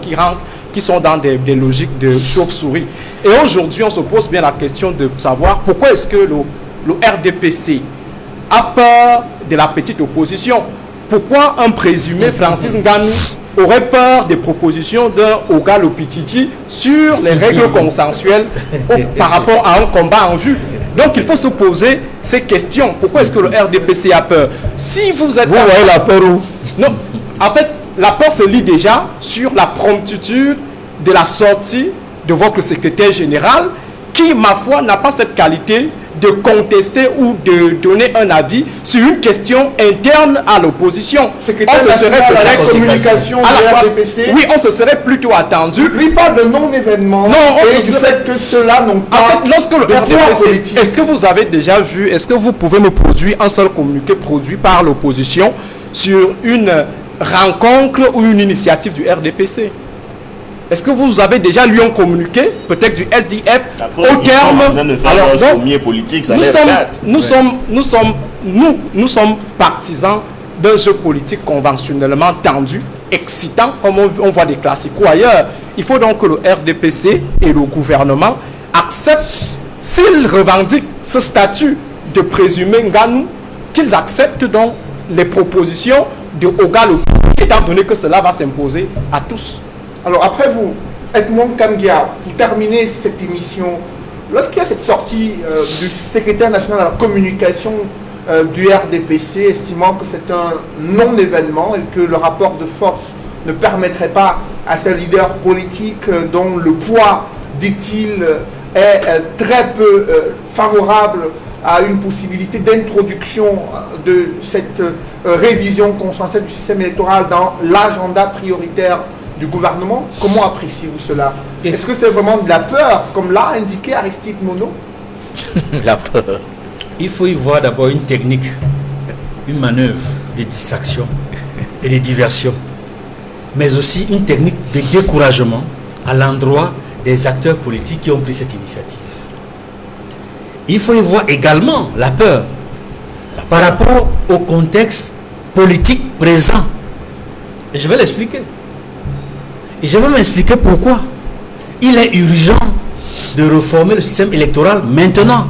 qui sont dans des logiques de chauve-souris. Et aujourd'hui, on se pose bien la question de savoir pourquoi est-ce que le RDPC a peur de la petite opposition. Pourquoi un présumé Francis Ngannou aurait peur des propositions d'un Oga Lopititi sur les règles consensuelles par rapport à un combat en vue? Donc il faut se poser ces questions. Pourquoi est-ce que le RDPC a peur? Si vous êtes... Vous voyez la peur où? Non, en fait, la peur se lit déjà sur la promptitude de la sortie de votre secrétaire général qui, ma foi, n'a pas cette qualité de contester ou de donner un avis sur une question interne à l'opposition. Secrétaire national à la communication de RDPC. Oui, on se serait plutôt attendu. Lui parle de non-événement et du fait que ceux-là n'ont pas en fait, lorsque le de RDPC, politique. est-ce que vous avez déjà vu, est-ce que vous pouvez me produire un seul communiqué produit par l'opposition sur une rencontre ou une initiative du RDPC? Est-ce que vous avez déjà lu un communiqué, peut-être du SDF, au terme... en train de faire un sommier politique, ça nous sommes partisans d'un jeu politique conventionnellement tendu, excitant, comme on voit des classiques ailleurs. Il faut donc que le RDPC et le gouvernement acceptent, s'ils revendiquent ce statut de présumé Ngannou, qu'ils acceptent donc les propositions de Oga Lopititi, étant donné que cela va s'imposer à tous. Alors après vous, Edmond Kangia, pour terminer cette émission, lorsqu'il y a cette sortie du secrétaire national à la communication du RDPC, estimant que c'est un non-événement et que le rapport de force ne permettrait pas à ces leaders politiques dont le poids, dit-il, est très peu favorable à une possibilité d'introduction de cette révision consensuelle du système électoral dans l'agenda prioritaire du gouvernement? Comment appréciez-vous cela? Est-ce que c'est vraiment de la peur, comme l'a indiqué Aristide Monod? La peur. Il faut y voir d'abord une technique, une manœuvre de distraction et de diversion, mais aussi une technique de découragement à l'endroit des acteurs politiques qui ont pris cette initiative. Il faut y voir également la peur par rapport au contexte politique présent. Et je vais l'expliquer. Et je vais m'expliquer pourquoi. Il est urgent de réformer le système électoral maintenant,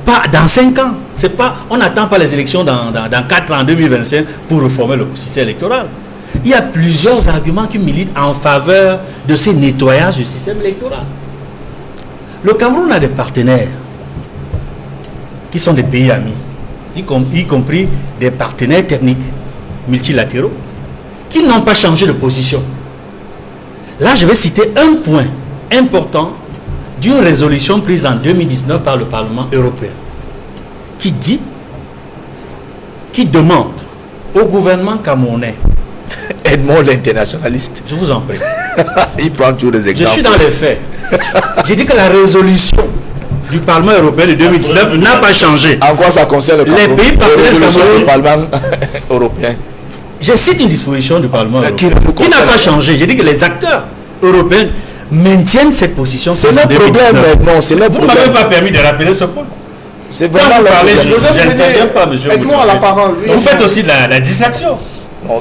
pas dans 5 ans. C'est pas, on n'attend pas les élections dans 4 ans, en 2025, pour réformer le système électoral. Il y a plusieurs arguments qui militent en faveur de ce nettoyage du système électoral. Le Cameroun a des partenaires qui sont des pays amis, y compris des partenaires techniques multilatéraux, qui n'ont pas changé de position. Là, je vais citer un point important d'une résolution prise en 2019 par le Parlement européen, qui demande au gouvernement camerounais. Edmond l'internationaliste. Je vous en prie. Il prend tous les exemples. Je suis dans les faits. J'ai dit que la résolution du Parlement européen de 2019 n'a pas changé. En quoi ça concerne le Cameroun? Les pays partenaires du Parlement européen. Je cite une disposition du Parlement européen qui n'a pas changé. J'ai dit que les acteurs européens maintiennent cette position. C'est le problème maintenant. Vous ne m'avez pas permis de rappeler ce point. C'est vraiment le problème. Je n'interviens pas, monsieur. Edmond a la parole. Vous faites aussi de la distraction.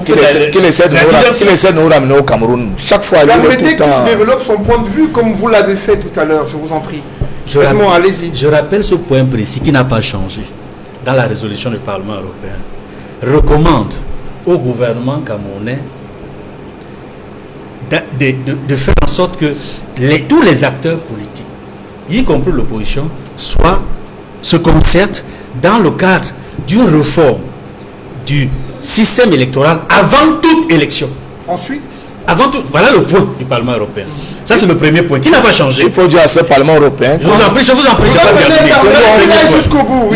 Qu'il essaie de nous ramener au Cameroun. Chaque fois, permettez qu'il développe son point de vue comme vous l'avez fait tout à l'heure, je vous en prie. Edmond, allez-y. Je rappelle ce point précis qui n'a pas changé dans la résolution du Parlement européen. Recommande au gouvernement camerounais de faire en sorte que tous les acteurs politiques, y compris l'opposition, se concertent dans le cadre d'une réforme du système électoral avant toute élection. Ensuite, avant tout, voilà le point du Parlement européen. Ça, c'est le premier point qui n'a pas changé. Il faut dire à ce Parlement européen. Je vous en prie, je vous en prie. jusqu'au bout.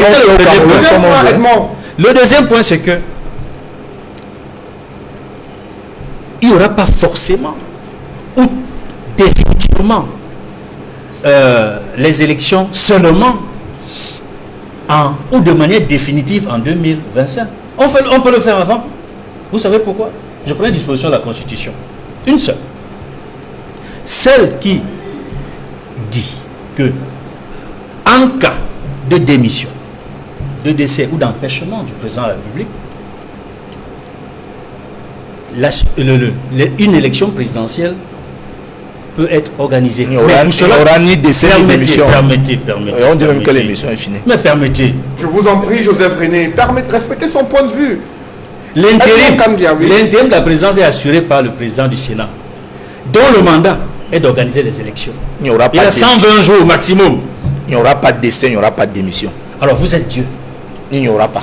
Le deuxième point, c'est que il n'y aura pas forcément ou définitivement les élections seulement ou de manière définitive en 2025. On peut le faire avant. Vous savez pourquoi? Je prends une disposition de la Constitution. Une seule. Celle qui dit que en cas de démission, de décès ou d'empêchement du président de la République, une élection présidentielle peut être organisée. Il n'y aura ni décès ni démission. Permettez. Et on dit même que l'émission est finie. Mais permettez. Je vous en prie, Joseph René, respectez son point de vue. L'intérim de la présidence est assuré par le président du Sénat, dont le mandat est d'organiser les élections. Il y a 120 jours au maximum. Il n'y aura pas de décès, il n'y aura pas de démission. Alors vous êtes Dieu. Il n'y aura pas.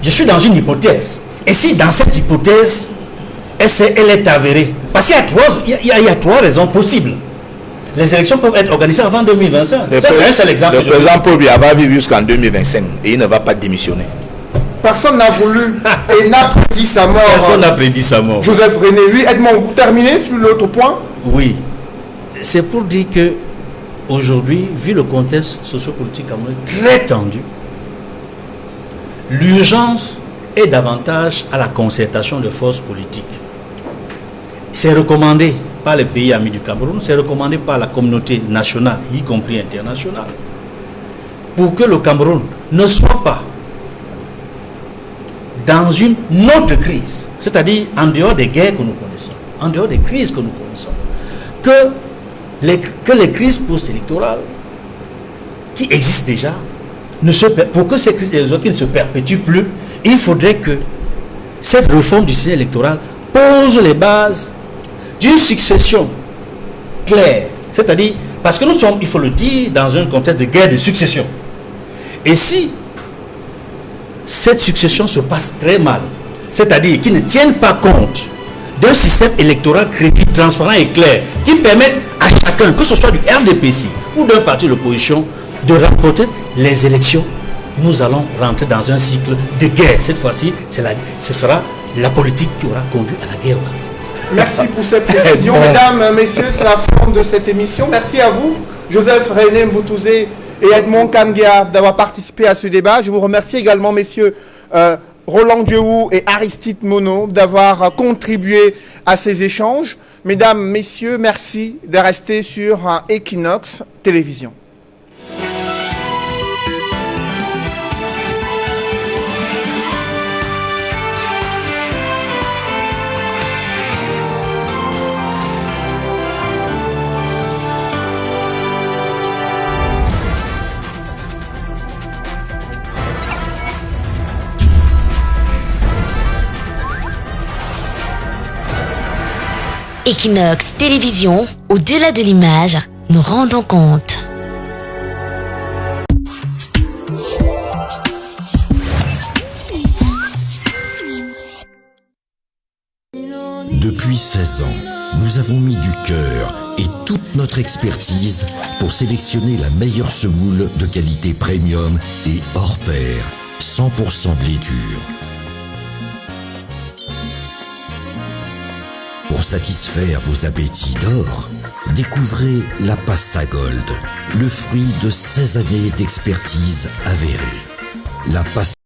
Je suis dans une hypothèse. Et si dans cette hypothèse, elle est avérée, parce qu'il y a 3 raisons possibles. Les élections peuvent être organisées avant 2025. C'est un seul exemple. Le président Pobia va vivre jusqu'en 2025 et il ne va pas démissionner. Personne n'a voulu et n'a prédit sa mort. Personne n'a prédit sa mort. Joseph René, oui, Edmond, vous terminez sur l'autre point? Oui. C'est pour dire que aujourd'hui, vu le contexte sociopolitique très tendu, l'urgence est davantage à la concertation de forces politiques. C'est recommandé par les pays amis du Cameroun, c'est recommandé par la communauté nationale, y compris internationale, pour que le Cameroun ne soit pas dans une autre crise, c'est-à-dire en dehors des guerres que nous connaissons, en dehors des crises que nous connaissons, que les crises post-électorales qui existent déjà, pour que ces crises qui ne se perpétuent plus, il faudrait que cette réforme du système électoral pose les bases d'une succession claire. C'est-à-dire, parce que nous sommes, il faut le dire, dans un contexte de guerre de succession. Et si cette succession se passe très mal, c'est-à-dire qu'ils ne tiennent pas compte d'un système électoral crédible, transparent et clair, qui permette à chacun, que ce soit du RDPC ou d'un parti de l'opposition, de remporter les élections nous allons rentrer dans un cycle de guerre. Cette fois-ci, ce sera la politique qui aura conduit à la guerre. Merci pour cette précision. Mesdames, messieurs, c'est la fin de cette émission. Merci à vous, Joseph René Mboutouzé et Edmond Kamgia, d'avoir participé à ce débat. Je vous remercie également, messieurs, Roland Diou et Aristide Monod, d'avoir contribué à ces échanges. Mesdames, messieurs, merci de rester sur Equinox Télévision. Equinox Télévision, au-delà de l'image, nous rendons compte. Depuis 16 ans, nous avons mis du cœur et toute notre expertise pour sélectionner la meilleure semoule de qualité premium et hors pair, 100% blé dur. Pour satisfaire vos appétits d'or, découvrez la Pasta Gold, le fruit de 16 années d'expertise avérée. La pasta